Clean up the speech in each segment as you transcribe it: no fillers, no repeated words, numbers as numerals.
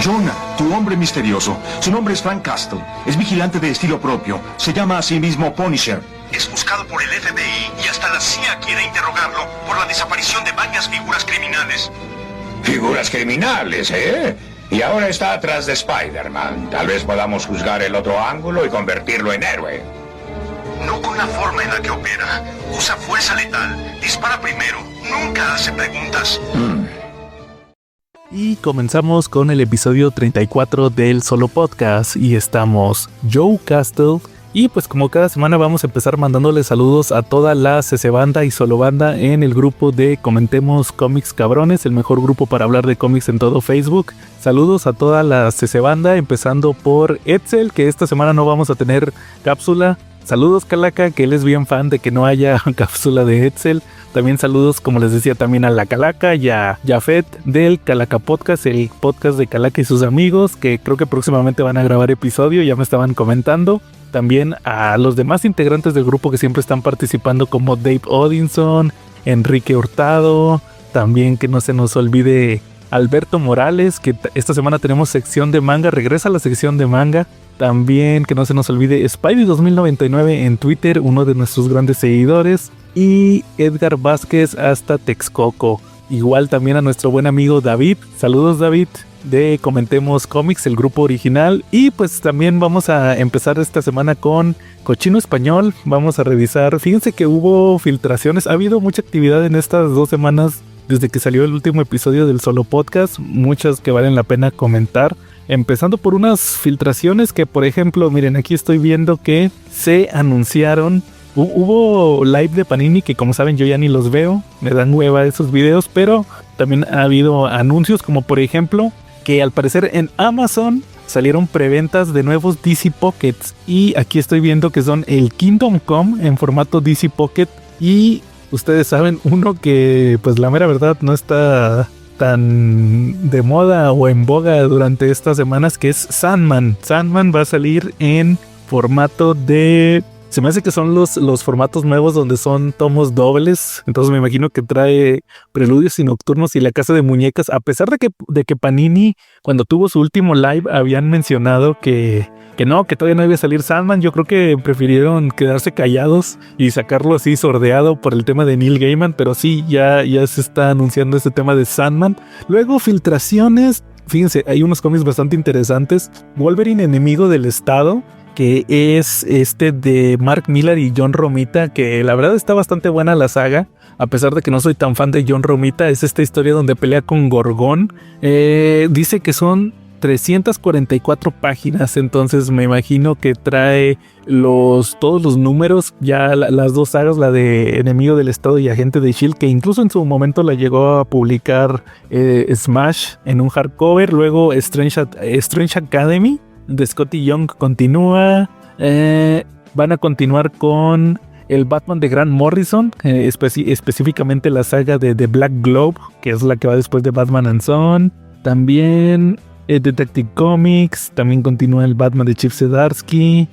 Jonah, tu hombre misterioso. Su nombre es Frank Castle. Es vigilante de estilo propio. Se llama a sí mismo Punisher. Es buscado por el FBI y hasta la CIA quiere interrogarlo por la desaparición de varias figuras criminales. Figuras criminales, ¿eh? Y ahora está atrás de Spider-Man. Tal vez podamos juzgar el otro ángulo y convertirlo en héroe. No con la forma en la que opera. Usa fuerza letal. Dispara primero. Nunca hace preguntas. Y comenzamos con el episodio 34 del Solo Podcast. Y estamos Joe Castle. Y pues como cada semana vamos a empezar mandándole saludos a toda la CC Banda y Solo Banda en el grupo de Comentemos Cómics Cabrones, el mejor grupo para hablar de cómics en todo Facebook. Saludos a toda la CC Banda, empezando por Edsel, que esta semana no vamos a tener cápsula. Saludos Calaca, que él es bien fan de que no haya cápsula de Edsel. También saludos, como les decía, también a la Calaca y a Jafet del Calaca Podcast, el podcast de Calaca y sus amigos, que creo que próximamente van a grabar episodio, ya me estaban comentando. También a los demás integrantes del grupo que siempre están participando, como Dave Odinson, Enrique Hurtado, también que no se nos olvide Alberto Morales, que esta semana tenemos sección de manga, regresa a la sección de manga. También que no se nos olvide Spidey 2099 en Twitter, uno de nuestros grandes seguidores. Y Edgar Vázquez hasta Texcoco. Igual también a nuestro buen amigo David. Saludos David, de Comentemos Cómics, el grupo original. Y pues también vamos a empezar esta semana con Cochino Español. Vamos a revisar, fíjense que hubo filtraciones, ha habido mucha actividad en estas 2 semanas desde que salió el último episodio del Solo Podcast, muchas que valen la pena comentar. Empezando por unas filtraciones que, por ejemplo, miren, aquí estoy viendo que se anunciaron. Hubo live de Panini que, como saben, yo ya ni los veo, me dan hueva esos videos, pero también ha habido anuncios como, por ejemplo, que al parecer en Amazon salieron preventas de nuevos DC Pockets. Y aquí estoy viendo que son el Kingdom Come en formato DC Pocket. Y ustedes saben, uno que pues la mera verdad no está tan de moda o en boga durante estas semanas, que es Sandman. Sandman va a salir en formato de... Se me hace que son los formatos nuevos donde son tomos dobles. Entonces me imagino que trae Preludios y Nocturnos y La Casa de Muñecas. A pesar de que Panini, cuando tuvo su último live, habían mencionado que todavía no iba a salir Sandman. Yo creo que prefirieron quedarse callados y sacarlo así sordeado por el tema de Neil Gaiman. Pero sí, ya se está anunciando este tema de Sandman. Luego filtraciones. Fíjense, hay unos cómics bastante interesantes. Wolverine, Enemigo del Estado, que es de Mark Millar y John Romita, que la verdad está bastante buena la saga, a pesar de que no soy tan fan de John Romita. Es esta historia donde pelea con Gorgón. Dice que son 344 páginas, entonces me imagino que trae todos los números, ya las 2 sagas, la de Enemigo del Estado y Agente de S.H.I.E.L.D., que incluso en su momento la llegó a publicar Smash en un hardcover. Luego Strange Academy de Scotty Young continúa. Van a continuar con el Batman de Grant Morrison, específicamente la saga de The Black Globe, que es la que va después de Batman and Son. También Detective Comics, también continúa el Batman de Chip Zdarsky.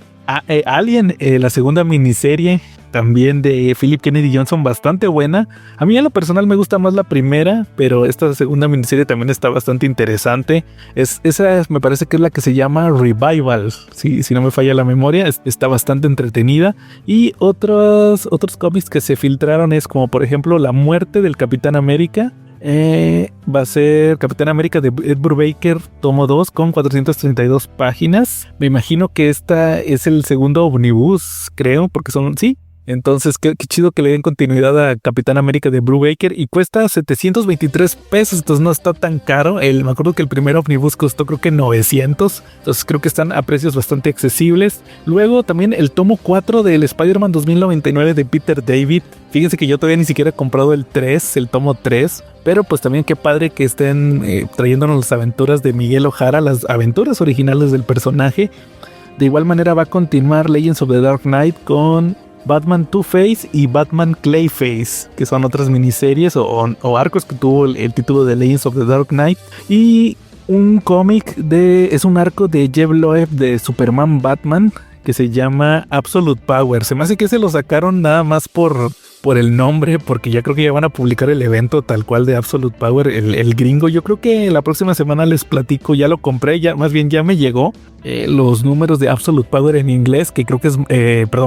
Alien, la segunda miniserie, también de Philip Kennedy Johnson, bastante buena. A mí en lo personal me gusta más la primera, pero esta segunda miniserie también está bastante interesante. Esa me parece que es la que se llama Revival, si no me falla la memoria. Está bastante entretenida. Y otros cómics que se filtraron es como por ejemplo La Muerte del Capitán América. Va a ser Capitán América de Ed Brubaker, tomo 2 con 432 páginas. Me imagino que esta es el segundo omnibus, creo, porque son... Sí. Entonces, qué chido que le den continuidad a Capitán América de Brubaker, y cuesta 723 pesos, entonces no está tan caro. Me acuerdo que el primer omnibus costó creo que 900, entonces creo que están a precios bastante accesibles. Luego también el tomo 4 del Spider-Man 2099 de Peter David. Fíjense que yo todavía ni siquiera he comprado el tomo 3, pero pues también qué padre que estén trayéndonos las aventuras de Miguel O'Hara, las aventuras originales del personaje. De igual manera va a continuar Legends of the Dark Knight con Batman Two-Face y Batman Clayface, que son otras miniseries o arcos que tuvo el título de Legends of the Dark Knight. Y un cómic es un arco de Jeff Loeb de Superman Batman que se llama Absolute Power. Se me hace que se lo sacaron nada más por por el nombre, porque ya creo que ya van a publicar el evento tal cual de Absolute Power, el gringo. Yo creo que la próxima semana les platico, ya lo compré, ya más bien ya me llegó los números de Absolute Power en inglés, que creo que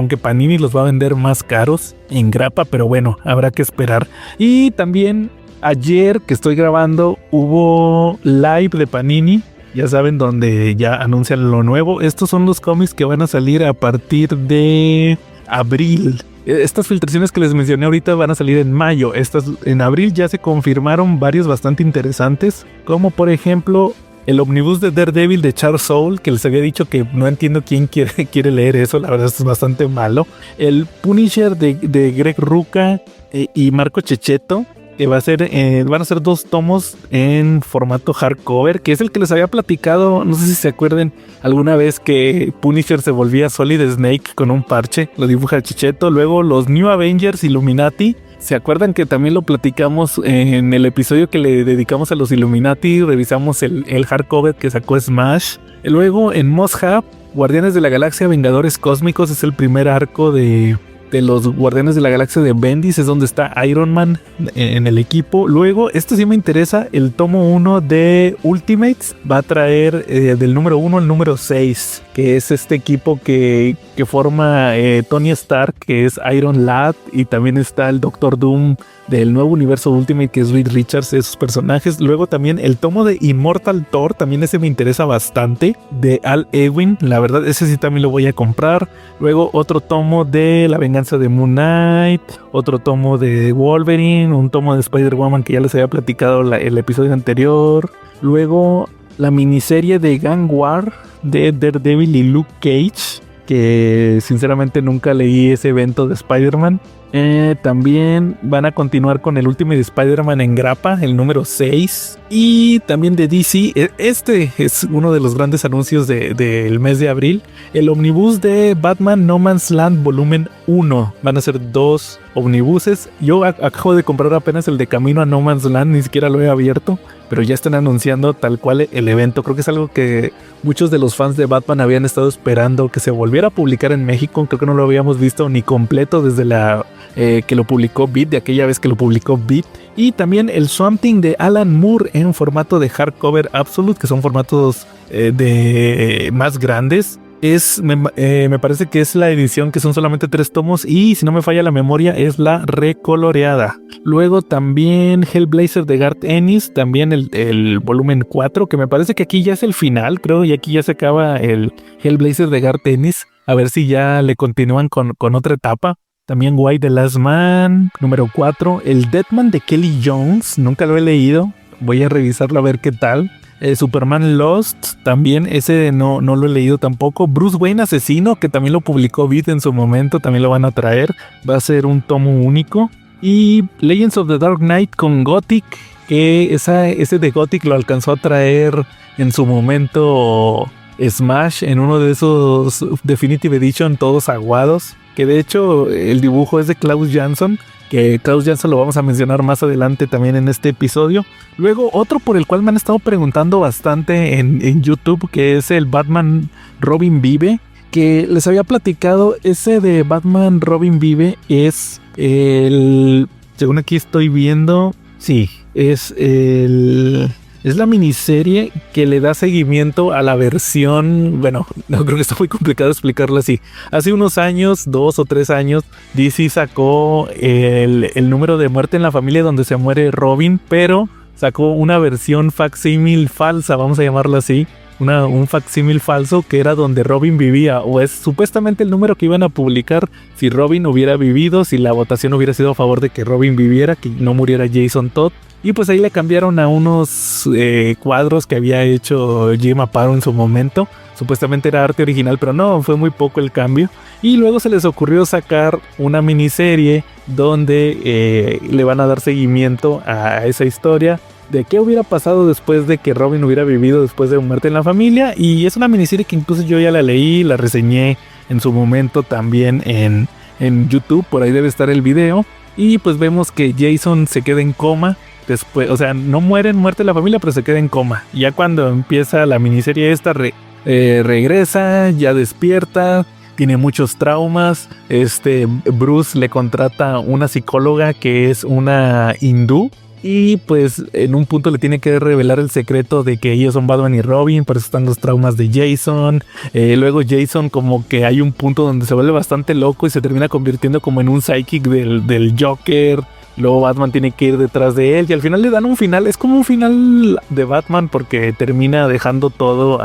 que Panini los va a vender más caros en grapa, pero bueno, habrá que esperar. Y también ayer que estoy grabando hubo live de Panini, ya saben, donde ya anuncian lo nuevo. Estos son los cómics que van a salir a partir de abril. Estas filtraciones que les mencioné ahorita van a salir en mayo. En abril ya se confirmaron varios bastante interesantes, como por ejemplo el Omnibus de Daredevil de Charles Soule, que les había dicho que no entiendo quién quiere leer eso, la verdad es bastante malo. El Punisher de Greg Rucka y Marco Checchetto, que van a ser 2 tomos en formato hardcover, que es el que les había platicado, no sé si se acuerden alguna vez que Punisher se volvía Solid Snake con un parche, lo dibuja Checchetto. Luego los New Avengers Illuminati, ¿se acuerdan que también lo platicamos en el episodio que le dedicamos a los Illuminati? Revisamos el hardcover que sacó Smash. Luego en Must Have, Guardianes de la Galaxia Vengadores Cósmicos, es el primer arco de los Guardianes de la Galaxia de Bendis, es donde está Iron Man en el equipo. Luego, esto sí me interesa, el tomo 1 de Ultimates va a traer del número 1 al número 6, que es este equipo que forma Tony Stark, que es Iron Lad, y también está el Doctor Doom del nuevo universo Ultimate, que es Reed Richards, esos personajes. Luego también el tomo de Immortal Thor, también ese me interesa bastante, de Al Ewing, la verdad ese sí también lo voy a comprar. Luego otro tomo de La Venganza de Moon Knight, otro tomo de Wolverine, un tomo de Spider-Woman que ya les había platicado el episodio anterior. Luego la miniserie de Gang War de Daredevil y Luke Cage, que sinceramente nunca leí ese evento de Spider-Man. También van a continuar con el Ultimate Spider-Man en grapa, el número 6. Y también de DC, este es uno de los grandes anuncios del mes de abril, el omnibus de Batman No Man's Land volumen 1. Van a ser 2 omnibuses. Yo acabo de comprar apenas el de Camino a No Man's Land, ni siquiera lo he abierto, pero ya están anunciando tal cual el evento. Creo que es algo que muchos de los fans de Batman habían estado esperando que se volviera a publicar en México. Creo que no lo habíamos visto ni completo desde que lo publicó Beat, de aquella vez que lo publicó Beat. Y también el Swamp Thing de Alan Moore en formato de hardcover Absolute, que son formatos más grandes. Me parece que es la edición que son solamente 3 tomos, y si no me falla la memoria es la recoloreada. Luego también Hellblazer de Garth Ennis, también el volumen 4, que me parece que aquí ya es el final, creo, y aquí ya se acaba el Hellblazer de Garth Ennis. A ver si ya le continúan con otra etapa. También White the Last Man, número 4. El Deadman de Kelly Jones, nunca lo he leído, voy a revisarlo a ver qué tal. Superman Lost, también ese no lo he leído tampoco. Bruce Wayne Asesino, que también lo publicó Beat en su momento, también lo van a traer. Va a ser un tomo único. Y Legends of the Dark Knight con Gothic, que ese de Gothic lo alcanzó a traer en su momento Smash, en uno de esos Definitive Edition todos aguados. Que de hecho el dibujo es de Klaus Jansson, que Klaus Jansson lo vamos a mencionar más adelante también en este episodio. Luego otro por el cual me han estado preguntando bastante en YouTube, que es el Batman Robin Vive, que les había platicado. Ese de Batman Robin Vive es según aquí estoy viendo, sí, es la miniserie que le da seguimiento a la versión... Bueno, no creo que está muy complicado explicarlo así. Hace unos años, 2 o 3 años, DC sacó el número de Muerte en la Familia, donde se muere Robin, pero sacó una versión facsímil falsa, vamos a llamarlo así. Un facsímil falso, que era donde Robin vivía, o es supuestamente el número que iban a publicar si Robin hubiera vivido, si la votación hubiera sido a favor de que Robin viviera, que no muriera Jason Todd. Y pues ahí le cambiaron a unos cuadros que había hecho Jim Aparo en su momento. Supuestamente era arte original, pero no, fue muy poco el cambio. Y luego se les ocurrió sacar una miniserie donde le van a dar seguimiento a esa historia de qué hubiera pasado después de que Robin hubiera vivido después de Muerte en la Familia. Y es una miniserie que incluso yo ya la leí, la reseñé en su momento también en YouTube, por ahí debe estar el video. Y pues vemos que Jason se queda en coma. Después, o sea, no muere en Muerte de la Familia, pero se queda en coma. Ya cuando empieza la miniserie esta, regresa, ya despierta. tiene muchos traumas. Bruce le contrata una psicóloga que es una hindú. Y pues en un punto le tiene que revelar el secreto de que ellos son Batman y Robin, por eso están los traumas de Jason. Luego Jason como que hay un punto donde se vuelve bastante loco y se termina convirtiendo como en un psychic del Joker. Luego Batman tiene que ir detrás de él y al final le dan un final, es como un final de Batman porque termina dejando todo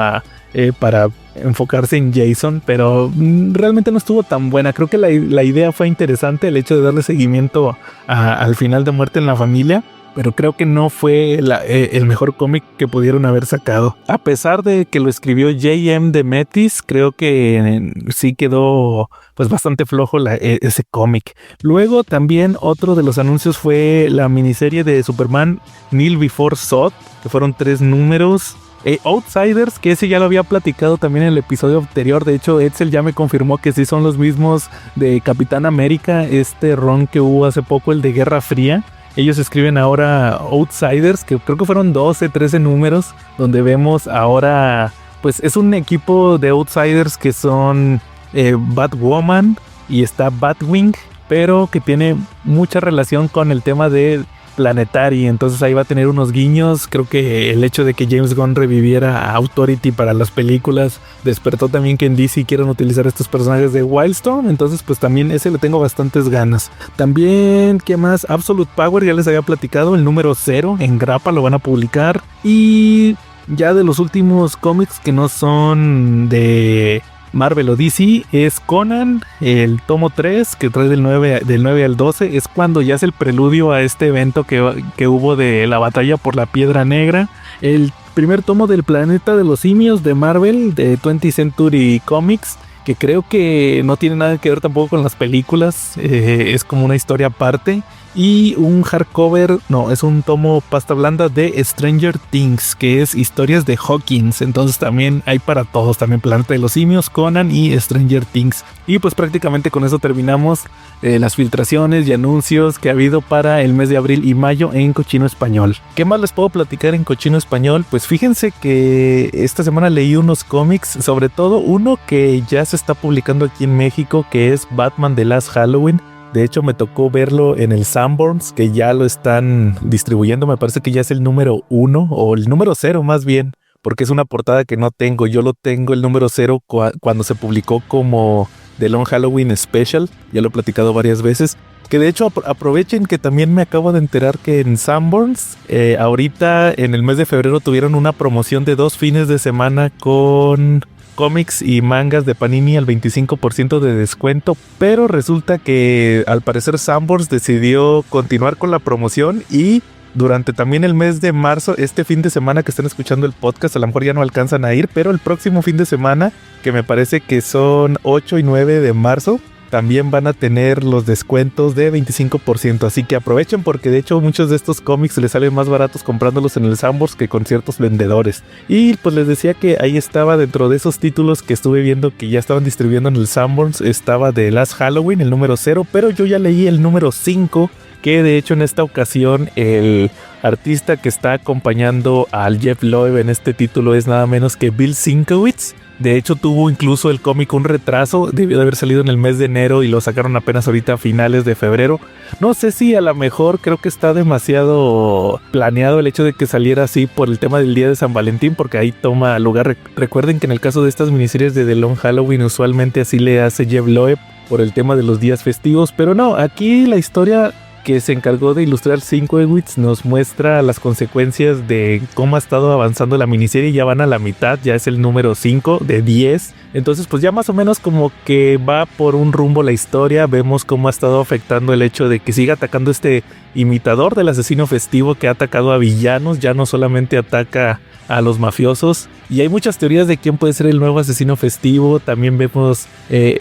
para enfocarse en Jason, pero realmente no estuvo tan buena. Creo que la idea fue interesante, el hecho de darle seguimiento al final de Muerte en la Familia, pero creo que no fue el mejor cómic que pudieron haber sacado. A pesar de que lo escribió J.M. DeMatteis, creo que sí quedó pues bastante flojo ese cómic. Luego también otro de los anuncios fue la miniserie de Superman Kneel Before Zod, que fueron 3 números. Outsiders, que ese ya lo había platicado también en el episodio anterior. De hecho, Edsel ya me confirmó que sí son los mismos de Capitán América, run que hubo hace poco, el de Guerra Fría. Ellos escriben ahora Outsiders, que creo que fueron 12, 13 números, donde vemos ahora, pues es un equipo de Outsiders que son Batwoman y está Batwing, pero que tiene mucha relación con el tema de Planetary, entonces ahí va a tener unos guiños. Creo que el hecho de que James Gunn reviviera a Authority para las películas despertó también que en DC quieran utilizar estos personajes de Wildstorm, entonces pues también ese le tengo bastantes ganas. También, ¿qué más? Absolute Power, ya les había platicado, el número 0 en grapa lo van a publicar. Y ya de los últimos cómics que no son de Marvel o DC es Conan, el tomo 3 que trae del 9 al 12, es cuando ya es el preludio a este evento que hubo de la batalla por la Piedra Negra. El primer tomo del Planeta de los Simios de Marvel, de 20th Century Comics, que creo que no tiene nada que ver tampoco con las películas, es como una historia aparte. Y un hardcover, no, es un tomo pasta blanda de Stranger Things, que es historias de Hawkins. Entonces también hay para todos, también Planeta de los Simios, Conan y Stranger Things. Y pues prácticamente con eso terminamos las filtraciones y anuncios que ha habido para el mes de abril y mayo en Cochino Español. ¿Qué más les puedo platicar en Cochino Español? Pues fíjense que esta semana leí unos cómics, sobre todo uno que ya se está publicando aquí en México, que es Batman The Last Halloween. De hecho me tocó verlo en el Sanborns, que ya lo están distribuyendo. Me parece que ya es el número 1 o el número 0 más bien, porque es una portada que no tengo. Yo lo tengo el número 0 cuando se publicó como The Long Halloween Special. Ya lo he platicado varias veces. Que de hecho aprovechen que también me acabo de enterar que en Sanborns ahorita en el mes de febrero tuvieron una promoción de 2 fines de semana con cómics y mangas de Panini al 25% de descuento, pero resulta que al parecer Sanborns decidió continuar con la promoción y durante también el mes de marzo, este fin de semana que están escuchando el podcast, a lo mejor ya no alcanzan a ir, pero el próximo fin de semana, que me parece que son 8 y 9 de marzo, también van a tener los descuentos de 25%, así que aprovechen porque de hecho muchos de estos cómics les salen más baratos comprándolos en el Sanborns que con ciertos vendedores. Y pues les decía que ahí estaba dentro de esos títulos que estuve viendo que ya estaban distribuyendo en el Sanborns, estaba The Last Halloween, el número 0, pero yo ya leí el número 5, que de hecho en esta ocasión el artista que está acompañando al Jeff Loeb en este título es nada menos que Bill Sienkiewicz. De hecho tuvo incluso el cómic un retraso, debió de haber salido en el mes de enero y lo sacaron apenas ahorita a finales de febrero. No sé si a lo mejor creo que está demasiado planeado el hecho de que saliera así por el tema del día de San Valentín, porque ahí toma lugar. Recuerden que en el caso de estas miniseries de The Long Halloween usualmente así le hace Jeff Loeb por el tema de los días festivos, pero no, aquí la historia que se encargó de ilustrar Sienkiewicz nos muestra las consecuencias de cómo ha estado avanzando la miniserie. Ya van a la mitad, ya es el número 5 de 10. Entonces pues ya más o menos como que va por un rumbo la historia. Vemos cómo ha estado afectando el hecho de que siga atacando este imitador del asesino festivo que ha atacado a villanos. Ya no solamente ataca a los mafiosos. Y hay muchas teorías de quién puede ser el nuevo asesino festivo. También vemos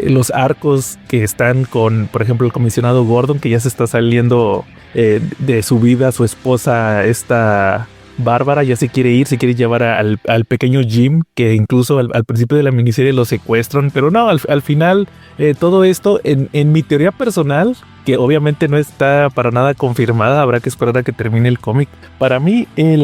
los arcos que están con, por ejemplo, el comisionado Gordon, que ya se está saliendo de su vida, su esposa, esta Bárbara ya se quiere ir, se quiere llevar al pequeño Jim, que incluso al principio de la miniserie lo secuestran, pero no, al final todo esto en mi teoría personal, que obviamente no está para nada confirmada, habrá que esperar a que termine el cómic. Para mí el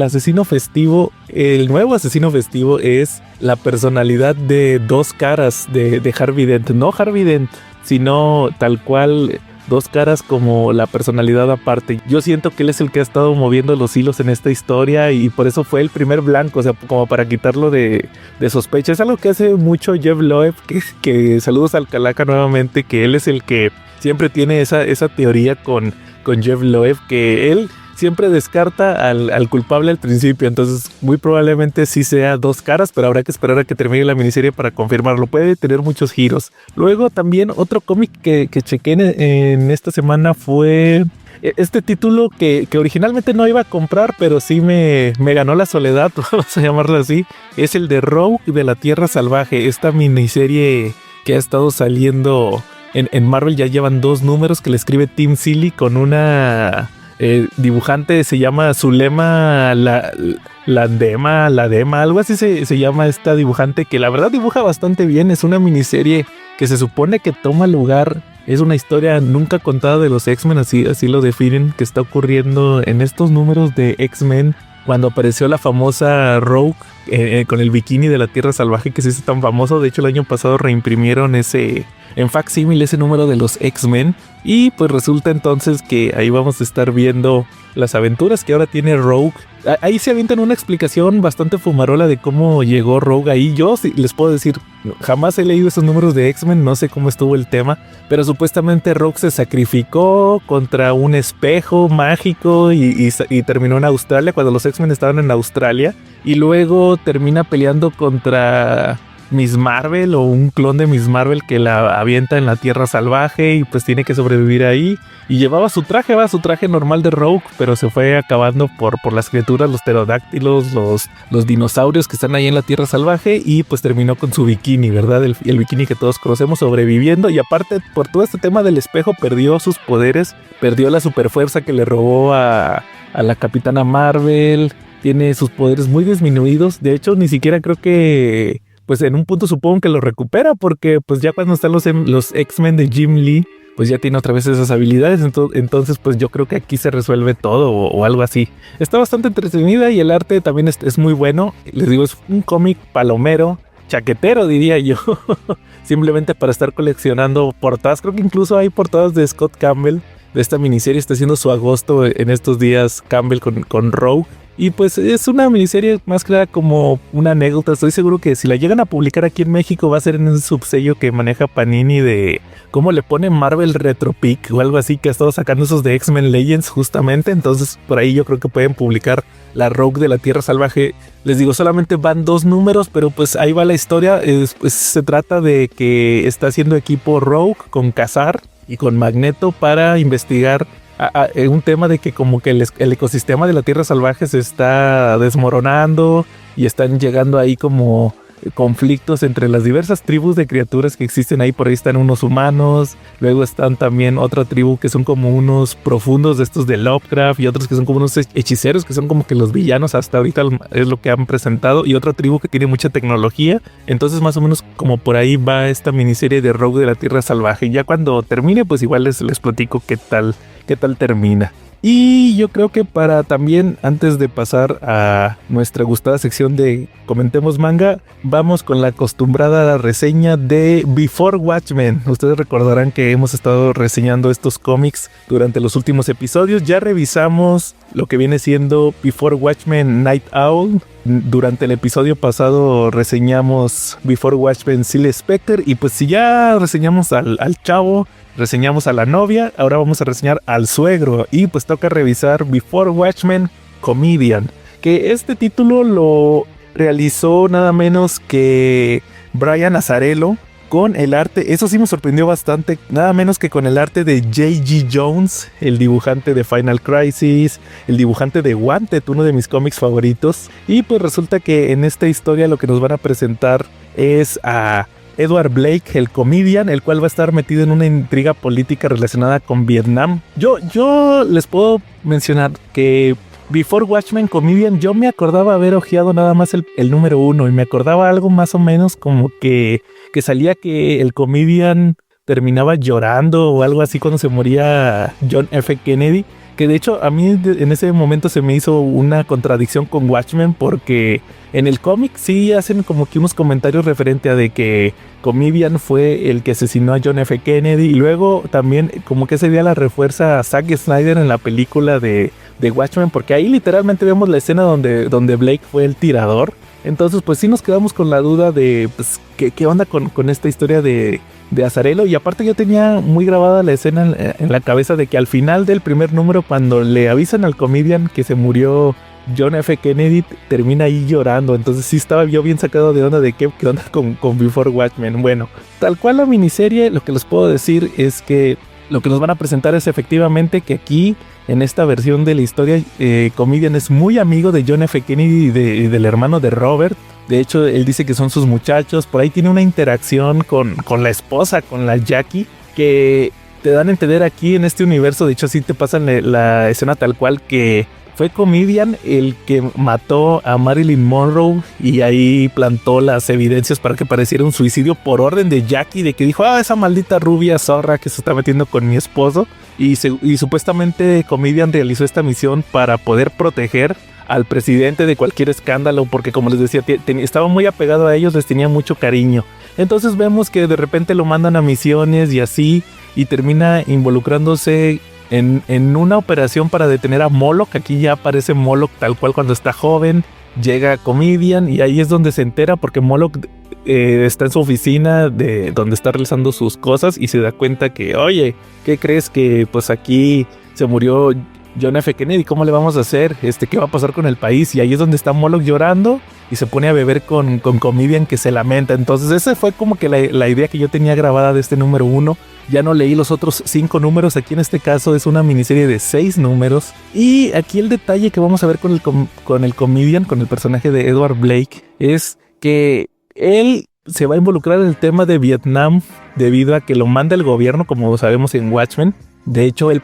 nuevo asesino festivo es la personalidad de dos caras de Harvey Dent, no Harvey Dent, sino tal cual dos caras como la personalidad aparte. Yo siento que él es el que ha estado moviendo los hilos en esta historia y por eso fue el primer blanco, o sea, como para quitarlo de sospecha. Es algo que hace mucho Jeff Loeb, que saludos al Calaca nuevamente, que él es el que siempre tiene esa teoría con Jeff Loeb, que él siempre descarta al culpable al principio, entonces muy probablemente sí sea dos caras, pero habrá que esperar a que termine la miniserie para confirmarlo. Puede tener muchos giros. Luego también otro cómic que chequé en esta semana fue este título que originalmente no iba a comprar, pero sí me ganó la soledad, vamos a llamarlo así. Es el de Rogue de la Tierra Salvaje, esta miniserie que ha estado saliendo en Marvel. Ya llevan 2 números que le escribe Tim Seeley con una dibujante, se llama Zulema Ladema, algo así se llama esta dibujante, que la verdad dibuja bastante bien. Es una miniserie que se supone que toma lugar, es una historia nunca contada de los X-Men, así lo definen, que está ocurriendo en estos números de X-Men cuando apareció la famosa Rogue con el bikini de la Tierra Salvaje, que se hizo tan famoso. De hecho, el año pasado reimprimieron en facsímil ese número de los X-Men, y pues resulta entonces que ahí vamos a estar viendo las aventuras que ahora tiene Rogue. Ahí se avientan una explicación bastante fumarola de cómo llegó Rogue ahí. Yo sí les puedo decir, jamás he leído esos números de X-Men, no sé cómo estuvo el tema, pero supuestamente Rogue se sacrificó contra un espejo mágico y terminó en Australia, cuando los X-Men estaban en Australia, y luego termina peleando contra Miss Marvel o un clon de Miss Marvel que la avienta en la Tierra Salvaje y pues tiene que sobrevivir ahí. Y llevaba su traje normal de Rogue, pero se fue acabando por las criaturas, los pterodáctilos, los dinosaurios que están ahí en la Tierra Salvaje, y pues terminó con su bikini, ¿verdad? El bikini que todos conocemos, sobreviviendo. Y aparte, por todo este tema del espejo, perdió sus poderes, perdió la superfuerza que le robó a la Capitana Marvel. Tiene sus poderes muy disminuidos. De hecho, ni siquiera creo que, pues en un punto supongo que lo recupera, porque pues ya cuando están los X-Men de Jim Lee, pues ya tiene otra vez esas habilidades. Entonces pues yo creo que aquí se resuelve todo o algo así. Está bastante entretenida y el arte también es muy bueno. Les digo, es un cómic palomero, chaquetero diría yo, simplemente para estar coleccionando portadas. Creo que incluso hay portadas de Scott Campbell de esta miniserie. Está haciendo su agosto en estos días Campbell con Rogue. Y pues es una miniserie más clara como una anécdota. Estoy seguro que si la llegan a publicar aquí en México va a ser en ese subsello que maneja Panini de cómo le pone Marvel Retropic o algo así, que ha estado sacando esos de X-Men Legends justamente. Entonces por ahí yo creo que pueden publicar la Rogue de la Tierra Salvaje. Les digo, solamente van 2 números, pero pues ahí va la historia. Pues se trata de que está haciendo equipo Rogue con Kazar y con Magneto para investigar un tema de que como que el ecosistema de la Tierra Salvaje se está desmoronando y están llegando ahí como conflictos entre las diversas tribus de criaturas que existen ahí. Por ahí están unos humanos, luego están también otra tribu que son como unos profundos de estos de Lovecraft, y otros que son como unos hechiceros que son como que los villanos hasta ahorita es lo que han presentado, y otra tribu que tiene mucha tecnología. Entonces más o menos como por ahí va esta miniserie de Rogue de la Tierra Salvaje. Ya cuando termine pues igual les platico qué tal termina. Y yo creo que para también, antes de pasar a nuestra gustada sección de Comentemos Manga, vamos con la acostumbrada reseña de Before Watchmen. Ustedes recordarán que hemos estado reseñando estos cómics durante los últimos episodios. Ya revisamos lo que viene siendo Before Watchmen Night Owl. Durante el episodio pasado reseñamos Before Watchmen Silver Spectre. Y pues si ya reseñamos al chavo, reseñamos a la novia, ahora vamos a reseñar al suegro. Y pues toca revisar Before Watchmen Comedian, que este título lo realizó nada menos que Brian Azzarello, con el arte, eso sí me sorprendió bastante, nada menos que con el arte de J.G. Jones, el dibujante de Final Crisis, el dibujante de Wanted, uno de mis cómics favoritos. Y pues resulta que en esta historia lo que nos van a presentar es a Edward Blake, el comedian, el cual va a estar metido en una intriga política relacionada con Vietnam. Yo les puedo mencionar que Before Watchmen Comedian, yo me acordaba haber ojeado nada más el número 1 y me acordaba algo más o menos como que salía que el Comedian terminaba llorando o algo así cuando se moría John F. Kennedy, que de hecho a mí en ese momento se me hizo una contradicción con Watchmen, porque en el cómic sí hacen como que unos comentarios referente a de que Comedian fue el que asesinó a John F. Kennedy, y luego también como que ese día la refuerza a Zack Snyder en la película de Watchmen, porque ahí literalmente vemos la escena donde Blake fue el tirador. Entonces pues sí nos quedamos con la duda de pues, ¿qué onda con esta historia de Azzarello? Y aparte yo tenía muy grabada la escena en la cabeza de que al final del primer número, cuando le avisan al Comedian que se murió John F. Kennedy, termina ahí llorando. Entonces sí estaba yo bien sacado de onda de qué onda con Before Watchmen. Bueno, tal cual la miniserie, lo que les puedo decir es que lo que nos van a presentar es efectivamente que aquí, en esta versión de la historia, Comedian es muy amigo de John F. Kennedy y del hermano de Robert. De hecho, él dice que son sus muchachos. Por ahí tiene una interacción con la esposa, con la Jackie, que te dan a entender aquí en este universo. De hecho, sí te pasan la escena tal cual, que fue Comedian el que mató a Marilyn Monroe y ahí plantó las evidencias para que pareciera un suicidio por orden de Jackie, de que dijo, esa maldita rubia zorra que se está metiendo con mi esposo. Y supuestamente Comedian realizó esta misión para poder proteger al presidente de cualquier escándalo, porque como les decía, estaba muy apegado a ellos, les tenía mucho cariño. Entonces vemos que de repente lo mandan a misiones y así, y termina involucrándose en una operación para detener a Moloch. Aquí ya aparece Moloch tal cual cuando está joven. Llega Comedian y ahí es donde se entera, porque Moloch está en su oficina donde está realizando sus cosas y se da cuenta que, oye, ¿qué crees? Que pues aquí se murió John F. Kennedy, ¿cómo le vamos a hacer? ¿Qué va a pasar con el país? Y ahí es donde está Moloch llorando y se pone a beber con Comedian, que se lamenta. Entonces esa fue como que la idea que yo tenía grabada de este número 1. Ya no leí los otros 5 números. Aquí en este caso es una miniserie de 6 números. Y aquí el detalle que vamos a ver con el Comedian, con el personaje de Edward Blake, es que él se va a involucrar en el tema de Vietnam debido a que lo manda el gobierno, como sabemos en Watchmen. De hecho, él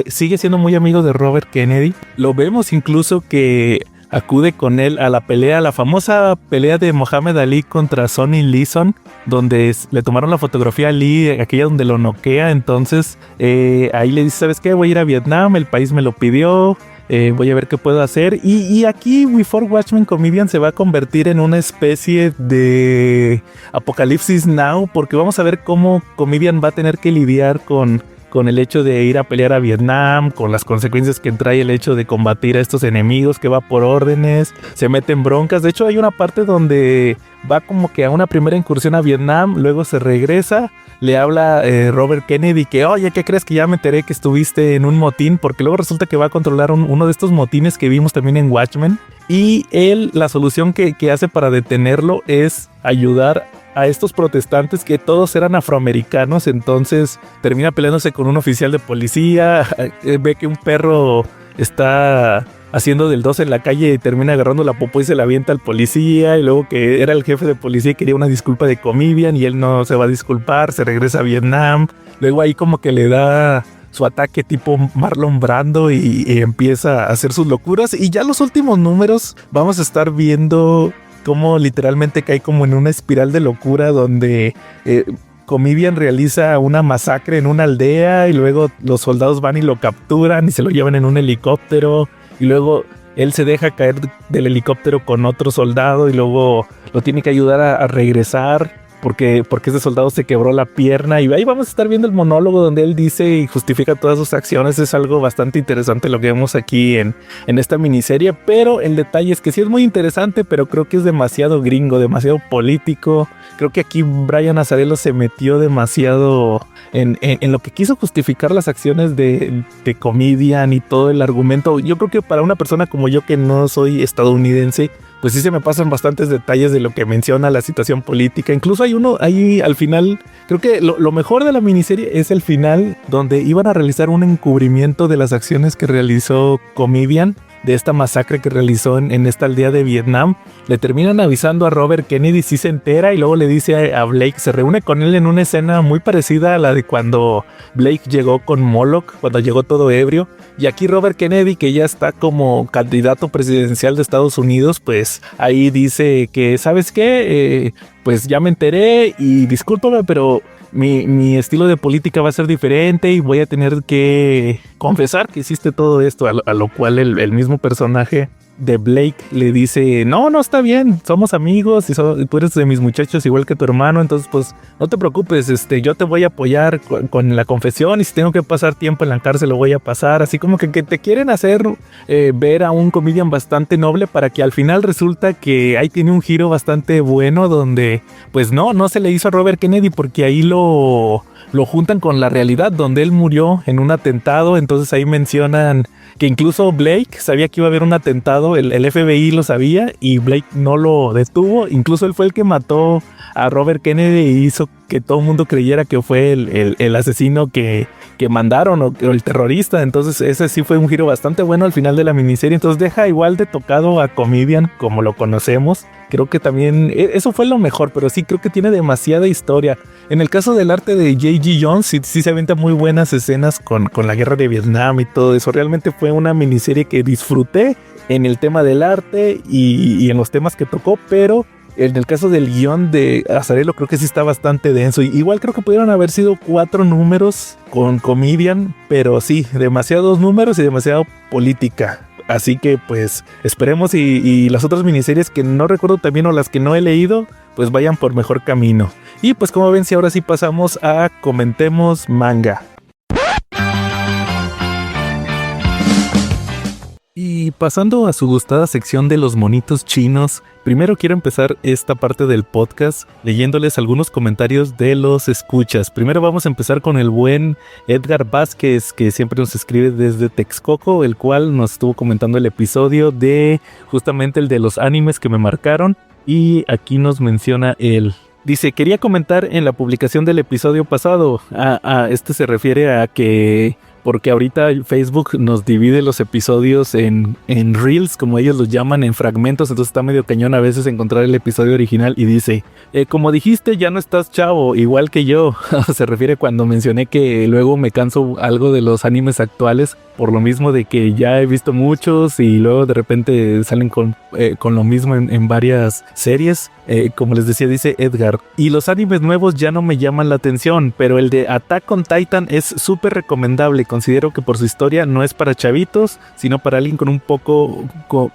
sigue siendo muy amigo de Robert Kennedy. Lo vemos incluso que acude con él a la famosa pelea de Muhammad Ali contra Sonny Liston, donde le tomaron la fotografía a Lee, aquella donde lo noquea. Entonces ahí le dice, ¿sabes qué? Voy a ir a Vietnam, el país me lo pidió, voy a ver qué puedo hacer. Y aquí Before Watchmen Comedian se va a convertir en una especie de Apocalipsis Now, porque vamos a ver cómo Comedian va a tener que lidiar con el hecho de ir a pelear a Vietnam, con las consecuencias que trae el hecho de combatir a estos enemigos, que va por órdenes, se mete en broncas. De hecho hay una parte donde va como que a una primera incursión a Vietnam, luego se regresa, le habla Robert Kennedy que, oye, ¿qué crees? Que ya me enteré que estuviste en un motín, porque luego resulta que va a controlar uno de estos motines que vimos también en Watchmen, y él, la solución que hace para detenerlo es ayudar a estos protestantes, que todos eran afroamericanos. Entonces termina peleándose con un oficial de policía, ve que un perro está haciendo del 2 en la calle y termina agarrando la popó y se la avienta al policía, y luego que era el jefe de policía y quería una disculpa de Comedian y él no se va a disculpar, se regresa a Vietnam. Luego ahí como que le da su ataque tipo Marlon Brando y empieza a hacer sus locuras. Y ya los últimos números vamos a estar viendo cómo literalmente cae como en una espiral de locura, donde Comedian realiza una masacre en una aldea y luego los soldados van y lo capturan y se lo llevan en un helicóptero, y luego él se deja caer del helicóptero con otro soldado y luego lo tiene que ayudar a regresar porque ese soldado se quebró la pierna. Y ahí vamos a estar viendo el monólogo donde él dice y justifica todas sus acciones. Es algo bastante interesante lo que vemos aquí en esta miniserie, pero el detalle es que sí es muy interesante, pero creo que es demasiado gringo, demasiado político. Creo que aquí Brian Azzarello se metió demasiado en lo que quiso justificar las acciones de Comedian y todo el argumento. Yo creo que para una persona como yo, que no soy estadounidense, pues sí se me pasan bastantes detalles de lo que menciona la situación política. Incluso hay uno ahí al final, creo que lo mejor de la miniserie es el final, donde iban a realizar un encubrimiento de las acciones que realizó Comedian. de esta masacre que realizó en esta aldea de Vietnam. Le terminan avisando a Robert Kennedy, sí se entera, y luego le dice a Blake, se reúne con él en una escena muy parecida a la de cuando Blake llegó con Moloch, cuando llegó todo ebrio. Y aquí Robert Kennedy, que ya está como candidato presidencial de Estados Unidos, pues ahí dice que, ¿sabes qué? Pues ya me enteré y discúlpame, pero mi estilo de política va a ser diferente y voy a tener que confesar que hiciste todo esto, a lo cual el mismo personaje de Blake le dice, no está bien, somos amigos y tú eres de mis muchachos igual que tu hermano, entonces pues no te preocupes, yo te voy a apoyar con la confesión, y si tengo que pasar tiempo en la cárcel lo voy a pasar, así como que te quieren hacer ver a un comedian bastante noble, para que al final resulta que ahí tiene un giro bastante bueno, donde pues no se le hizo a Robert Kennedy, porque ahí lo juntan con la realidad, donde él murió en un atentado. Entonces ahí mencionan que incluso Blake sabía que iba a haber un atentado, el FBI lo sabía y Blake no lo detuvo, incluso él fue el que mató a Robert Kennedy y hizo que todo el mundo creyera que fue el asesino que mandaron o el terrorista. Entonces ese sí fue un giro bastante bueno al final de la miniserie, entonces deja igual de tocado a Comedian como lo conocemos. Creo que también eso fue lo mejor, pero sí creo que tiene demasiada historia. En el caso del arte de J.G. Jones, sí se avienta muy buenas escenas con la guerra de Vietnam y todo eso. Realmente fue una miniserie que disfruté en el tema del arte y en los temas que tocó, pero en el caso del guión de Azzarello creo que sí está bastante denso. Igual creo que pudieron haber sido 4 números con Comedian, pero sí, demasiados números y demasiado política. Así que pues esperemos y las otras miniseries que no recuerdo también o las que no he leído, pues vayan por mejor camino. Y pues como ven, si ahora sí pasamos a comentemos manga. Y pasando a su gustada sección de los monitos chinos, primero quiero empezar esta parte del podcast leyéndoles algunos comentarios de los escuchas. Primero vamos a empezar con el buen Edgar Vázquez, que siempre nos escribe desde Texcoco, el cual nos estuvo comentando el episodio de justamente el de los animes que me marcaron, y aquí nos menciona él. Dice, quería comentar en la publicación del episodio pasado, este se refiere a que porque ahorita Facebook nos divide los episodios en reels, como ellos los llaman, en fragmentos, entonces está medio cañón a veces encontrar el episodio original, y dice, como dijiste, ya no estás chavo, igual que yo. Se refiere cuando mencioné que luego me canso algo de los animes actuales, por lo mismo de que ya he visto muchos y luego de repente salen con lo mismo en varias series. Como les decía, dice Edgar, y los animes nuevos ya no me llaman la atención, pero el de Attack on Titan es súper recomendable. Considero que por su historia no es para chavitos, sino para alguien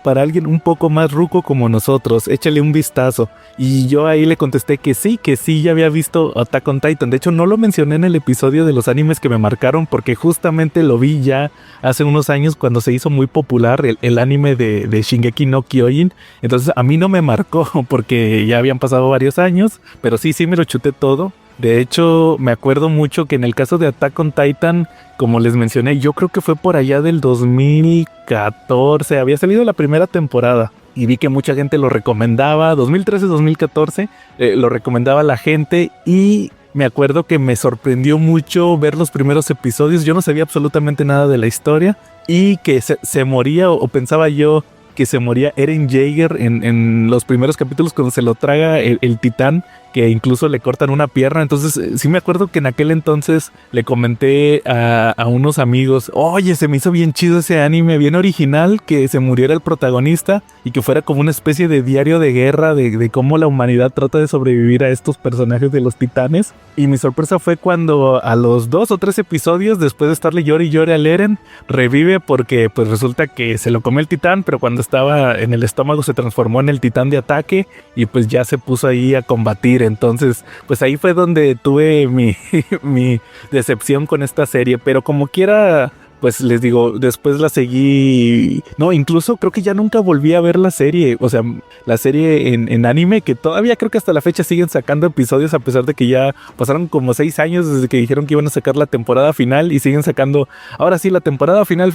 para alguien un poco más ruco como nosotros. Échale un vistazo. Y yo ahí le contesté que sí ya había visto Attack on Titan. De hecho no lo mencioné en el episodio de los animes que me marcaron, porque justamente lo vi ya hace unos años cuando se hizo muy popular el anime de Shingeki no Kyojin. Entonces a mí no me marcó porque ya habían pasado varios años, pero sí me lo chuté todo. De hecho, me acuerdo mucho que en el caso de Attack on Titan, como les mencioné, yo creo que fue por allá del 2014, había salido la primera temporada y vi que mucha gente lo recomendaba, 2013-2014, lo recomendaba la gente, y me acuerdo que me sorprendió mucho ver los primeros episodios. Yo no sabía absolutamente nada de la historia y que se moría, o pensaba yo que se moría Eren Jaeger en los primeros capítulos cuando se lo traga el titán, que incluso le cortan una pierna. Entonces sí me acuerdo que en aquel entonces le comenté a unos amigos, oye, se me hizo bien chido ese anime, bien original, que se muriera el protagonista y que fuera como una especie de diario de guerra de cómo la humanidad trata de sobrevivir a estos personajes de los titanes. Y mi sorpresa fue cuando a los 2 o 3 episodios, después de estarle llore y llore al Eren, revive, porque pues resulta que se lo comió el titán, pero cuando estaba en el estómago se transformó en el titán de ataque y pues ya se puso ahí a combatir. Entonces pues ahí fue donde tuve mi decepción con esta serie, pero como quiera, pues les digo, después la seguí. No, incluso creo que ya nunca volví a ver la serie. O sea, la serie en anime, que todavía creo que hasta la fecha siguen sacando episodios, a pesar de que ya pasaron como 6 años desde que dijeron que iban a sacar la temporada final, y siguen sacando ahora sí la temporada final.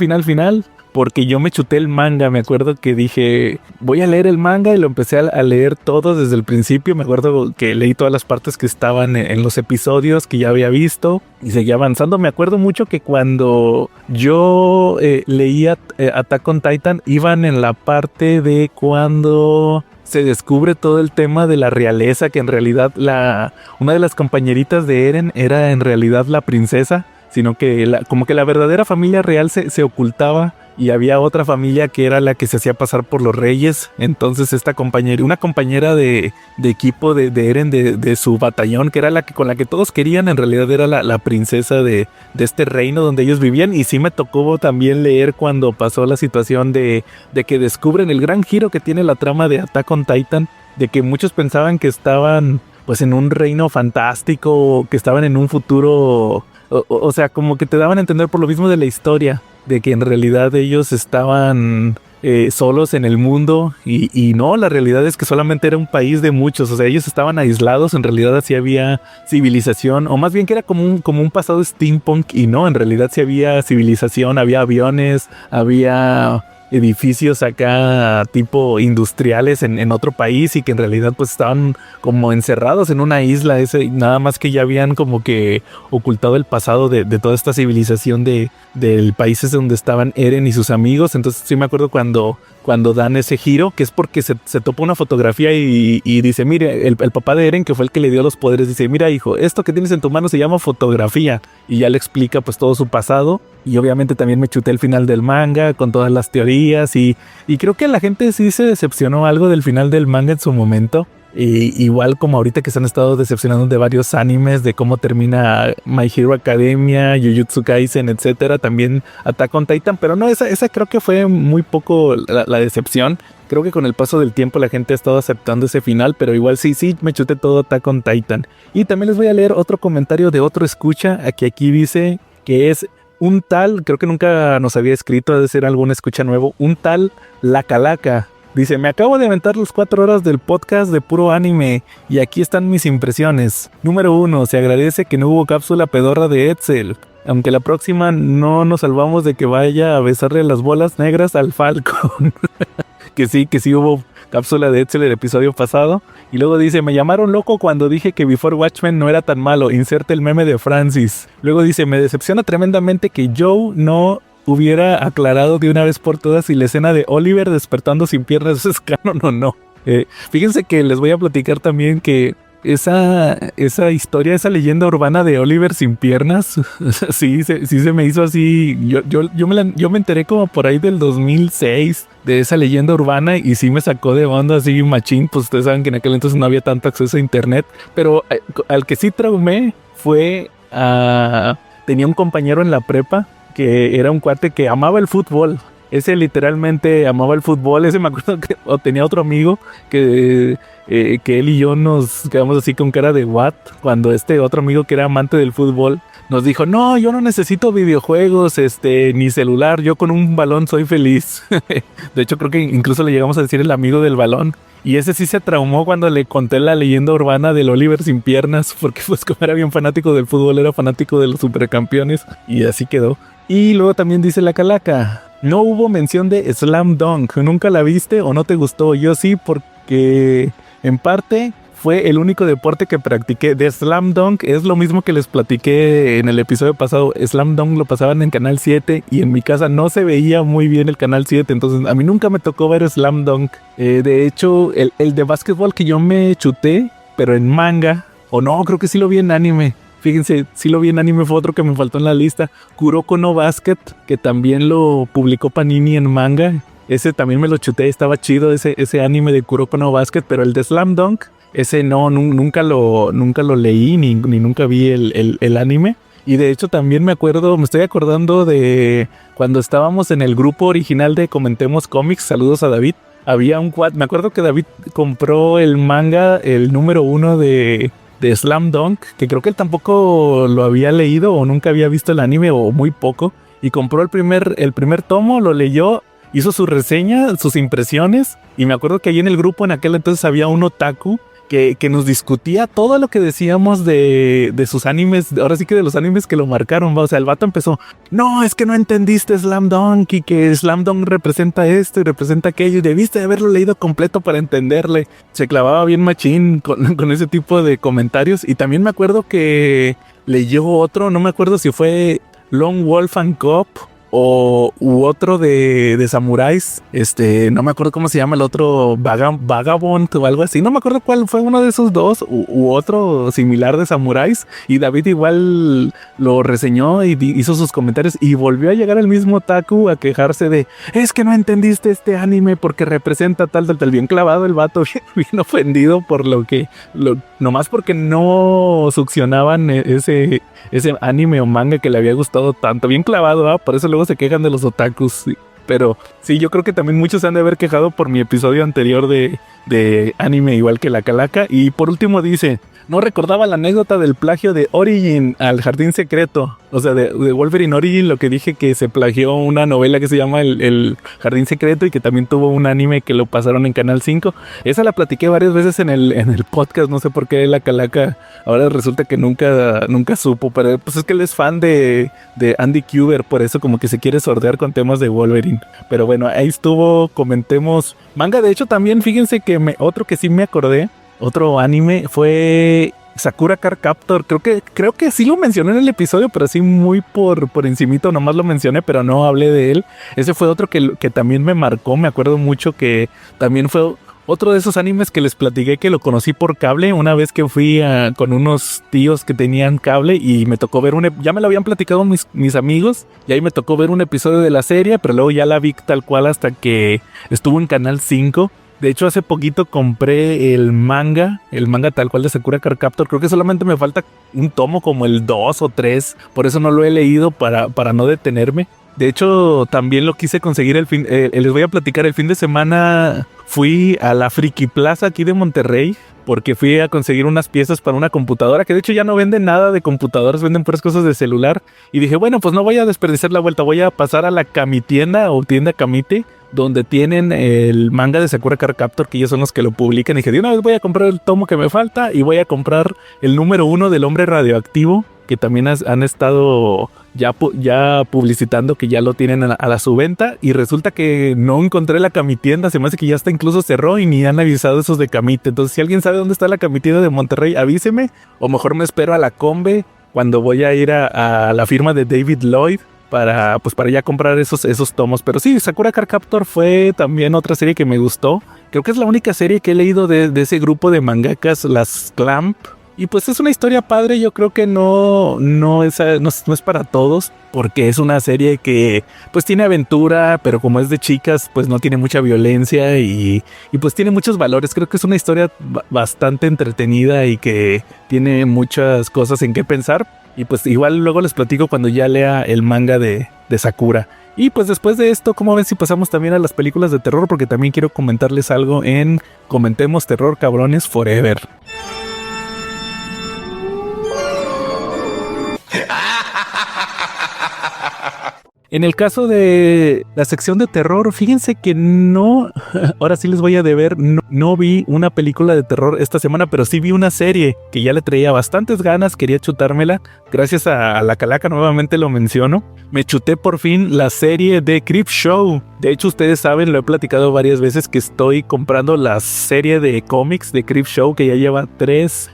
Porque yo me chuté el manga. Me acuerdo que dije, voy a leer el manga, y lo empecé a leer todo desde el principio. Me acuerdo que leí todas las partes que estaban en los episodios que ya había visto, y seguía avanzando. Me acuerdo mucho que cuando yo leía Attack on Titan, iban en la parte de cuando se descubre todo el tema de la realeza, que en realidad una de las compañeritas de Eren era en realidad la princesa, sino que como que la verdadera familia real se ocultaba y había otra familia que era la que se hacía pasar por los reyes. Entonces una compañera de equipo de Eren, de su batallón, que era con la que todos querían, en realidad era la princesa de este reino donde ellos vivían. Y sí me tocó también leer cuando pasó la situación de que descubren el gran giro que tiene la trama de Attack on Titan, de que muchos pensaban que estaban pues en un reino fantástico, que estaban en un futuro, o sea, como que te daban a entender por lo mismo de la historia, de que en realidad ellos estaban solos en el mundo y no, la realidad es que solamente era un país de muchos, o sea, ellos estaban aislados, en realidad sí había civilización, o más bien que era como un pasado steampunk, y no, en realidad sí había civilización, había aviones, había edificios acá tipo industriales en otro país, y que en realidad pues estaban como encerrados en una isla, nada más que ya habían como que ocultado el pasado de toda esta civilización del países donde estaban Eren y sus amigos. Entonces sí me acuerdo cuando dan ese giro, que es porque se topa una fotografía y dice, mire, el papá de Eren, que fue el que le dio los poderes, dice, mira hijo, esto que tienes en tu mano se llama fotografía, y ya le explica pues todo su pasado. Y obviamente también me chuté el final del manga con todas las teorías, y creo que la gente sí se decepcionó algo del final del manga en su momento. Igual como ahorita que se han estado decepcionando de varios animes, de cómo termina My Hero Academia, Jujutsu Kaisen, etcétera, también Attack on Titan, pero no, esa creo que fue muy poco la decepción. Creo que con el paso del tiempo la gente ha estado aceptando ese final, pero igual sí me chuté todo Attack on Titan. Y también les voy a leer otro comentario de otro escucha, aquí dice que es un tal, creo que nunca nos había escrito, ha de ser algún escucha nuevo, un tal La Calaca. Dice, me acabo de aventar las 4 horas del podcast de puro anime y aquí están mis impresiones. Número 1, se agradece que no hubo cápsula pedorra de Edsel, aunque la próxima no nos salvamos de que vaya a besarle las bolas negras al Falcon. que sí hubo cápsula de Edsel el episodio pasado. Y luego dice, me llamaron loco cuando dije que Before Watchmen no era tan malo, inserte el meme de Francis. Luego dice, me decepciona tremendamente que Joe no hubiera aclarado de una vez por todas si la escena de Oliver despertando sin piernas es canon o no. Fíjense que les voy a platicar también que esa historia, esa leyenda urbana de Oliver sin piernas, sí se me hizo así. Yo me enteré como por ahí del 2006 de esa leyenda urbana y sí me sacó de onda así machín. Pues ustedes saben que en aquel entonces no había tanto acceso a internet, pero al que sí traumé fue tenía un compañero en la prepa que era un cuate que amaba el fútbol. Ese literalmente amaba el fútbol. Ese me acuerdo que tenía otro amigo que él y yo nos quedamos así con cara de what, cuando este otro amigo que era amante del fútbol nos dijo, no, yo no necesito videojuegos, ni celular, yo con un balón soy feliz. De hecho creo que incluso le llegamos a decir el amigo del balón. Y ese sí se traumó cuando le conté la leyenda urbana del Oliver sin piernas, porque pues como era bien fanático del fútbol, era fanático de los supercampeones, y así quedó. Y luego también dice La Calaca, no hubo mención de Slam Dunk, ¿nunca la viste o no te gustó? Yo sí, porque en parte fue el único deporte que practiqué. De Slam Dunk es lo mismo que les platiqué en el episodio pasado. Slam Dunk lo pasaban en Canal 7 y en mi casa no se veía muy bien el Canal 7, entonces a mí nunca me tocó ver Slam Dunk. De hecho, el de básquetbol que yo me chuté, pero en manga, o no, creo que sí lo vi en anime. Fíjense, sí lo vi en anime, fue otro que me faltó en la lista. Kuroko no Basket, que también lo publicó Panini en manga. Ese también me lo chuté, estaba chido ese anime de Kuroko no Basket, pero el de Slam Dunk, ese no, nunca lo leí, ni nunca vi el anime. Y de hecho también me estoy acordando de cuando estábamos en el grupo original de Comentemos Cómics, saludos a David. Había me acuerdo que David compró el manga, el número 1 de Slam Dunk, que creo que él tampoco lo había leído o nunca había visto el anime o muy poco, y compró el primer tomo, lo leyó, hizo su reseña, sus impresiones, y me acuerdo que ahí en el grupo en aquel entonces había un otaku que nos discutía todo lo que decíamos de sus animes, ahora sí que de los animes que lo marcaron, ¿va? O sea, el vato empezó, no, es que no entendiste Slam Dunk y que Slam Dunk representa esto y representa aquello y debiste de haberlo leído completo para entenderle. Se clavaba bien machín con ese tipo de comentarios. Y también me acuerdo que leyó otro, no me acuerdo si fue Lone Wolf and Cub u otro de samuráis, no me acuerdo cómo se llama el otro, Vagabond o algo así, no me acuerdo cuál fue uno de esos dos u otro similar de samuráis, y David igual lo reseñó y hizo sus comentarios y volvió a llegar el mismo otaku a quejarse de, es que no entendiste este anime porque representa tal, bien clavado el vato, bien ofendido por nomás porque no succionaban ese anime o manga que le había gustado tanto, bien clavado, ¿eh? Por eso luego se quejan de los otakus, sí. Pero sí, yo creo que también muchos se han de haber quejado por mi episodio anterior de anime igual que la calaca. Y por último dice, no recordaba la anécdota del plagio de Origin al Jardín Secreto. O sea, de Wolverine Origin, lo que dije que se plagió una novela que se llama el Jardín Secreto y que también tuvo un anime que lo pasaron en Canal 5. Esa la platiqué varias veces en el podcast, no sé por qué la calaca ahora resulta que nunca supo, pero pues es que él es fan de Andy Kuber, por eso como que se quiere sordear con temas de Wolverine. Pero bueno, ahí estuvo, comentemos. Manga, de hecho también, fíjense que otro que sí me acordé, otro anime fue Sakura Card Captor. Creo que sí lo mencioné en el episodio, pero así muy por encimito, nomás lo mencioné, pero no hablé de él. Ese fue otro que también me marcó, me acuerdo mucho que también fue otro de esos animes que les platiqué que lo conocí por cable una vez que fui con unos tíos que tenían cable y me tocó ver ya me lo habían platicado mis amigos y ahí me tocó ver un episodio de la serie, pero luego ya la vi tal cual hasta que estuvo en Canal 5. De hecho, hace poquito compré el manga tal cual de Sakura Card Captor. Creo que solamente me falta un tomo como el 2 o 3, por eso no lo he leído para no detenerme. De hecho, también lo quise conseguir les voy a platicar, el fin de semana fui a la Friki Plaza aquí de Monterrey porque fui a conseguir unas piezas para una computadora, que de hecho ya no venden nada de computadoras, venden puras cosas de celular. Y dije, bueno, pues no voy a desperdiciar la vuelta, voy a pasar a la Kamitienda o tienda Kamite, donde tienen el manga de Sakura Card Captor, que ellos son los que lo publican. Y dije, de una vez voy a comprar el tomo que me falta y voy a comprar el número 1 del Hombre Radioactivo, que también han estado ya publicitando que ya lo tienen a la subventa, y resulta que no encontré la Kamitienda, se me hace que ya hasta incluso cerró y ni han avisado esos de Kamite. Entonces si alguien sabe dónde está la Kamitienda de Monterrey, avíseme, o mejor me espero a la Combe cuando voy a ir a la firma de David Lloyd para ya comprar esos tomos. Pero sí, Sakura Card Captor fue también otra serie que me gustó. Creo que es la única serie que he leído de ese grupo de mangakas, las Clamp. Y pues es una historia padre, yo creo que no es para todos, porque es una serie que pues tiene aventura, pero como es de chicas, pues no tiene mucha violencia y pues tiene muchos valores. Creo que es una historia bastante entretenida y que tiene muchas cosas en qué pensar. Y pues igual luego les platico cuando ya lea el manga de Sakura. Y pues después de esto, ¿cómo ven si pasamos también a las películas de terror? Porque también quiero comentarles algo en Comentemos Terror Cabrones Forever. En el caso de la sección de terror, fíjense que no, ahora sí les voy a deber, no vi una película de terror esta semana, pero sí vi una serie que ya le traía bastantes ganas, quería chutármela, gracias a la calaca, nuevamente lo menciono. Me chuté por fin la serie de Creepshow. De hecho, ustedes saben, lo he platicado varias veces, que estoy comprando la serie de cómics de Creepshow, que ya lleva tres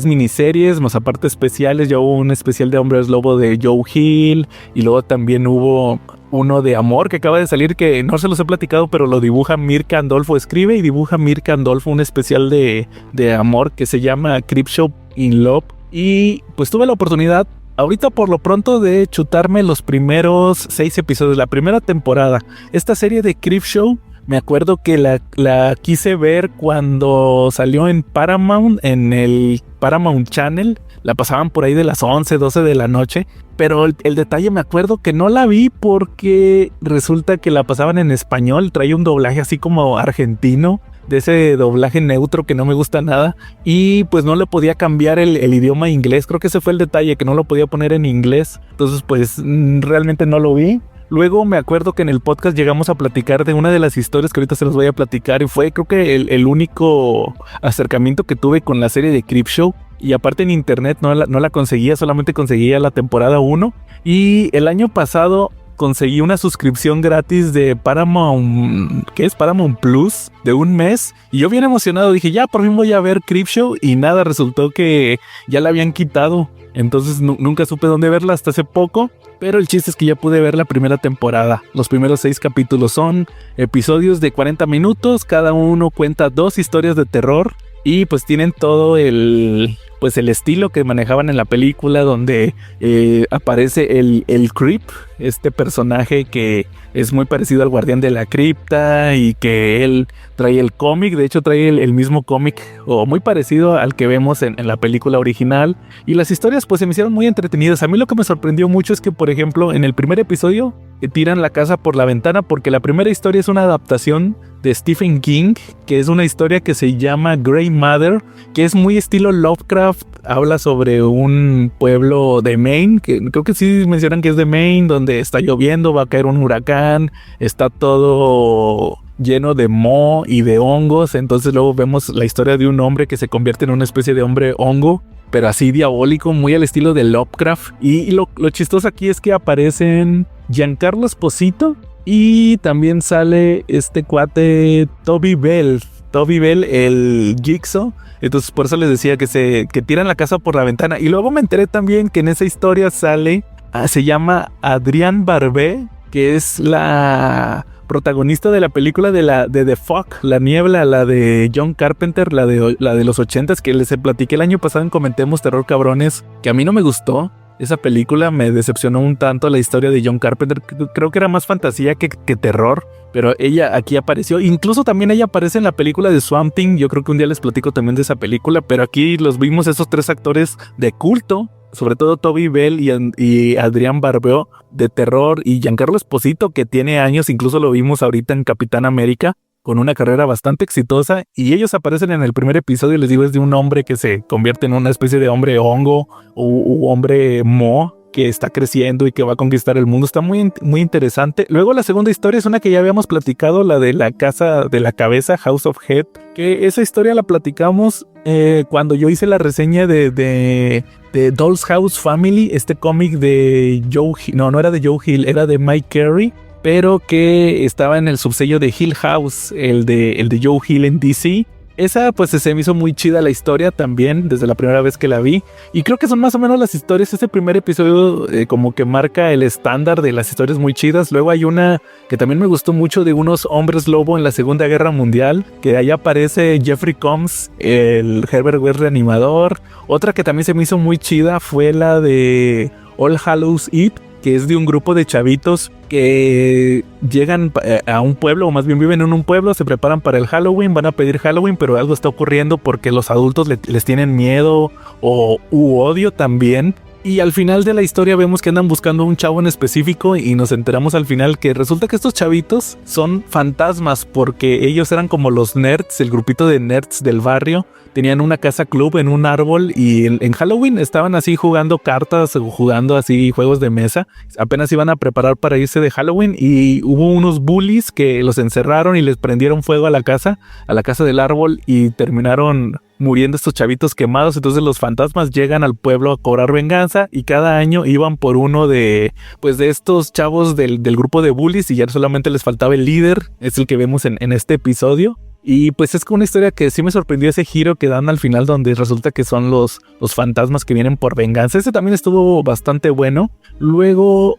miniseries, más aparte especiales. Ya hubo un especial de Hombres Lobo de Joe Hill, y luego también hubo uno de amor que acaba de salir, que no se los he platicado, pero lo dibuja Mirka Andolfo, escribe y dibuja Mirka Andolfo un especial de amor que se llama Creepshow in Love. Y pues tuve la oportunidad ahorita por lo pronto de chutarme los primeros 6 episodios, la primera temporada. Esta serie de Creepshow, me acuerdo que la quise ver cuando salió en Paramount, en el Paramount Channel. La pasaban por ahí de las 11, 12 de la noche. Pero el detalle, me acuerdo que no la vi porque resulta que la pasaban en español. Traía un doblaje así como argentino, de ese doblaje neutro que no me gusta nada, y pues no le podía cambiar el idioma inglés. Creo que ese fue el detalle, que no lo podía poner en inglés. Entonces pues realmente no lo vi. Luego me acuerdo que en el podcast llegamos a platicar de una de las historias que ahorita se los voy a platicar, y fue creo que el único acercamiento que tuve con la serie de Creepshow. Y aparte en internet no la conseguía, solamente conseguía la temporada 1. Y el año pasado conseguí una suscripción gratis de Paramount, ¿qué es? Paramount Plus, de un mes. Y yo bien emocionado dije, ya por fin voy a ver Creepshow. Y nada, resultó que ya la habían quitado. Entonces nunca supe dónde verla hasta hace poco. Pero el chiste es que ya pude ver la primera temporada. Los primeros 6 capítulos son episodios de 40 minutos. Cada uno cuenta 2 historias de terror. Y pues tienen todo el estilo que manejaban en la película, donde aparece el Creep, este personaje que es muy parecido al guardián de la cripta y que él trae el cómic. De hecho trae el mismo cómic o muy parecido al que vemos en la película original. Y las historias pues se me hicieron muy entretenidas. A mí lo que me sorprendió mucho es que, por ejemplo, en el primer episodio tiran la casa por la ventana, porque la primera historia es una adaptación de Stephen King, que es una historia que se llama Grey Matter, que es muy estilo Lovecraft. Habla sobre un pueblo de Maine, que creo que sí mencionan que es de Maine, donde está lloviendo, va a caer un huracán, está todo lleno de moho y de hongos. Entonces luego vemos la historia de un hombre que se convierte en una especie de hombre hongo, pero así diabólico, muy al estilo de Lovecraft. Y lo chistoso aquí es que aparecen Giancarlo Esposito y también sale este cuate Toby Bell, el Jigsaw. Entonces por eso les decía que tiran la casa por la ventana. Y luego me enteré también que en esa historia se llama Adrienne Barbeau, que es la protagonista de la película de The Fog, La Niebla, la de John Carpenter, la de los 80s, que les platiqué el año pasado en Comentemos Terror Cabrones, que a mí no me gustó. Esa película me decepcionó un tanto, la historia de John Carpenter. Creo que era más fantasía que terror, pero ella aquí apareció. Incluso también ella aparece en la película de Swamp Thing. Yo creo que un día les platico también de esa película, pero aquí los vimos esos 3 actores de culto, sobre todo Toby Bell y Adrienne Barbeau, de terror, y Giancarlo Esposito, que tiene años, incluso lo vimos ahorita en Capitán América, con una carrera bastante exitosa. Y ellos aparecen en el primer episodio. Les digo, es de un hombre que se convierte en una especie de hombre hongo o hombre moho que está creciendo y que va a conquistar el mundo. Está muy, muy interesante. Luego la segunda historia es una que ya habíamos platicado, la de la casa de la cabeza, House of Head, que esa historia la platicamos cuando yo hice la reseña de Doll's House Family, este cómic de Joe Hill. No era de Joe Hill, era de Mike Carey, pero que estaba en el subsello de Hill House, el de Joe Hill en DC. Esa pues se me hizo muy chida la historia también, desde la primera vez que la vi. Y creo que son más o menos las historias. Ese primer episodio como que marca el estándar de las historias muy chidas. Luego hay una que también me gustó mucho, de unos hombres lobo en la Segunda Guerra Mundial, que ahí aparece Jeffrey Combs, el Herbert West reanimador. Otra que también se me hizo muy chida fue la de All Hallows Eve, que es de un grupo de chavitos que llegan a un pueblo, o más bien viven en un pueblo, se preparan para el Halloween, van a pedir Halloween, pero algo está ocurriendo porque los adultos les tienen miedo u odio también. Y al final de la historia vemos que andan buscando a un chavo en específico, y nos enteramos al final que resulta que estos chavitos son fantasmas, porque ellos eran como los nerds, el grupito de nerds del barrio. Tenían una casa club en un árbol, y en Halloween estaban así jugando cartas o jugando así juegos de mesa. Apenas iban a preparar para irse de Halloween, y hubo unos bullies que los encerraron y les prendieron fuego a la casa del árbol, y terminaron muriendo estos chavitos quemados. Entonces los fantasmas llegan al pueblo a cobrar venganza, y cada año iban por uno de estos chavos del grupo de bullies, y ya solamente les faltaba el líder. Es el que vemos en este episodio. Y pues es una historia que sí me sorprendió, ese giro que dan al final, donde resulta que son los fantasmas que vienen por venganza. Ese también estuvo bastante bueno. Luego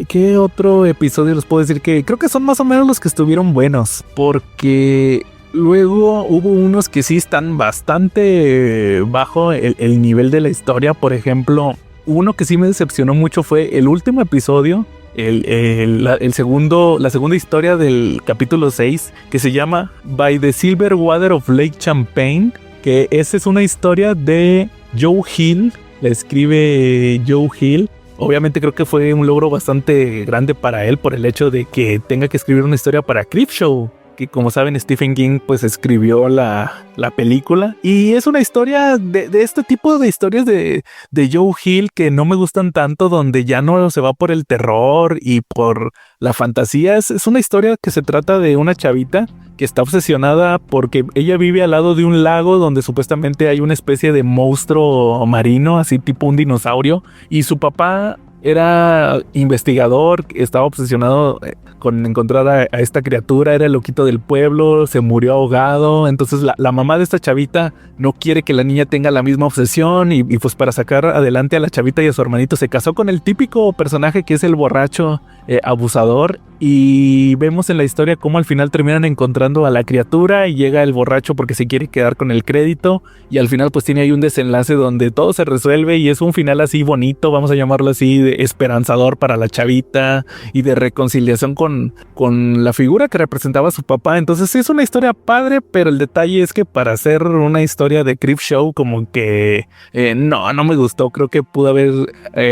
¿qué otro episodio les puedo decir? Que creo que son más o menos los que estuvieron buenos, porque luego hubo unos que sí están bastante bajo el nivel de la historia. Por ejemplo, uno que sí me decepcionó mucho fue el último episodio, la segunda historia del capítulo 6, que se llama By the Silver Water of Lake Champlain, que esa es una historia de Joe Hill. La escribe Joe Hill. Obviamente creo que fue un logro bastante grande para él, por el hecho de que tenga que escribir una historia para Creepshow, que como saben Stephen King pues escribió la película. Y es una historia de este tipo de historias de Joe Hill que no me gustan tanto, donde ya no se va por el terror y por la fantasía. Es una historia que se trata de una chavita que está obsesionada porque ella vive al lado de un lago donde supuestamente hay una especie de monstruo marino, así tipo un dinosaurio, y su papá era investigador, estaba obsesionado con encontrar a esta criatura, era el loquito del pueblo, se murió ahogado. Entonces la mamá de esta chavita no quiere que la niña tenga la misma obsesión y pues para sacar adelante a la chavita y a su hermanito se casó con el típico personaje que es el borracho abusador. Y vemos en la historia cómo al final terminan encontrando a la criatura y llega el borracho porque se quiere quedar con el crédito, y al final pues tiene ahí un desenlace donde todo se resuelve y es un final así bonito, vamos a llamarlo así, de esperanzador para la chavita y de reconciliación con la figura que representaba a su papá. Entonces sí es una historia padre, pero el detalle es que para hacer una historia de Creepshow como que no me gustó. Creo que pudo haber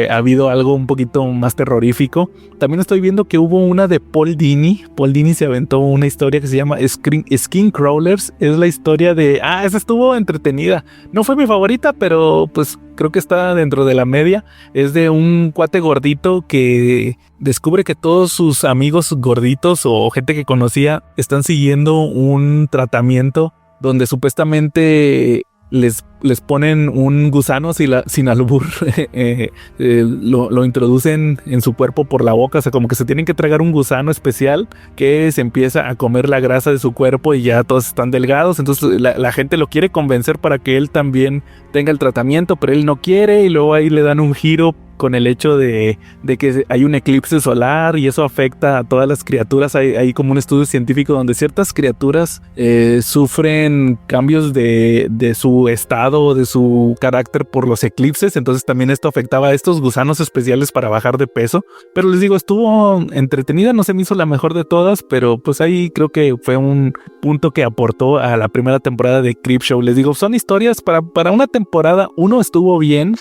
habido algo un poquito más terrorífico. También estoy viendo que hubo una de Paul Dini. Paul Dini se aventó una historia que se llama Skin Crawlers. Es la historia de... esa estuvo entretenida. No fue mi favorita, pero pues creo que está dentro de la media. Es de un cuate gordito que descubre que todos sus amigos gorditos o gente que conocía están siguiendo un tratamiento donde supuestamente les ponen un gusano sin albur, lo introducen en su cuerpo por la boca, o sea, como que se tienen que tragar un gusano especial que se empieza a comer la grasa de su cuerpo y ya todos están delgados. Entonces la gente lo quiere convencer para que él también tenga el tratamiento, pero él no quiere, y luego ahí le dan un giro con el hecho de que hay un eclipse solar y eso afecta a todas las criaturas. Hay como un estudio científico donde ciertas criaturas sufren cambios de su estado o de su carácter por los eclipses. Entonces también esto afectaba a estos gusanos especiales para bajar de peso. Pero les digo, estuvo entretenida, no se me hizo la mejor de todas, pero pues ahí creo que fue un punto que aportó a la primera temporada de Creepshow. Les digo, son historias para una temporada. Uno estuvo bien.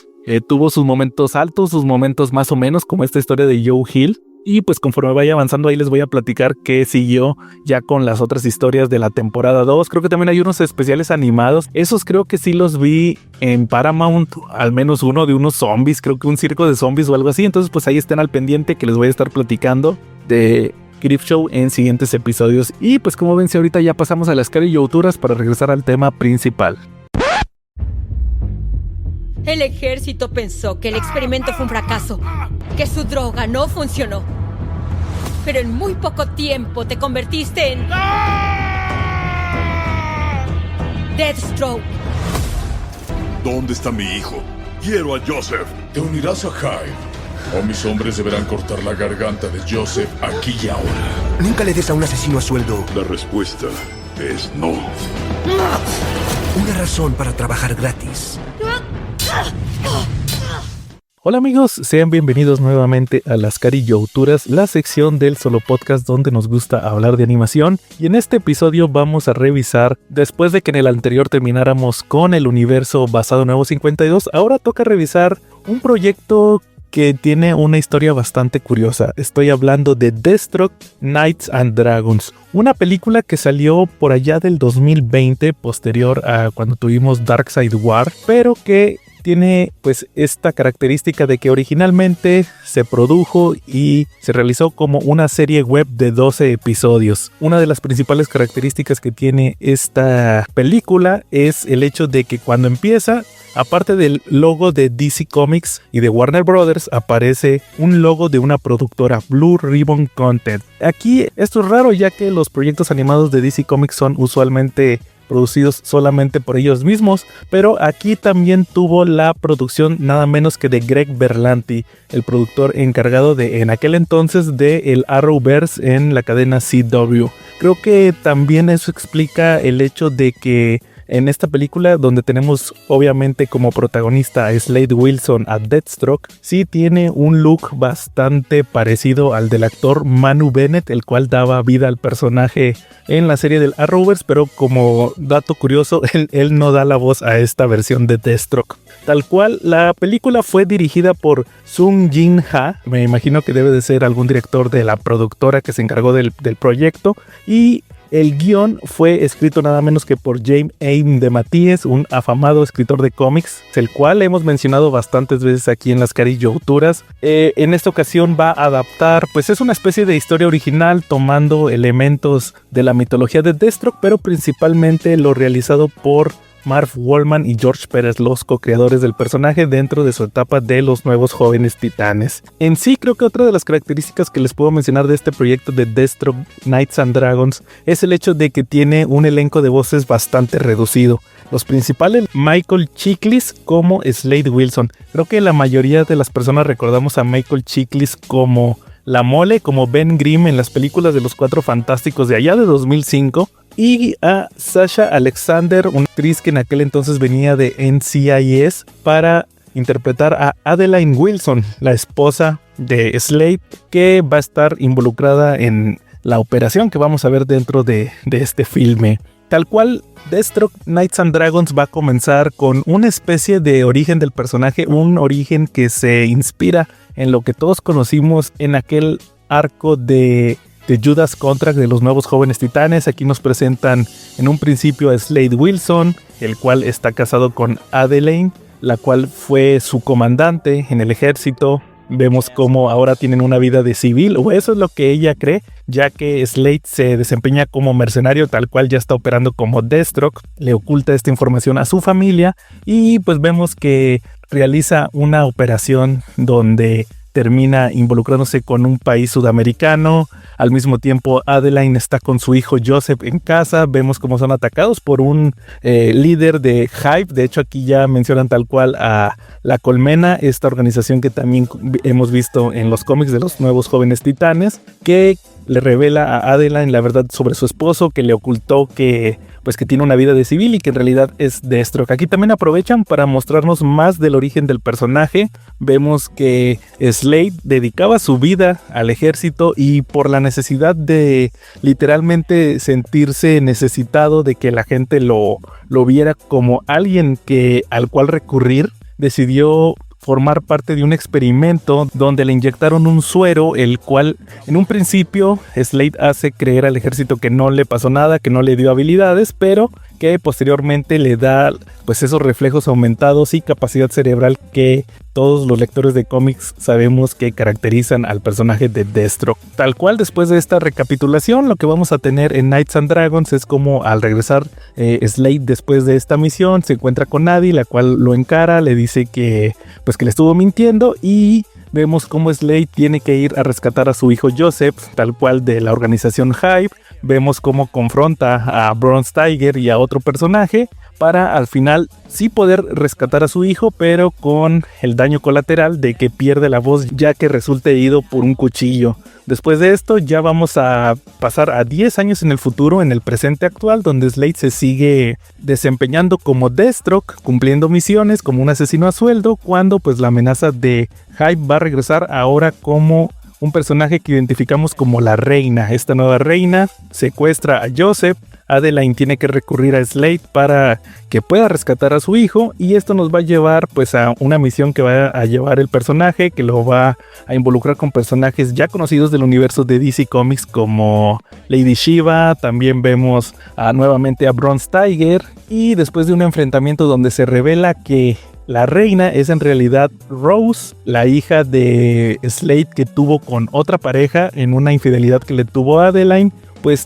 Tuvo sus momentos altos, sus momentos más o menos, como esta historia de Joe Hill. Y pues conforme vaya avanzando ahí les voy a platicar qué siguió ya con las otras historias de la temporada 2. Creo que también hay unos especiales animados. Esos creo que sí los vi en Paramount, al menos uno de unos zombies, creo que un circo de zombies o algo así. Entonces pues ahí estén al pendiente que les voy a estar platicando de Creepshow en siguientes episodios. Y pues como ven, si ahorita ya pasamos a las carillauturas para regresar al tema principal. El ejército pensó que el experimento fue un fracaso, que su droga no funcionó. Pero en muy poco tiempo te convertiste en... Deathstroke. ¿Dónde está mi hijo? Quiero a Joseph. Te unirás a Hyde, o mis hombres deberán cortar la garganta de Joseph aquí y ahora. Nunca le des a un asesino a sueldo. La respuesta es no. Una razón para trabajar gratis. Hola amigos, sean bienvenidos nuevamente a Las Carillauturas, la sección del Solo Podcast donde nos gusta hablar de animación. Y en este episodio vamos a revisar, después de que en el anterior termináramos con el universo basado en Nuevo 52, ahora toca revisar un proyecto que tiene una historia bastante curiosa. Estoy hablando de Deathstroke Knights and Dragons, una película que salió por allá del 2020, posterior a cuando tuvimos Darkseid War, pero que tiene pues esta característica de que originalmente se produjo y se realizó como una serie web de 12 episodios. Una de las principales características que tiene esta película es el hecho de que cuando empieza, aparte del logo de DC Comics y de Warner Brothers, aparece un logo de una productora, Blue Ribbon Content. Aquí esto es raro, ya que los proyectos animados de DC Comics son usualmente producidos solamente por ellos mismos, pero aquí también tuvo la producción nada menos que de Greg Berlanti, el productor encargado de en aquel entonces de el Arrowverse en la cadena CW. Creo que también eso explica el hecho de que en esta película, donde tenemos obviamente como protagonista a Slade Wilson, a Deathstroke, sí tiene un look bastante parecido al del actor Manu Bennett, el cual daba vida al personaje en la serie del Arrowverse, pero como dato curioso, él no da la voz a esta versión de Deathstroke. Tal cual, la película fue dirigida por Sung Jin Ha, me imagino que debe de ser algún director de la productora que se encargó del proyecto, y el guión fue escrito nada menos que por James Aim de Matías, un afamado escritor de cómics, el cual hemos mencionado bastantes veces aquí en Las Carillauturas. En esta ocasión va a adaptar, pues es una especie de historia original tomando elementos de la mitología de Deathstroke, pero principalmente lo realizado por Marv Wolfman y George Pérez, los co-creadores del personaje dentro de su etapa de los nuevos jóvenes titanes. En sí, creo que otra de las características que les puedo mencionar de este proyecto de Deathstroke Knights and Dragons es el hecho de que tiene un elenco de voces bastante reducido. Los principales, Michael Chiklis como Slade Wilson. Creo que la mayoría de las personas recordamos a Michael Chiklis como La Mole, como Ben Grimm en las películas de los Cuatro Fantásticos de allá de 2005. Y a Sasha Alexander, una actriz que en aquel entonces venía de NCIS, para interpretar a Adeline Wilson, la esposa de Slade, que va a estar involucrada en la operación que vamos a ver dentro de este filme. Tal cual, Deathstroke Knights and Dragons va a comenzar con una especie de origen del personaje, un origen que se inspira en lo que todos conocimos en aquel arco de Judas Contract de los nuevos jóvenes titanes. Aquí nos presentan en un principio a Slade Wilson, el cual está casado con Adeline, la cual fue su comandante en el ejército. Vemos cómo ahora tienen una vida de civil, o eso es lo que ella cree, ya que Slade se desempeña como mercenario, tal cual ya está operando como Deathstroke. Le oculta esta información a su familia y pues vemos que realiza una operación donde termina involucrándose con un país sudamericano. Al mismo tiempo, Adeline está con su hijo Joseph en casa. Vemos cómo son atacados por un líder de Hive. De hecho, aquí ya mencionan tal cual a La Colmena, esta organización que también hemos visto en los cómics de los nuevos jóvenes titanes, que le revela a Adeline la verdad sobre su esposo, que le ocultó que tiene una vida de civil y que en realidad es Deathstroke. Aquí también aprovechan para mostrarnos más del origen del personaje. Vemos que Slade dedicaba su vida al ejército y por la necesidad de literalmente sentirse necesitado de que la gente lo viera como alguien al cual recurrir, decidió formar parte de un experimento donde le inyectaron un suero, el cual en un principio Slade hace creer al ejército que no le pasó nada, que no le dio habilidades, pero que posteriormente le da esos reflejos aumentados y capacidad cerebral que todos los lectores de cómics sabemos que caracterizan al personaje de Deathstroke. Tal cual, después de esta recapitulación, lo que vamos a tener en Knights and Dragons es como al regresar Slade después de esta misión se encuentra con Nadie, la cual lo encara, le dice que le estuvo mintiendo y vemos cómo Slade tiene que ir a rescatar a su hijo Joseph, tal cual de la organización Hive. Vemos cómo confronta a Bronze Tiger y a otro personaje para al final sí poder rescatar a su hijo, pero con el daño colateral de que pierde la voz ya que resulta herido por un cuchillo. Después de esto ya vamos a pasar a 10 años en el futuro, en el presente actual, donde Slade se sigue desempeñando como Deathstroke, cumpliendo misiones como un asesino a sueldo, cuando la amenaza de Hive va a regresar ahora como un personaje que identificamos como la reina. Esta nueva reina secuestra a Joseph. Adeline tiene que recurrir a Slade para que pueda rescatar a su hijo y esto nos va a llevar a una misión que va a llevar el personaje, que lo va a involucrar con personajes ya conocidos del universo de DC Comics como Lady Shiva. También vemos nuevamente a Bronze Tiger y después de un enfrentamiento donde se revela que la reina es en realidad Rose, la hija de Slade que tuvo con otra pareja en una infidelidad que le tuvo a Adeline.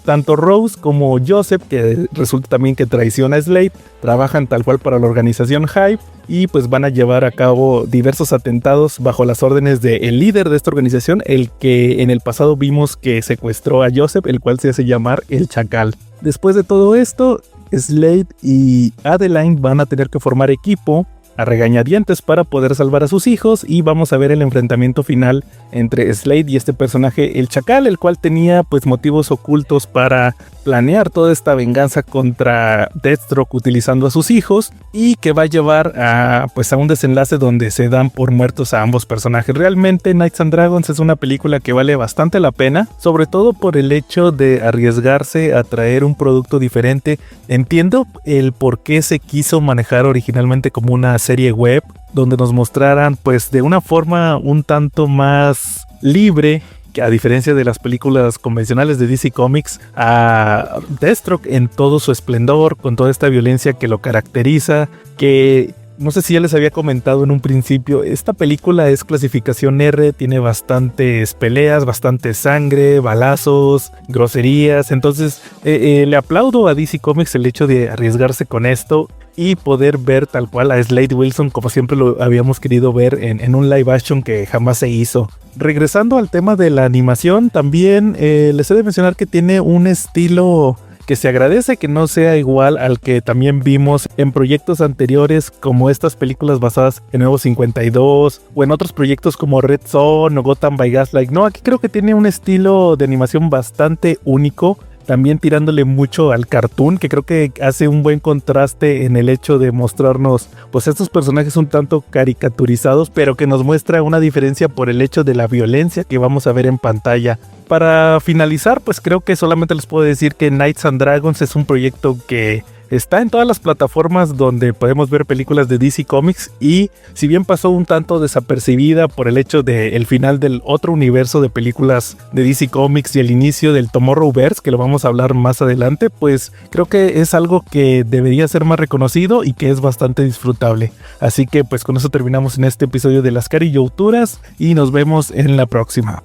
Tanto Rose como Joseph, que resulta también que traiciona a Slade, trabajan tal cual para la organización Hive y van a llevar a cabo diversos atentados bajo las órdenes del líder de esta organización, el que en el pasado vimos que secuestró a Joseph, el cual se hace llamar el Chacal. Después de todo esto, Slade y Adeline van a tener que formar equipo a regañadientes para poder salvar a sus hijos y vamos a ver el enfrentamiento final entre Slade y este personaje, el Chacal, el cual tenía motivos ocultos para planear toda esta venganza contra Deathstroke utilizando a sus hijos y que va a llevar a un desenlace donde se dan por muertos a ambos personajes. Realmente Knights and Dragons es una película que vale bastante la pena, sobre todo por el hecho de arriesgarse a traer un producto diferente. Entiendo el por qué se quiso manejar originalmente como una serie web donde nos mostraran de una forma un tanto más libre, que a diferencia de las películas convencionales de DC Comics, a Deathstroke en todo su esplendor, con toda esta violencia que lo caracteriza, que no sé si ya les había comentado en un principio, esta película es clasificación R, tiene bastantes peleas, bastante sangre, balazos, groserías, entonces le aplaudo a DC Comics el hecho de arriesgarse con esto. y poder ver tal cual a Slade Wilson como siempre lo habíamos querido ver en un live action que jamás se hizo. Regresando al tema de la animación, también les he de mencionar que tiene un estilo que se agradece que no sea igual al que también vimos en proyectos anteriores, como estas películas basadas en Nuevo 52 o en otros proyectos como Red Son o Gotham by Gaslight. No, aquí creo que tiene un estilo de animación bastante único, también tirándole mucho al cartoon, que creo que hace un buen contraste en el hecho de mostrarnos pues estos personajes un tanto caricaturizados, pero que nos muestra una diferencia por el hecho de la violencia que vamos a ver en pantalla. Para finalizar, pues creo que solamente les puedo decir que Knights and Dragons es un proyecto que está en todas las plataformas donde podemos ver películas de DC Comics, y si bien pasó un tanto desapercibida por el hecho del final del otro universo de películas de DC Comics y el inicio del Tomorrowverse, que lo vamos a hablar más adelante, pues creo que es algo que debería ser más reconocido y que es bastante disfrutable. Así que pues con eso terminamos en este episodio de Las Cariyouturas y nos vemos en la próxima.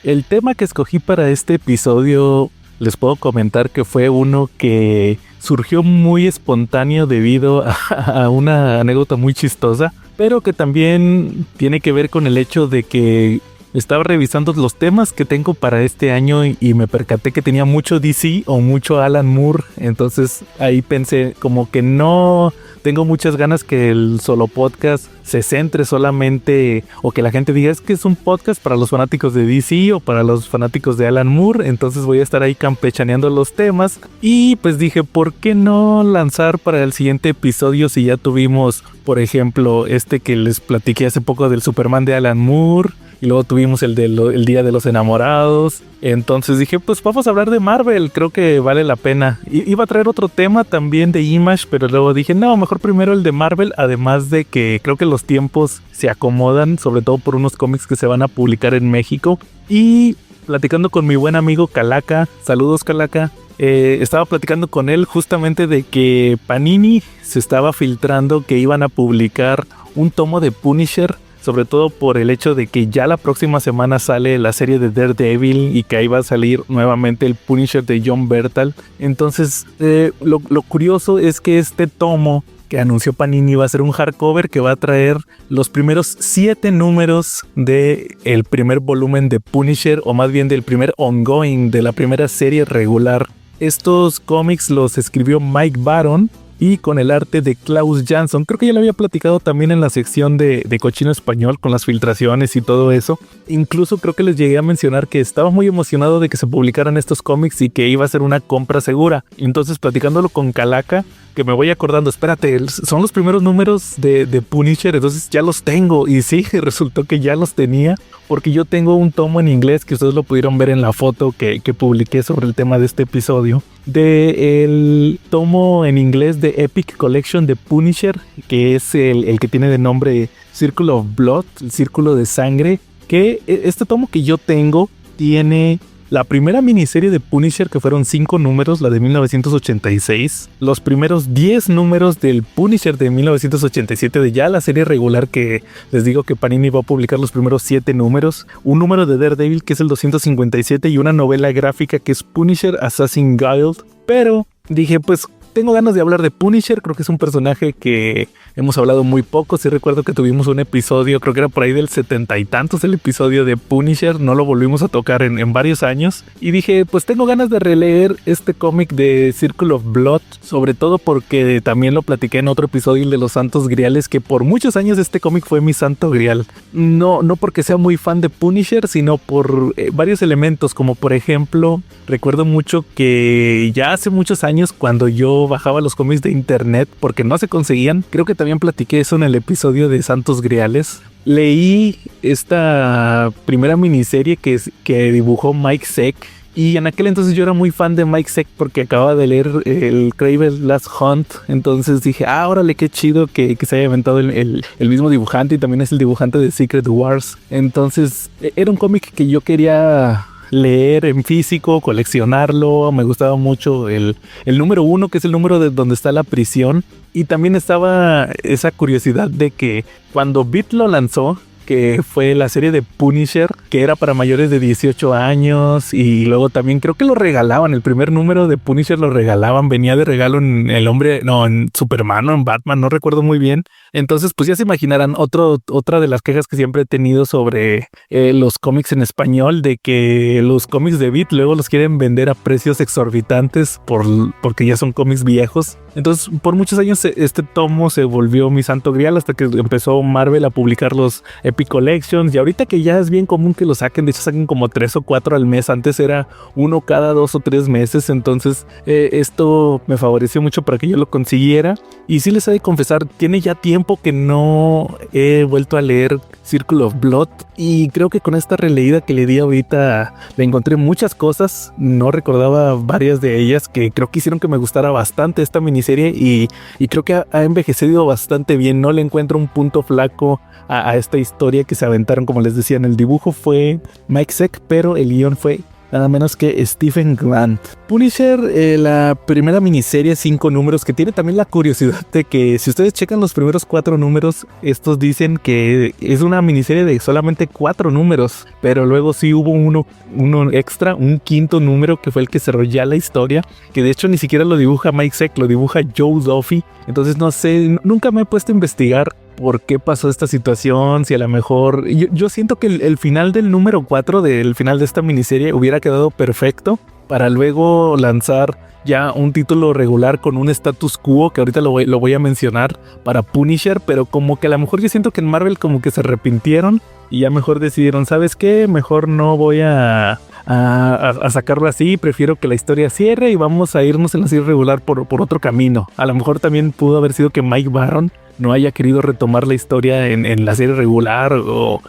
El tema que escogí para este episodio les puedo comentar que fue uno que surgió muy espontáneo debido a una anécdota muy chistosa, pero que también tiene que ver con el hecho de que estaba revisando los temas que tengo para este año y me percaté que tenía mucho DC o mucho Alan Moore. Entonces ahí pensé como que no tengo muchas ganas que el solo podcast se centre solamente, o que la gente diga es que es un podcast para los fanáticos de DC o para los fanáticos de Alan Moore. Entonces voy a estar ahí campechaneando los temas, y pues dije, ¿por qué no lanzar para el siguiente episodio si ya tuvimos, por ejemplo, este que les platiqué hace poco del Superman de Alan Moore? Y luego tuvimos el Día de los Enamorados. Entonces dije, pues vamos a hablar de Marvel, creo que vale la pena. Iba a traer otro tema también de Image, pero luego dije, no, mejor primero el de Marvel. Además de que creo que los tiempos se acomodan, sobre todo por unos cómics que se van a publicar en México. Y platicando con mi buen amigo Calaca, saludos Calaca, estaba platicando con él justamente de que Panini se estaba filtrando que iban a publicar un tomo de Punisher, sobre todo por el hecho de que ya la próxima semana sale la serie de Daredevil y que ahí va a salir nuevamente el Punisher de John Bertal. Entonces lo curioso es que este tomo que anunció Panini va a ser un hardcover que va a traer los primeros 7 números del primer volumen de Punisher, o más bien del primer ongoing de la primera serie regular. Estos cómics los escribió Mike Baron y con el arte de Klaus Jansson. Creo que ya lo había platicado también en la sección de Cochino Español con las filtraciones y todo eso. Incluso creo que les llegué a mencionar que estaba muy emocionado de que se publicaran estos cómics y que iba a ser una compra segura. Entonces, platicándolo con Calaca, que me voy acordando, espérate, son los primeros números de Punisher, entonces ya los tengo. Y sí, resultó que ya los tenía, porque yo tengo un tomo en inglés que ustedes lo pudieron ver en la foto que publiqué sobre el tema de este episodio, del tomo en inglés de Epic Collection de Punisher, que es el que tiene de nombre Circle of Blood, el círculo de sangre, que este tomo que yo tengo tiene la primera miniserie de Punisher, que fueron 5 números, la de 1986. Los primeros 10 números del Punisher de 1987, de ya la serie regular que les digo que Panini va a publicar los primeros 7 números. Un número de Daredevil que es el 257 y una novela gráfica que es Punisher Assassin Guild. Pero dije, pues tengo ganas de hablar de Punisher, creo que es un personaje que hemos hablado muy poco. Sí recuerdo que tuvimos un episodio, creo que era por ahí del 70 y tantos el episodio de Punisher, no lo volvimos a tocar en varios años. Y dije, pues tengo ganas de releer este cómic de Circle of Blood, sobre todo porque también lo platiqué en otro episodio, el de los Santos Griales, que por muchos años este cómic fue mi santo grial. No porque sea muy fan de Punisher, sino por varios elementos, como por ejemplo, recuerdo mucho que ya hace muchos años, cuando yo bajaba los cómics de internet porque no se conseguían, creo que también platiqué eso en el episodio de Santos Griales, leí esta primera miniserie que dibujó Mike Zeck. Y en aquel entonces yo era muy fan de Mike Zeck porque acababa de leer el Kraven's Last Hunt. Entonces dije, órale, qué chido que se haya inventado el mismo dibujante, y también es el dibujante de Secret Wars. Entonces era un cómic que yo quería leer en físico, coleccionarlo. Me gustaba mucho el número 1, que es el número de donde está la prisión. Y también estaba esa curiosidad de que cuando Beat lo lanzó, que fue la serie de Punisher, que era para mayores de 18 años, y luego también creo que lo regalaban, el primer número de Punisher lo regalaban, venía de regalo en en Superman o en Batman, no recuerdo muy bien. Entonces pues ya se imaginarán otra de las quejas que siempre he tenido sobre los cómics en español, de que los cómics de Beat luego los quieren vender a precios exorbitantes porque ya son cómics viejos. Entonces por muchos años este tomo se volvió mi santo grial hasta que empezó Marvel a publicar los Epic Collections, y ahorita que ya es bien común que lo saquen, de hecho saquen como 3 o 4 al mes, antes era uno cada 2 o 3 meses, entonces esto me favoreció mucho para que yo lo consiguiera. Y sí les he de confesar, tiene ya tiempo que no he vuelto a leer Circle of Blood, y creo que con esta releída que le di ahorita le encontré muchas cosas, no recordaba varias de ellas que creo que hicieron que me gustara bastante esta miniserie, y creo que ha envejecido bastante bien. No le encuentro un punto flaco a esta historia que se aventaron. Como les decía, en el dibujo fue Mike Zeck, pero el guión fue nada menos que Stephen Grant. Punisher, la primera miniserie, 5 números, que tiene también la curiosidad de que si ustedes checan los primeros 4 números, estos dicen que es una miniserie de solamente 4 números, pero luego sí hubo uno extra, un 5º número que fue el que cerró ya la historia, que de hecho ni siquiera lo dibuja Mike Zeck, lo dibuja Joe Duffy. Entonces no sé, nunca me he puesto a investigar por qué pasó esta situación, si a lo mejor... Yo siento que el final del número 4, del final de esta miniserie, hubiera quedado perfecto para luego lanzar ya un título regular con un status quo, que ahorita lo voy a mencionar, para Punisher, pero como que a lo mejor yo siento que en Marvel como que se arrepintieron y ya mejor decidieron, ¿sabes qué? Mejor no voy a sacarlo así, prefiero que la historia cierre y vamos a irnos en la serie regular por otro camino. A lo mejor también pudo haber sido que Mike Baron no haya querido retomar la historia en la serie regular, o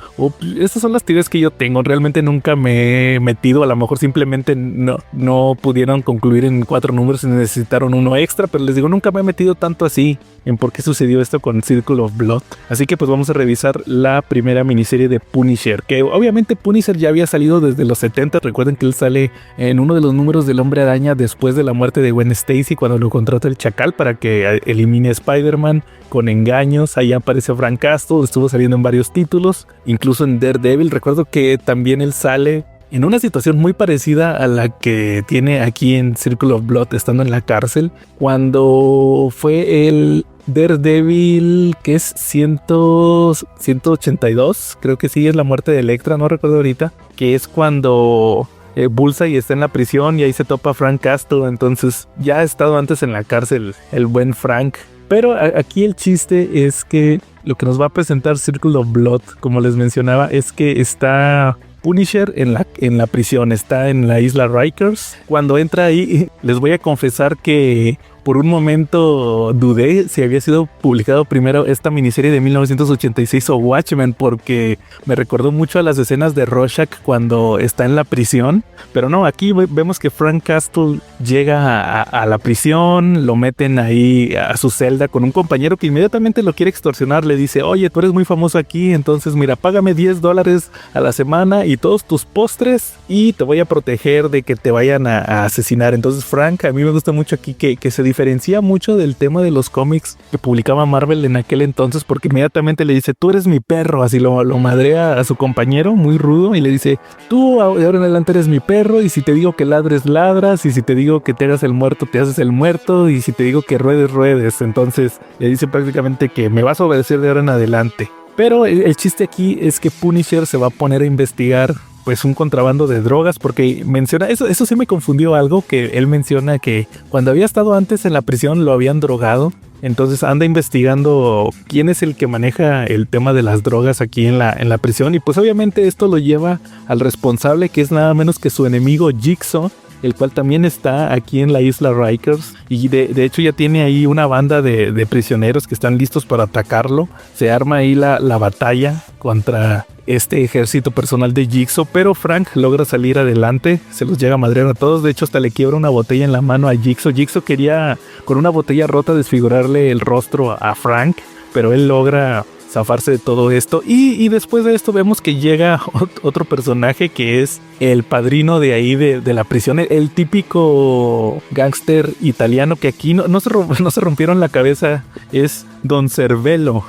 estas son las teorías que yo tengo. Realmente nunca me he metido, a lo mejor simplemente no pudieron concluir en 4 números y necesitaron uno extra, pero les digo, nunca me he metido tanto así en por qué sucedió esto con Circle of Blood. Así que pues vamos a revisar la primera miniserie de Punisher, que obviamente Punisher ya había salido desde los 70. Recuerden que él sale en uno de los números del Hombre Araña después de la muerte de Gwen Stacy, cuando lo contrata el Chacal para que elimine a Spider-Man con engaños. Ahí aparece Frank Castle, estuvo saliendo en varios títulos, incluso en Daredevil. Recuerdo que también él sale en una situación muy parecida a la que tiene aquí en Circle of Blood, estando en la cárcel, cuando fue el Daredevil, que es 182, creo que sí, es la muerte de Elektra, no recuerdo ahorita, que es cuando Bullseye está en la prisión y ahí se topa Frank Castle. Entonces ya ha estado antes en la cárcel el buen Frank. Pero aquí el chiste es que lo que nos va a presentar Circle of Blood, como les mencionaba, es que está Punisher en la prisión, está en la isla Rikers. Cuando entra ahí, les voy a confesar que por un momento dudé si había sido publicado primero esta miniserie de 1986 o Watchmen, porque me recordó mucho a las escenas de Rorschach cuando está en la prisión. Pero no, aquí vemos que Frank Castle llega a la prisión, lo meten ahí a su celda con un compañero que inmediatamente lo quiere extorsionar. Le dice, oye, tú eres muy famoso aquí, entonces mira, págame $10 a la semana y todos tus postres y te voy a proteger de que te vayan a asesinar. Entonces Frank, a mí me gusta mucho aquí que se diferencia mucho del tema de los cómics que publicaba Marvel en aquel entonces, porque inmediatamente le dice, tú eres mi perro, así lo madrea a su compañero muy rudo y le dice, tú de ahora en adelante eres mi perro, y si te digo que ladres, ladras, y si te digo que te hagas el muerto, te haces el muerto, y si te digo que ruedes, ruedes. Entonces le dice prácticamente que me vas a obedecer de ahora en adelante. Pero el chiste aquí es que Punisher se va a poner a investigar pues un contrabando de drogas, porque menciona, eso sí me confundió algo, que él menciona que cuando había estado antes en la prisión lo habían drogado. Entonces anda investigando quién es el que maneja el tema de las drogas aquí en la prisión, y pues obviamente esto lo lleva al responsable, que es nada menos que su enemigo Jigsaw, el cual también está aquí en la isla Rikers, y de hecho ya tiene ahí una banda de prisioneros que están listos para atacarlo. Se arma ahí la batalla contra este ejército personal de Jigsaw, pero Frank logra salir adelante, se los llega a madrear a todos. De hecho hasta le quiebra una botella en la mano a Jigsaw. Jigsaw quería con una botella rota desfigurarle el rostro a Frank, pero él logra zafarse de todo esto. Y después de esto vemos que llega otro personaje que es el padrino de ahí de la prisión, el típico gángster italiano que aquí no se rompieron la cabeza. Es Don Cervello,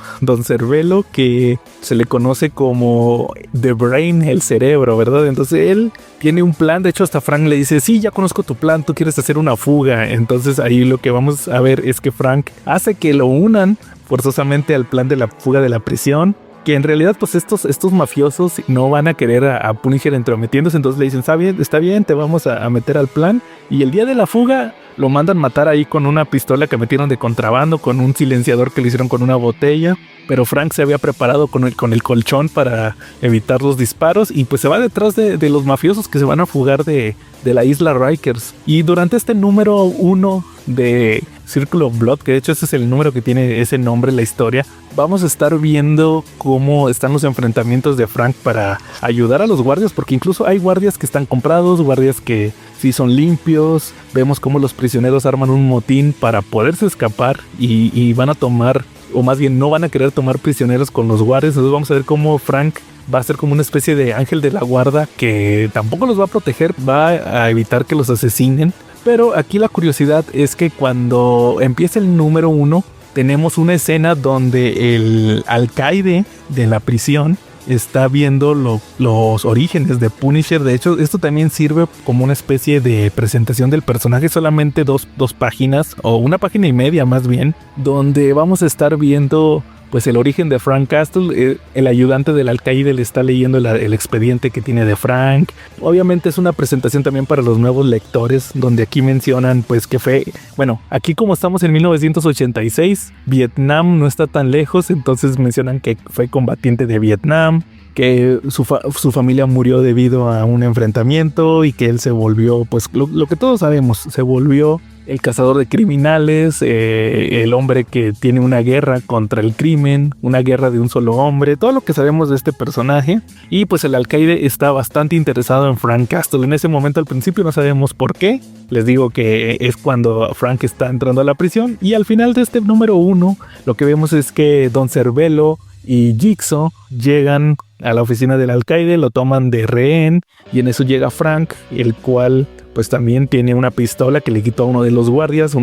que se le conoce como The Brain, el cerebro, ¿verdad? Entonces él tiene un plan. De hecho, hasta Frank le dice, sí, ya conozco tu plan, tú quieres hacer una fuga. Entonces ahí lo que vamos a ver es que Frank hace que lo unan forzosamente al plan de la fuga de la prisión, que en realidad pues estos mafiosos no van a querer a Punisher entrometiéndose. Entonces le dicen, está bien, te vamos a meter al plan. Y el día de la fuga lo mandan matar ahí con una pistola que metieron de contrabando, con un silenciador que le hicieron con una botella. Pero Frank se había preparado con el colchón para evitar los disparos y pues se va detrás de los mafiosos que se van a fugar de la isla Rikers. Y durante este número 1 de Circle of Blood, que de hecho ese es el número que tiene ese nombre en la historia, vamos a estar viendo cómo están los enfrentamientos de Frank para ayudar a los guardias, porque incluso hay guardias que están comprados, guardias que sí son limpios. Vemos cómo los prisioneros arman un motín para poderse escapar y van a tomar, o más bien no van a querer tomar prisioneros con los guardias. Entonces vamos a ver cómo Frank va a ser como una especie de ángel de la guarda que tampoco los va a proteger, va a evitar que los asesinen. Pero aquí la curiosidad es que cuando empieza el número 1 tenemos una escena donde el alcaide de la prisión está viendo los orígenes de Punisher. De hecho, esto también sirve como una especie de presentación del personaje, solamente dos páginas, o una página y media más bien, donde vamos a estar viendo pues el origen de Frank Castle. El ayudante del alcaide le está leyendo el expediente que tiene de Frank. Obviamente es una presentación también para los nuevos lectores, donde aquí mencionan pues que fue, bueno, aquí como estamos en 1986, Vietnam no está tan lejos, entonces mencionan que fue combatiente de Vietnam, que su familia murió debido a un enfrentamiento y que él se volvió, pues lo que todos sabemos, se volvió el cazador de criminales, el hombre que tiene una guerra contra el crimen, una guerra de un solo hombre, todo lo que sabemos de este personaje. Y pues el alcaide está bastante interesado en Frank Castle. En ese momento al principio no sabemos por qué. Les digo que es cuando Frank está entrando a la prisión. Y al final de este número 1 lo que vemos es que Don Cervello y Jigsaw llegan a la oficina del alcaide, lo toman de rehén y en eso llega Frank, el cual pues también tiene una pistola que le quitó a uno de los guardias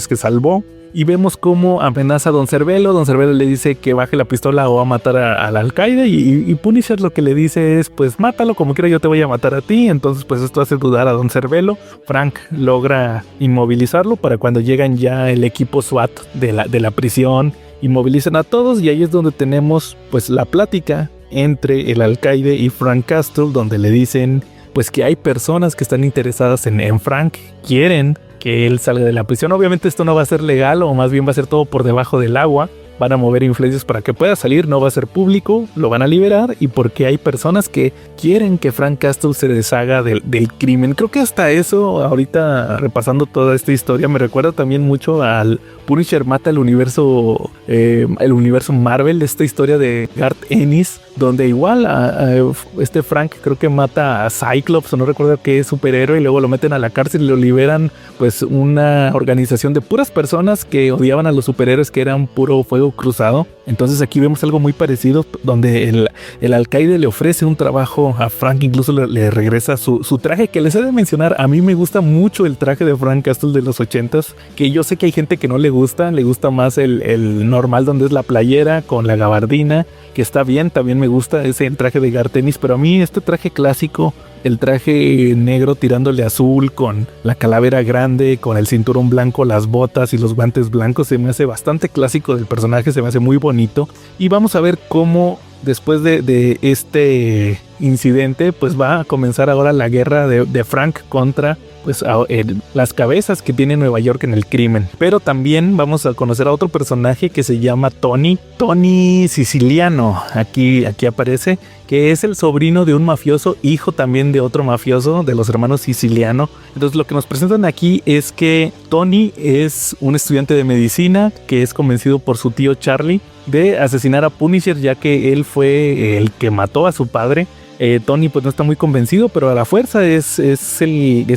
que salvó. Y vemos cómo amenaza a Don Cervello. Don Cervello le dice que baje la pistola o va a matar al alcaide. Y Punisher lo que le dice es, pues mátalo, como quiera yo te voy a matar a ti. Entonces pues esto hace dudar a Don Cervello. Frank logra inmovilizarlo para cuando llegan ya el equipo SWAT de la prisión. Inmovilizan a todos y ahí es donde tenemos pues la plática entre el alcaide y Frank Castle, donde le dicen pues que hay personas que están interesadas en Frank, quieren que él salga de la prisión. Obviamente esto no va a ser legal, o más bien va a ser todo por debajo del agua. Van a mover influencias para que pueda salir, no va a ser público, lo van a liberar, y porque hay personas que quieren que Frank Castle se deshaga del crimen. Creo que hasta eso, ahorita repasando toda esta historia, me recuerda también mucho al Punisher mata el universo Marvel, esta historia de Garth Ennis, donde igual este Frank creo que mata a Cyclops, o no recuerdo qué superhéroe, y luego lo meten a la cárcel y lo liberan, pues una organización de puras personas que odiaban a los superhéroes, que eran puro fuego cruzado. Entonces aquí vemos algo muy parecido, donde el alcaide le ofrece un trabajo a Frank, incluso le regresa su traje, que les he de mencionar, a mí me gusta mucho el traje de Frank Castle de los 80s, que yo sé que hay gente que no le gusta más el normal, donde es la playera con la gabardina, que está bien, también me gusta ese traje de Garth Ennis, pero a mí este traje clásico, el traje negro tirándole azul, con la calavera grande, con el cinturón blanco, las botas y los guantes blancos, se me hace bastante clásico del personaje, se me hace muy bonito. Y vamos a ver cómo después de este incidente, pues va a comenzar ahora la guerra de Frank contra pues las cabezas que tiene Nueva York en el crimen. Pero también vamos a conocer a otro personaje que se llama Tony Siciliano. Aquí aparece, que es el sobrino de un mafioso, hijo también de otro mafioso, de los hermanos Siciliano. Entonces lo que nos presentan aquí es que Tony es un estudiante de medicina que es convencido por su tío Charlie de asesinar a Punisher, ya que él fue el que mató a su padre. Tony pues no está muy convencido, pero a la fuerza es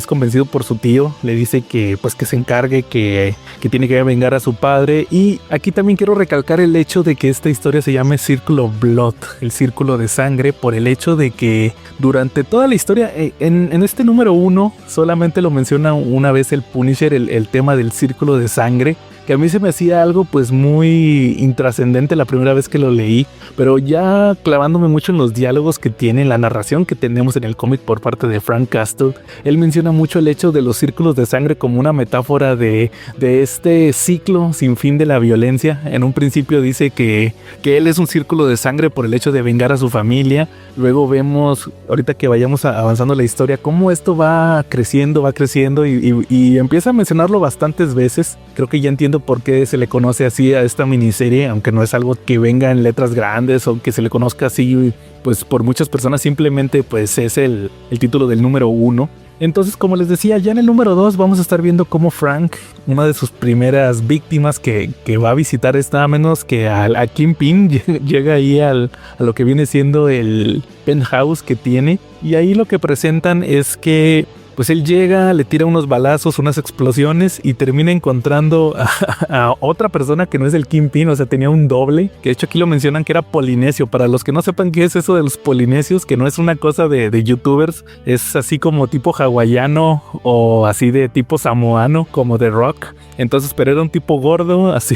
convencido por su tío. Le dice que pues que se encargue, que tiene que vengar a su padre. Y aquí también quiero recalcar el hecho de que esta historia se llame Circle of Blood, el círculo de sangre, por el hecho de que durante toda la historia, en este número 1 solamente lo menciona una vez el Punisher, el tema del círculo de sangre, que a mí se me hacía algo pues muy intrascendente la primera vez que lo leí, pero ya clavándome mucho en los diálogos que tiene, la narración que tenemos en el cómic por parte de Frank Castle, él menciona mucho el hecho de los círculos de sangre como una metáfora de este ciclo sin fin de la violencia. En un principio dice que él es un círculo de sangre por el hecho de vengar a su familia. Luego vemos, ahorita que vayamos avanzando la historia, cómo esto va creciendo y empieza a mencionarlo bastantes veces. Creo que ya entiendo por qué se le conoce así a esta miniserie, aunque no es algo que venga en letras grandes o que se le conozca así pues por muchas personas, simplemente pues es el título del número 1. Entonces, como les decía, ya en el número 2 vamos a estar viendo cómo Frank, una de sus primeras víctimas que va a visitar, es nada menos que a Kingpin. Llega ahí a lo que viene siendo el penthouse que tiene, y ahí lo que presentan es que pues él llega, le tira unos balazos, unas explosiones y termina encontrando a otra persona que no es el Kingpin, o sea, tenía un doble, que de hecho aquí lo mencionan que era polinesio. Para los que no sepan qué es eso de los polinesios, que no es una cosa de youtubers, es así como tipo hawaiano o así de tipo samoano, como The Rock. Entonces, pero era un tipo gordo, así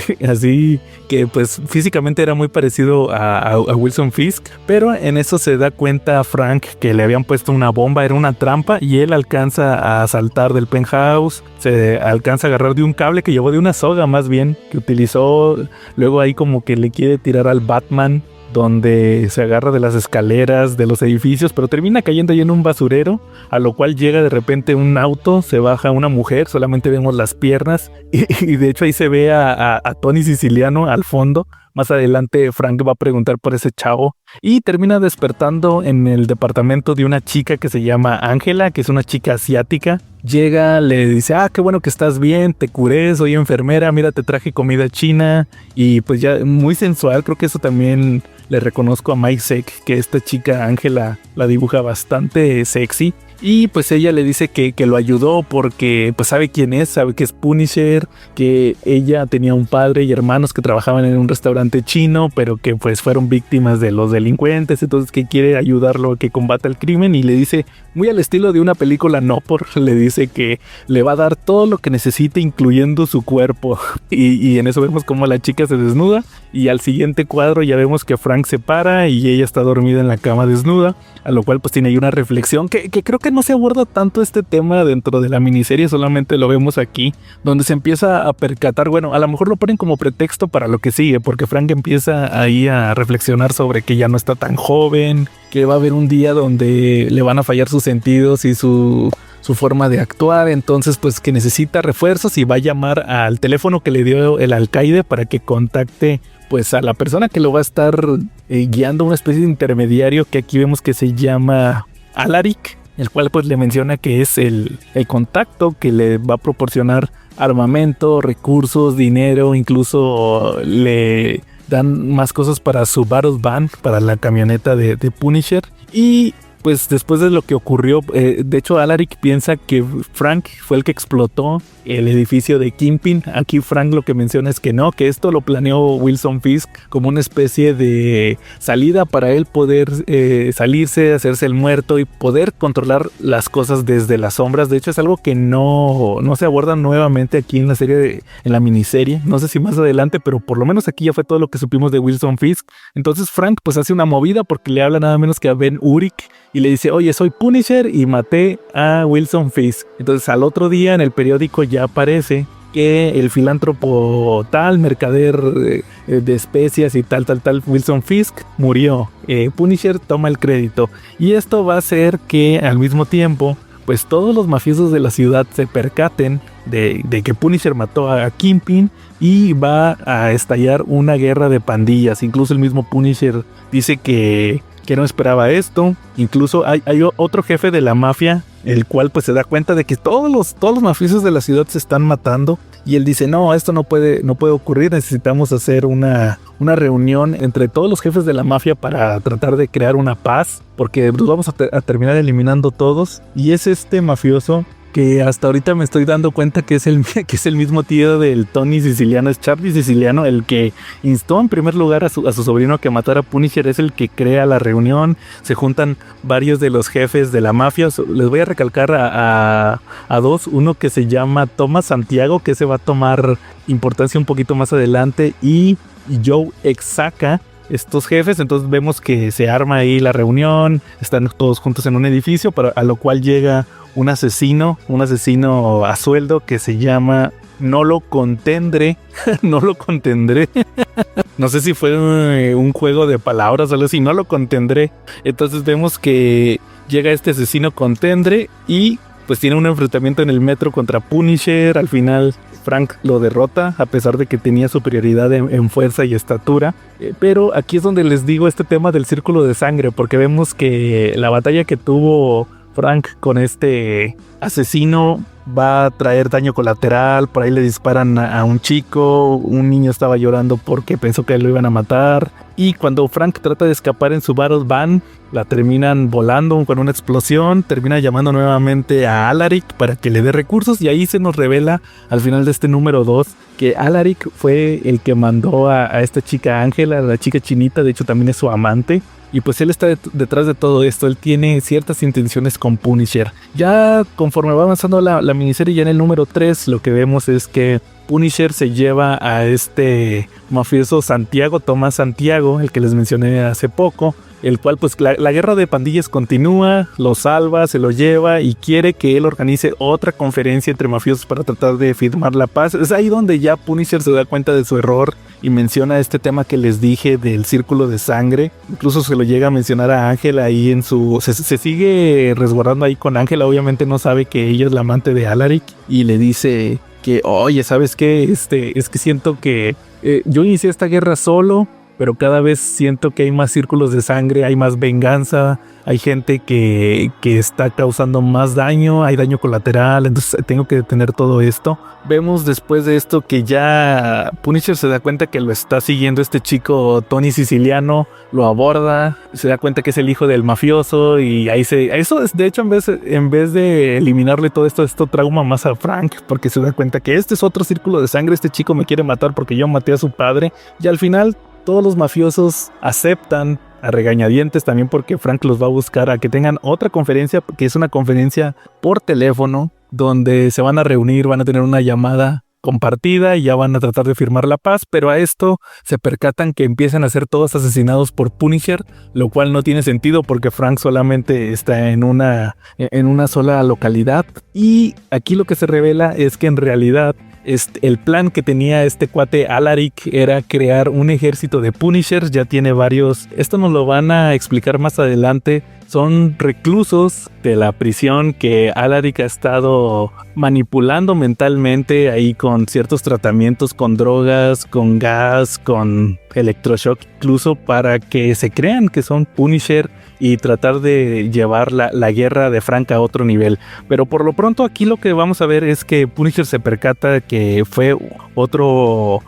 que pues físicamente era muy parecido a Wilson Fisk, pero en eso se da cuenta Frank que le habían puesto una bomba, era una trampa, y él alcanza a saltar del penthouse, se alcanza a agarrar de un cable que llevó, de una soga más bien, que utilizó. Luego ahí como que le quiere tirar al Batman, donde se agarra de las escaleras de los edificios, pero termina cayendo ahí en un basurero, a lo cual llega de repente un auto, se baja una mujer, solamente vemos las piernas, y de hecho ahí se ve a Tony Siciliano al fondo. Más adelante Frank va a preguntar por ese chavo y termina despertando en el departamento de una chica que se llama Ángela, que es una chica asiática. Llega, le dice, qué bueno que estás bien, te curé, soy enfermera, mira, te traje comida china. Y pues ya muy sensual, creo que eso también le reconozco a Mike Zeck, que esta chica Ángela la dibuja bastante sexy. Y pues ella le dice que lo ayudó porque pues sabe quién es, sabe que es Punisher, que ella tenía un padre y hermanos que trabajaban en un restaurante chino, pero que pues fueron víctimas de los delincuentes, entonces que quiere ayudarlo a que combata el crimen. Y le dice, muy al estilo de una película le dice que le va a dar todo lo que necesite, incluyendo su cuerpo. Y en eso vemos como la chica se desnuda, y al siguiente cuadro ya vemos que Frank se para y ella está dormida en la cama desnuda, a lo cual pues tiene ahí una reflexión que creo que no se aborda tanto este tema dentro de la miniserie, solamente lo vemos aquí, donde se empieza a percatar, bueno, a lo mejor lo ponen como pretexto para lo que sigue, porque Frank empieza ahí a reflexionar sobre que ya no está tan joven, que va a haber un día donde le van a fallar sus sentidos y su forma de actuar, entonces pues que necesita refuerzos y va a llamar al teléfono que le dio el alcaide para que contacte pues a la persona que lo va a estar guiando, una especie de intermediario que aquí vemos que se llama Alaric, el cual pues le menciona que es el contacto que le va a proporcionar armamento, recursos, dinero, incluso le dan más cosas para su Battle Van, para la camioneta de Punisher. Y pues después de lo que ocurrió, de hecho Alaric piensa que Frank fue el que explotó el edificio de Kingpin. Aquí Frank lo que menciona es que no, que esto lo planeó Wilson Fisk como una especie de salida para él poder salirse, hacerse el muerto y poder controlar las cosas desde las sombras. De hecho es algo que no se aborda nuevamente aquí en la serie, en la miniserie. No sé si más adelante, pero por lo menos aquí ya fue todo lo que supimos de Wilson Fisk. Entonces Frank pues hace una movida porque le habla nada menos que a Ben Urich y le dice, oye, soy Punisher y maté a Wilson Fisk. Entonces al otro día en el periódico ya aparece que el filántropo tal, mercader de especias y tal, Wilson Fisk murió. Punisher toma el crédito. Y esto va a hacer que al mismo tiempo pues todos los mafiosos de la ciudad se percaten de que Punisher mató a Kingpin y va a estallar una guerra de pandillas. Incluso el mismo Punisher dice que no esperaba esto. Incluso hay otro jefe de la mafia el cual pues se da cuenta de que todos los mafiosos de la ciudad se están matando. Y él dice, no, esto no puede ocurrir, necesitamos hacer una reunión entre todos los jefes de la mafia para tratar de crear una paz, porque los vamos a terminar eliminando todos. Y es este mafioso que hasta ahorita me estoy dando cuenta que es el mismo tío del Tony Siciliano, es Charlie Siciliano, el que instó en primer lugar a su sobrino que matara a Punisher, es el que crea la reunión, se juntan varios de los jefes de la mafia. Les voy a recalcar a dos, uno que se llama Thomas Santiago, que se va a tomar importancia un poquito más adelante, y Joe Exaka, estos jefes. Entonces vemos que se arma ahí la reunión, están todos juntos en un edificio, a lo cual llega un asesino a sueldo que se llama No lo contendré. No lo contendré. No sé si fue un juego de palabras o algo así, no lo contendré. Entonces vemos que llega este asesino contendre y pues tiene un enfrentamiento en el metro contra Punisher. Al final Frank lo derrota a pesar de que tenía superioridad en fuerza y estatura. Pero aquí es donde les digo este tema del círculo de sangre, porque vemos que la batalla que tuvo Frank con este asesino va a traer daño colateral. Por ahí le disparan a un chico, un niño estaba llorando porque pensó que lo iban a matar, y cuando Frank trata de escapar en su Battle Van, la terminan volando con una explosión, termina llamando nuevamente a Alaric para que le dé recursos, y ahí se nos revela al final de este número 2 que Alaric fue el que mandó a esta chica Ángela, la chica chinita, de hecho también es su amante. Y pues él está detrás de todo esto, él tiene ciertas intenciones con Punisher. Ya conforme va avanzando la miniserie, ya en el número 3, lo que vemos es que Punisher se lleva a este mafioso Santiago, Tomás Santiago, el que les mencioné hace poco, el cual pues la guerra de pandillas continúa, lo salva, se lo lleva y quiere que él organice otra conferencia entre mafiosos para tratar de firmar la paz. Es ahí donde ya Punisher se da cuenta de su error y menciona este tema que les dije del círculo de sangre. Incluso se lo llega a mencionar a Ángela ahí en su... Se sigue resguardando ahí con Ángela, obviamente no sabe que ella es la amante de Alaric, y le dice que, oye, ¿sabes qué? Es que siento que yo inicié esta guerra solo, pero cada vez siento que hay más círculos de sangre, hay más venganza, hay gente que está causando más daño, hay daño colateral, entonces tengo que detener todo esto. Vemos después de esto que ya Punisher se da cuenta que lo está siguiendo este chico Tony Siciliano, lo aborda, se da cuenta que es el hijo del mafioso, y ahí eso es, de hecho, en vez de eliminarle todo esto trauma más a Frank, porque se da cuenta que este es otro círculo de sangre, este chico me quiere matar porque yo maté a su padre, y al final todos los mafiosos aceptan a regañadientes, también porque Frank los va a buscar a que tengan otra conferencia, que es una conferencia por teléfono, donde se van a reunir, van a tener una llamada compartida y ya van a tratar de firmar la paz, pero a esto se percatan que empiezan a ser todos asesinados por Punisher, lo cual no tiene sentido porque Frank solamente está en una sola localidad. Y aquí lo que se revela es que en realidad el plan que tenía este cuate Alaric era crear un ejército de Punishers. Ya tiene varios, esto nos lo van a explicar más adelante. Son reclusos de la prisión que Alaric ha estado manipulando mentalmente ahí con ciertos tratamientos, con drogas, con gas, con electroshock, incluso para que se crean que son Punisher y tratar de llevar la guerra de Frank a otro nivel. Pero por lo pronto aquí lo que vamos a ver es que Punisher se percata que fue otro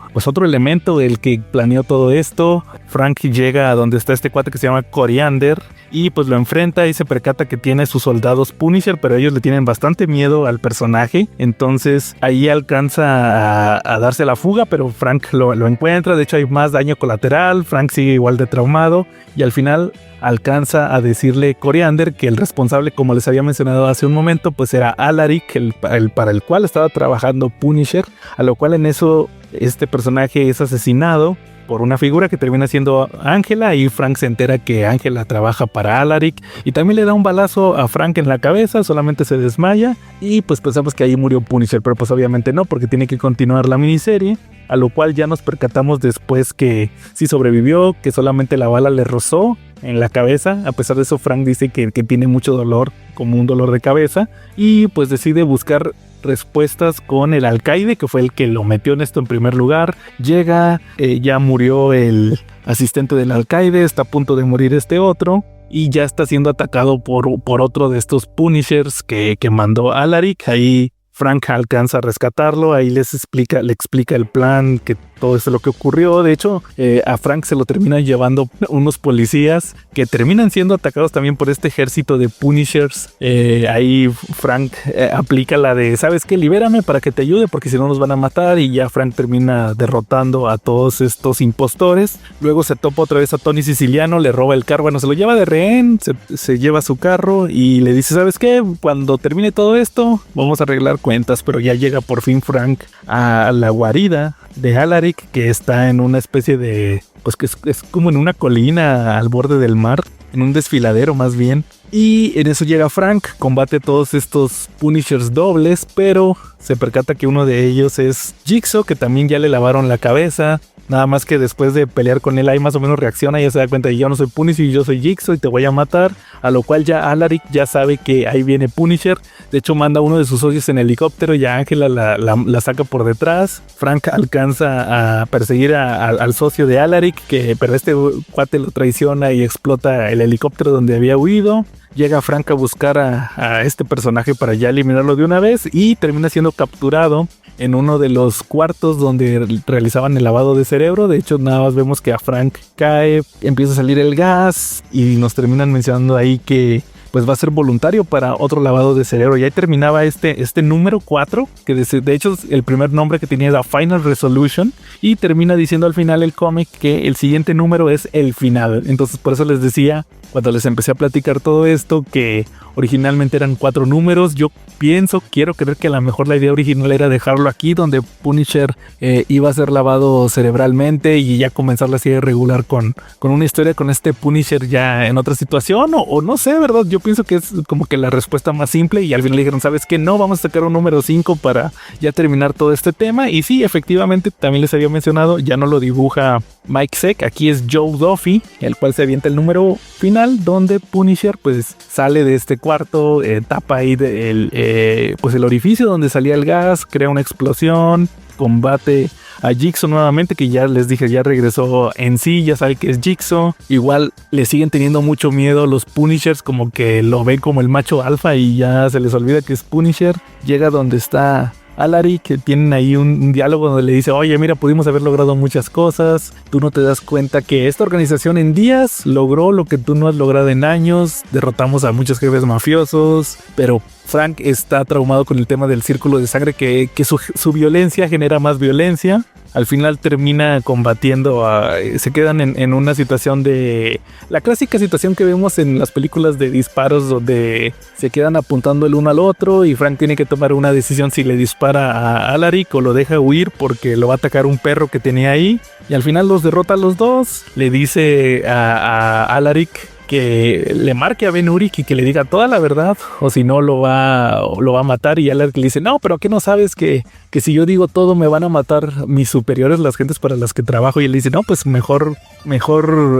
elemento el que planeó todo esto. Frank llega a donde está este cuate que se llama Coriander y pues lo enfrenta y se percata que tiene sus soldados Punisher, pero ellos le tienen bastante miedo al personaje. Entonces ahí alcanza a darse la fuga, pero Frank lo encuentra. De hecho hay más daño colateral, Frank sigue igual de traumado y al final alcanza a decirle Coriander que el responsable, como les había mencionado hace un momento, pues era Alaric, el para el cual estaba trabajando Punisher, a lo cual en eso este personaje es asesinado por una figura que termina siendo Ángela, y Frank se entera que Ángela trabaja para Alaric y también le da un balazo a Frank en la cabeza, solamente se desmaya y pues pensamos que ahí murió Punisher, pero pues obviamente no, porque tiene que continuar la miniserie, a lo cual ya nos percatamos después que sí sobrevivió, que solamente la bala le rozó en la cabeza. A pesar de eso, Frank dice que tiene mucho dolor, como un dolor de cabeza, y pues decide buscar respuestas con el alcaide, que fue el que lo metió en esto en primer lugar. Llega, ya murió el asistente del alcaide, está a punto de morir este otro, y ya está siendo atacado por otro de estos Punishers que mandó Alaric. Ahí Frank alcanza a rescatarlo, ahí le explica el plan, que todo esto es lo que ocurrió. De hecho, a Frank se lo terminan llevando unos policías que terminan siendo atacados también por este ejército de Punishers. Ahí Frank aplica la de, ¿sabes qué? Libérame para que te ayude porque si no nos van a matar, y ya Frank termina derrotando a todos estos impostores. Luego se topa otra vez a Tony Siciliano, le roba el carro, bueno, se lo lleva de rehén, se lleva su carro y le dice, ¿sabes qué? Cuando termine todo esto, vamos a arreglar cuentas. Pero ya llega por fin Frank a la guarida de Alaric, que está en una especie de, pues que es como en una colina al borde del mar, en un desfiladero más bien. Y en eso llega Frank, combate todos estos Punishers dobles, pero se percata que uno de ellos es Jigsaw, que también ya le lavaron la cabeza. Nada más que después de pelear con él ahí más o menos reacciona y ya se da cuenta de yo no soy Punisher y yo soy Jigsaw y te voy a matar. A lo cual ya Alaric ya sabe que ahí viene Punisher. De hecho manda a uno de sus socios en helicóptero y a Ángela la saca por detrás. Frank alcanza a perseguir al socio de Alaric, pero este cuate lo traiciona y explota el helicóptero donde había huido. Llega Frank a buscar a este personaje para ya eliminarlo de una vez y termina siendo capturado en uno de los cuartos donde realizaban el lavado de cerebro. De hecho, nada más vemos que a Frank cae, empieza a salir el gas y nos terminan mencionando ahí que pues va a ser voluntario para otro lavado de cerebro. Y ahí terminaba este número 4, que de hecho el primer nombre que tenía era Final Resolution, y termina diciendo al final el cómic que el siguiente número es el final. Entonces por eso les decía, cuando les empecé a platicar todo esto, que originalmente eran 4 números. Yo quiero creer que a lo mejor la idea original era dejarlo aquí, donde Punisher iba a ser lavado cerebralmente y ya comenzar la serie regular con una historia con este Punisher ya en otra situación, o no sé, ¿verdad? Yo pienso que es como que la respuesta más simple, y al final dijeron, ¿sabes qué? No, vamos a sacar un número 5 para ya terminar todo este tema. Y sí, efectivamente, también les había mencionado, ya no lo dibuja Mike Zeck, aquí es Joe Duffy, el cual se avienta el número final, donde Punisher pues sale de este cuarto, tapa ahí pues el orificio donde salía el gas, crea una explosión, combate a Jigsaw nuevamente, que ya les dije, ya regresó en sí, ya sabe que es Jigsaw. Igual le siguen teniendo mucho miedo los Punishers, como que lo ven como el macho alfa y ya se les olvida que es Punisher. Llega donde está Alaric, que tienen ahí un diálogo donde le dice, oye, mira, pudimos haber logrado muchas cosas, tú no te das cuenta que esta organización en días logró lo que tú no has logrado en años, derrotamos a muchos jefes mafiosos, pero Frank está traumado con el tema del círculo de sangre, que su violencia genera más violencia. Al final termina combatiendo, se quedan en una situación de... La clásica situación que vemos en las películas de disparos, donde se quedan apuntando el uno al otro y Frank tiene que tomar una decisión si le dispara a Alaric o lo deja huir porque lo va a atacar un perro que tenía ahí. Y al final los derrota a los dos. Le dice a Alaric que le marque a Ben Urich y que le diga toda la verdad, o si no lo va a matar. Y Alaric le dice, no, pero ¿qué no sabes que si yo digo todo me van a matar mis superiores, las gentes para las que trabajo? Y él dice, no, pues mejor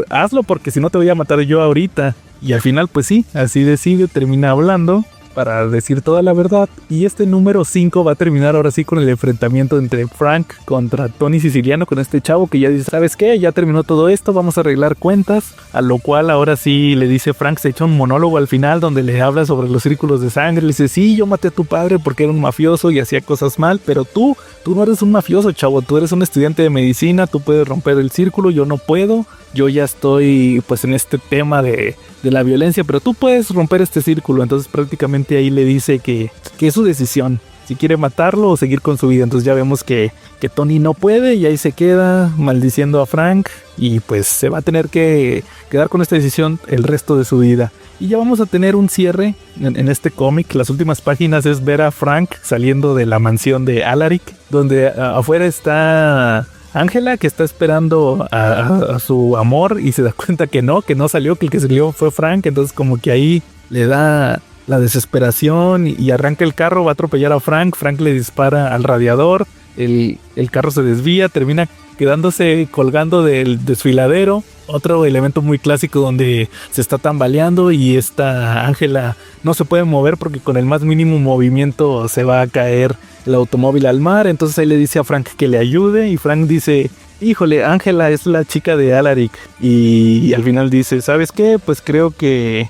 hazlo, porque si no te voy a matar yo ahorita. Y al final pues sí, así decide, termina hablando para decir toda la verdad. Y este número 5 va a terminar ahora sí con el enfrentamiento entre Frank contra Tony Siciliano, con este chavo que ya dice, ¿sabes qué? Ya terminó todo esto, vamos a arreglar cuentas. A lo cual ahora sí le dice Frank, se echa un monólogo al final donde le habla sobre los círculos de sangre. Le dice, sí, yo maté a tu padre porque era un mafioso y hacía cosas mal, pero tú no eres un mafioso, chavo, tú eres un estudiante de medicina, tú puedes romper el círculo, yo no puedo. Yo ya estoy pues en este tema de la violencia, pero tú puedes romper este círculo. Entonces prácticamente ahí le dice que es su decisión, si quiere matarlo o seguir con su vida. Entonces ya vemos que Tony no puede y ahí se queda maldiciendo a Frank, y pues se va a tener que quedar con esta decisión el resto de su vida. Y ya vamos a tener un cierre en este cómic. Las últimas páginas es ver a Frank saliendo de la mansión de Alaric, donde afuera está Ángela, que está esperando a su amor y se da cuenta que no salió, que el que salió fue Frank. Entonces como que ahí le da la desesperación y arranca el carro, va a atropellar a Frank. Frank le dispara al radiador, el carro se desvía, termina quedándose colgando del desfiladero. Otro elemento muy clásico donde se está tambaleando y esta Ángela no se puede mover porque con el más mínimo movimiento se va a caer el automóvil al mar. Entonces ahí le dice a Frank que le ayude y Frank dice híjole, Ángela es la chica de Alaric. Y al final dice, ¿sabes qué? Pues creo que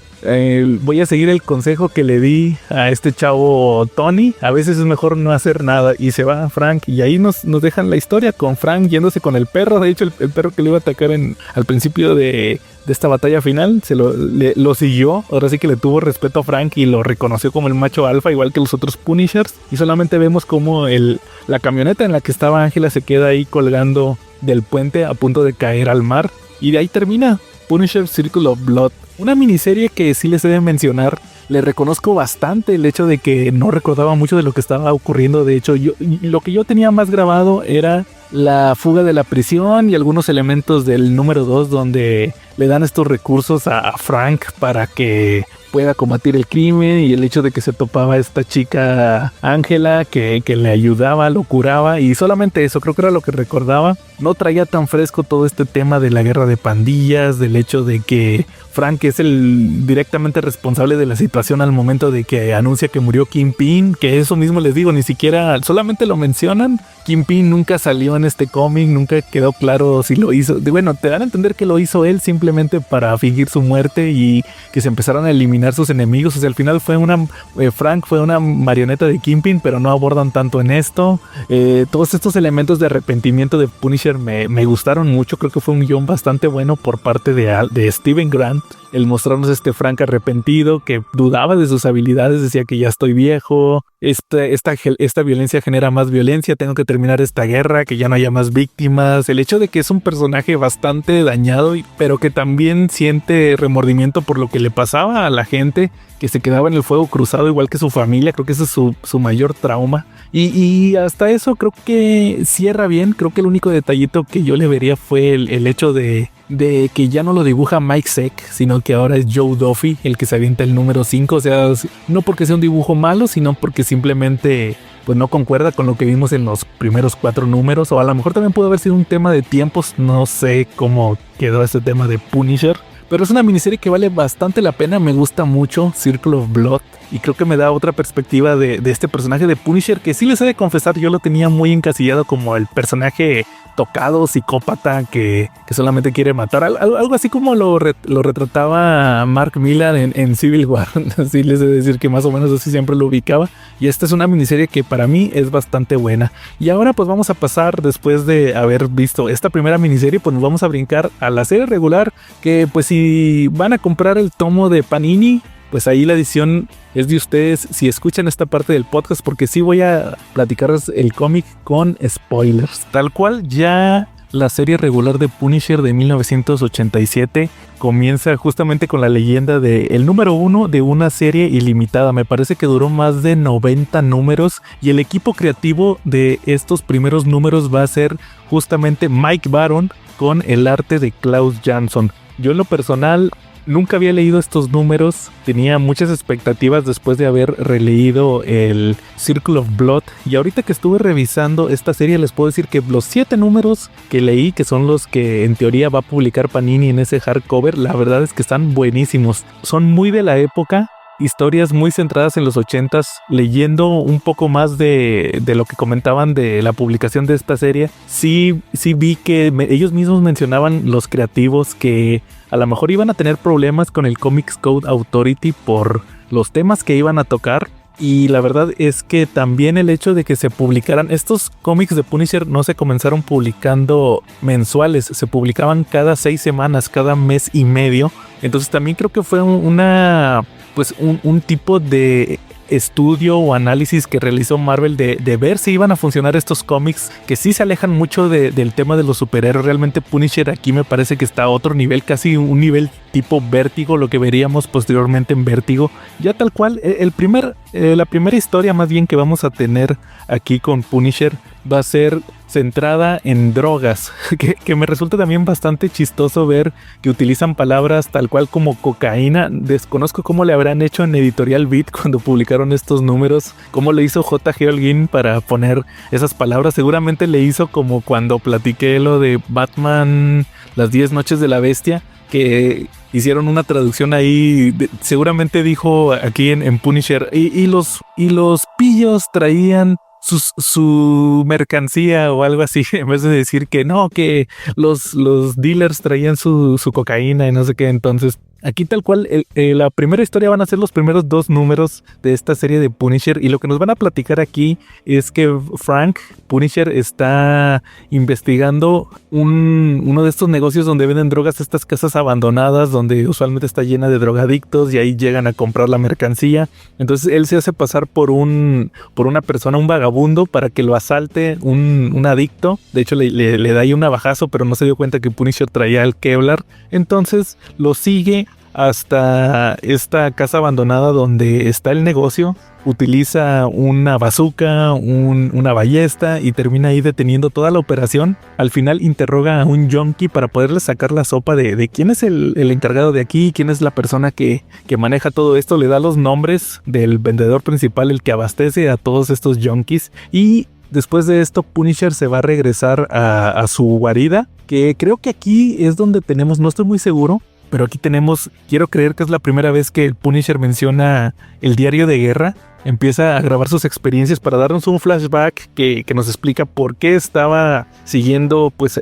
voy a seguir el consejo que le di a este chavo Tony. A veces es mejor no hacer nada. Y se va Frank. Y ahí nos dejan la historia con Frank yéndose con el perro. De hecho, el perro que le iba a atacar al principio de esta batalla final lo siguió. Ahora sí que le tuvo respeto a Frank y lo reconoció como el macho alfa, igual que los otros Punishers. Y solamente vemos como la camioneta en la que estaba Ángela se queda ahí colgando del puente a punto de caer al mar. Y de ahí termina Punisher Circle of Blood. Una miniserie que sí les he de mencionar. Le reconozco bastante el hecho de que no recordaba mucho de lo que estaba ocurriendo. De hecho, lo que yo tenía más grabado era la fuga de la prisión y algunos elementos del número 2 donde le dan estos recursos a Frank para que pueda combatir el crimen, y el hecho de que se topaba esta chica Ángela que le ayudaba, lo curaba, y solamente eso creo que era lo que recordaba. No traía tan fresco todo este tema de la guerra de pandillas, del hecho de que Frank es el directamente responsable de la situación al momento de que anuncia que murió Kingpin, que eso mismo les digo, ni siquiera, solamente lo mencionan. Kingpin nunca salió en este cómic, nunca quedó claro si lo hizo. Bueno, te dan a entender que lo hizo él simplemente para fingir su muerte y que se empezaron a eliminar sus enemigos. O sea, al final Frank fue una marioneta de Kingpin, pero no abordan tanto en esto. Todos estos elementos de arrepentimiento de Punisher me gustaron mucho. Creo que fue un guión bastante bueno por parte de Steven Grant. El mostrarnos este Frank arrepentido que dudaba de sus habilidades, decía que ya estoy viejo, esta violencia genera más violencia, tengo que terminar esta guerra, que ya no haya más víctimas. El hecho de que es un personaje bastante dañado, pero que también siente remordimiento por lo que le pasaba a la gente, que se quedaba en el fuego cruzado igual que su familia. Creo que ese es su mayor trauma. Y hasta eso creo que cierra bien. Creo que el único detallito que yo le vería fue el hecho de que ya no lo dibuja Mike Zeck, sino que ahora es Joe Duffy el que se avienta el número 5. O sea, no porque sea un dibujo malo, sino porque simplemente pues no concuerda con lo que vimos en los primeros 4 números. O a lo mejor también pudo haber sido un tema de tiempos. No sé cómo quedó este tema de Punisher. Pero es una miniserie que vale bastante la pena. Me gusta mucho Circle of Blood. Y creo que me da otra perspectiva de este personaje de Punisher, que sí les he de confesar, yo lo tenía muy encasillado como el personaje tocado, psicópata, que solamente quiere matar. Algo así como lo retrataba Mark Millar en Civil War. Así les he de decir que más o menos así siempre lo ubicaba. Y esta es una miniserie que para mí es bastante buena. Y ahora pues vamos a pasar, después de haber visto esta primera miniserie, pues nos vamos a brincar a la serie regular, que pues si van a comprar el tomo de Panini, pues ahí la edición es de ustedes si escuchan esta parte del podcast, porque sí voy a platicarles el cómic con spoilers. Tal cual, ya la serie regular de Punisher de 1987 comienza justamente con la leyenda de el número 1 de una serie ilimitada. Me parece que duró más de 90 números, y el equipo creativo de estos primeros números va a ser justamente Mike Baron con el arte de Klaus Jansson. Yo en lo personal nunca había leído estos números, tenía muchas expectativas después de haber releído el Circle of Blood, y ahorita que estuve revisando esta serie les puedo decir que los 7 números que leí, que son los que en teoría va a publicar Panini en ese hardcover, la verdad es que están buenísimos, son muy de la época. Historias muy centradas en los 80s, leyendo un poco más de lo que comentaban de la publicación de esta serie. Sí vi que ellos mismos mencionaban, los creativos, que a lo mejor iban a tener problemas con el Comics Code Authority por los temas que iban a tocar. Y la verdad es que también el hecho de que se publicaran estos cómics de Punisher, no se comenzaron publicando mensuales, se publicaban cada 6 semanas, cada mes y medio. Entonces también creo que fue un tipo de estudio o análisis que realizó Marvel de ver si iban a funcionar estos cómics, que sí se alejan mucho del tema de los superhéroes. Realmente Punisher aquí me parece que está a otro nivel, casi un nivel tipo Vértigo, lo que veríamos posteriormente en Vértigo. Ya tal cual, la primera historia más bien que vamos a tener aquí con Punisher va a ser centrada en drogas, que me resulta también bastante chistoso ver que utilizan palabras tal cual como cocaína. Desconozco cómo le habrán hecho en Editorial Beat cuando publicaron estos números, cómo le hizo J.G. Holguín para poner esas palabras. Seguramente le hizo como cuando platiqué lo de Batman, las 10 noches de la bestia, que hicieron una traducción ahí, seguramente dijo aquí en Punisher, y los pillos traían su mercancía o algo así, en vez de decir que no, que los dealers traían su cocaína y no sé qué. Entonces aquí tal cual la primera historia van a ser los primeros 2 números de esta serie de Punisher, y lo que nos van a platicar aquí es que Frank Punisher está investigando uno de estos negocios donde venden drogas, estas casas abandonadas donde usualmente está llena de drogadictos y ahí llegan a comprar la mercancía. Entonces él se hace pasar por una persona, un vagabundo, para que lo asalte un adicto. De hecho le da ahí un navajazo, pero no se dio cuenta que Punisher traía el Kevlar. Entonces lo sigue hasta esta casa abandonada donde está el negocio, utiliza una bazooka, una ballesta y termina ahí deteniendo toda la operación. Al final interroga a un junkie para poderle sacar la sopa de quién es el encargado de aquí, quién es la persona que maneja todo esto. Le da los nombres del vendedor principal, el que abastece a todos estos junkies, y después de esto Punisher se va a regresar a su guarida, que creo que aquí es donde tenemos, no estoy muy seguro, pero aquí tenemos, quiero creer que es la primera vez que el Punisher menciona el diario de guerra. Empieza a grabar sus experiencias para darnos un flashback que nos explica por qué estaba siguiendo pues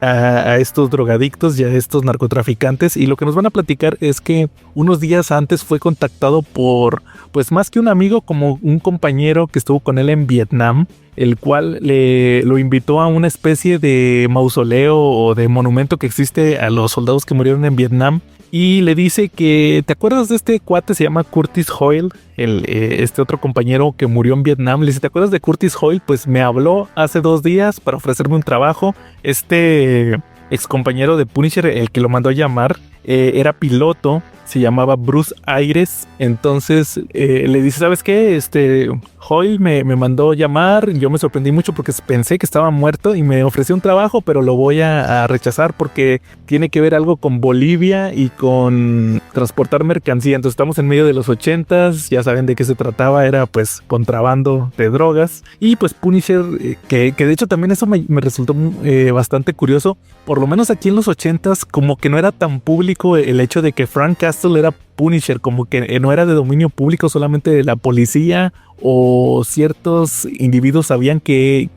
a estos drogadictos y a estos narcotraficantes. Y lo que nos van a platicar es que unos días antes fue contactado por, pues más que un amigo, como un compañero que estuvo con él en Vietnam, el cual lo invitó a una especie de mausoleo o de monumento que existe a los soldados que murieron en Vietnam. Y le dice que, ¿te acuerdas de este cuate? Se llama Curtis Hoyle, este otro compañero que murió en Vietnam. Le dice, ¿te acuerdas de Curtis Hoyle? Pues me habló hace 2 días para ofrecerme un trabajo. Este ex compañero de Punisher, el que lo mandó a llamar, era piloto, se llamaba Bruce Ayres. Entonces le dice, ¿sabes qué? Hoyle me mandó llamar. Yo me sorprendí mucho porque pensé que estaba muerto y me ofreció un trabajo, pero lo voy a rechazar porque tiene que ver algo con Bolivia y con transportar mercancía. Entonces estamos en medio de los 80s, ya saben de qué se trataba, era pues contrabando de drogas. Y pues Punisher, que de hecho también eso me resultó bastante curioso, por lo menos aquí en los 80s como que no era tan público el hecho de que Frank Castle era Punisher, como que no era de dominio público, solamente la policía o ciertos individuos sabían que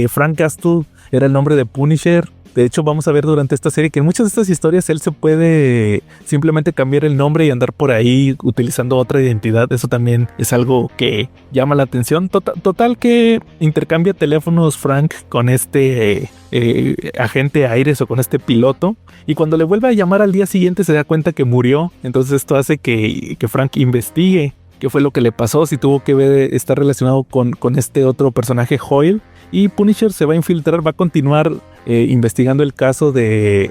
Frank Castle era el nombre de Punisher. De hecho, vamos a ver durante esta serie que en muchas de estas historias él se puede simplemente cambiar el nombre y andar por ahí utilizando otra identidad. Eso también es algo que llama la atención. Total que intercambia teléfonos Frank con este agente Ayres o con este piloto. Y cuando le vuelve a llamar al día siguiente se da cuenta que murió. Entonces esto hace que Frank investigue qué fue lo que le pasó, si tuvo que estar relacionado con este otro personaje Hoyle. Y Punisher se va a infiltrar, va a continuar investigando el caso de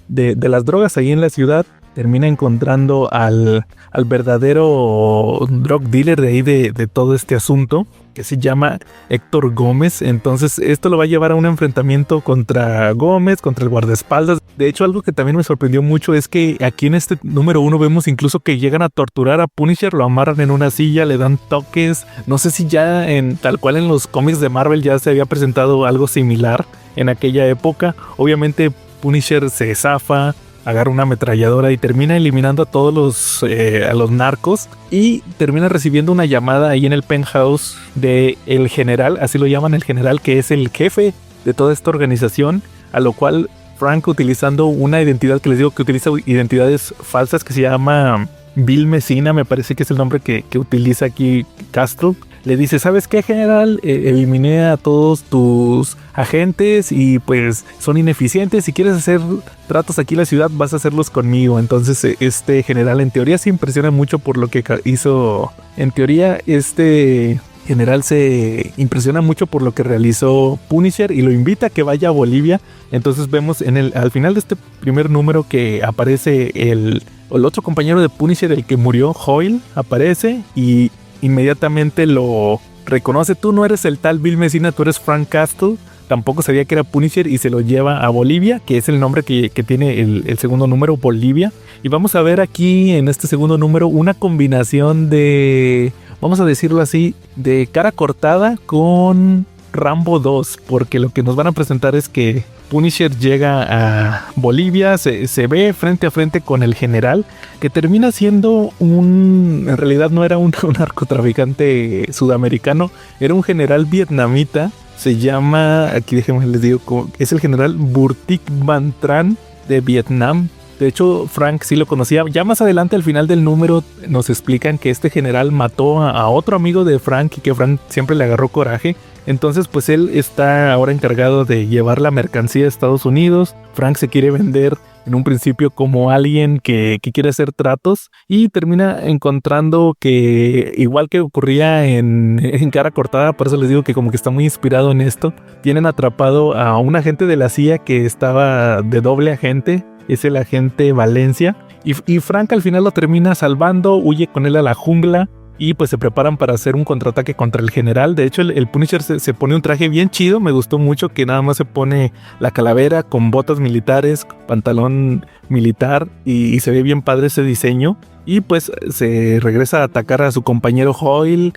las drogas ahí en la ciudad. Termina encontrando al verdadero drug dealer de ahí de todo este asunto, que se llama Héctor Gómez. Entonces esto lo va a llevar a un enfrentamiento contra Gómez, contra el guardaespaldas. De hecho, algo que también me sorprendió mucho es que aquí en este número 1 vemos incluso que llegan a torturar a Punisher, lo amarran en una silla, le dan toques. No sé si ya tal cual en los cómics de Marvel ya se había presentado algo similar en aquella época. Obviamente Punisher se zafa, agarra una ametralladora y termina eliminando a todos a los narcos, y termina recibiendo una llamada ahí en el penthouse de el general, así lo llaman, el general, que es el jefe de toda esta organización, a lo cual Frank, utilizando una identidad que les digo que utiliza identidades falsas, que se llama Bill Messina, me parece que es el nombre que utiliza aquí Castle, le dice, ¿sabes qué, general? Eliminé a todos tus agentes y pues son ineficientes. Si quieres hacer tratos aquí en la ciudad, vas a hacerlos conmigo. Entonces este general en teoría se impresiona mucho por lo que hizo. En teoría este general se impresiona mucho por lo que realizó Punisher y lo invita a que vaya a Bolivia. Entonces vemos al final de este primer número que aparece el otro compañero de Punisher, el que murió, Hoyle, aparece y inmediatamente lo reconoce. Tú no eres el tal Bill Messina, tú eres Frank Castle. Tampoco sabía que era Punisher y se lo lleva a Bolivia, que es el nombre que tiene el segundo número, Bolivia. Y vamos a ver aquí en este segundo número una combinación de, vamos a decirlo así, de cara cortada con Rambo 2, porque lo que nos van a presentar es que Punisher llega a Bolivia, se ve frente a frente con el general, que termina siendo en realidad no era un narcotraficante sudamericano, era un general vietnamita, se llama, aquí déjenme les digo, es el general Burtik Van Tran de Vietnam. De hecho, Frank sí lo conocía. Ya más adelante, al final del número, nos explican que este general mató a otro amigo de Frank y que Frank siempre le agarró coraje. Entonces, pues él está ahora encargado de llevar la mercancía a Estados Unidos. Frank se quiere vender en un principio como alguien que quiere hacer tratos y termina encontrando que, igual que ocurría en Cara Cortada, por eso les digo que como que está muy inspirado en esto, tienen atrapado a un agente de la CIA que estaba de doble agente. Es el agente Valencia y Frank al final lo termina salvando, huye con él a la jungla y pues se preparan para hacer un contraataque contra el general. De hecho el Punisher se pone un traje bien chido, me gustó mucho, que nada más se pone la calavera con botas militares, pantalón militar y se ve bien padre ese diseño. Y pues se regresa a atacar a su compañero Hoyle,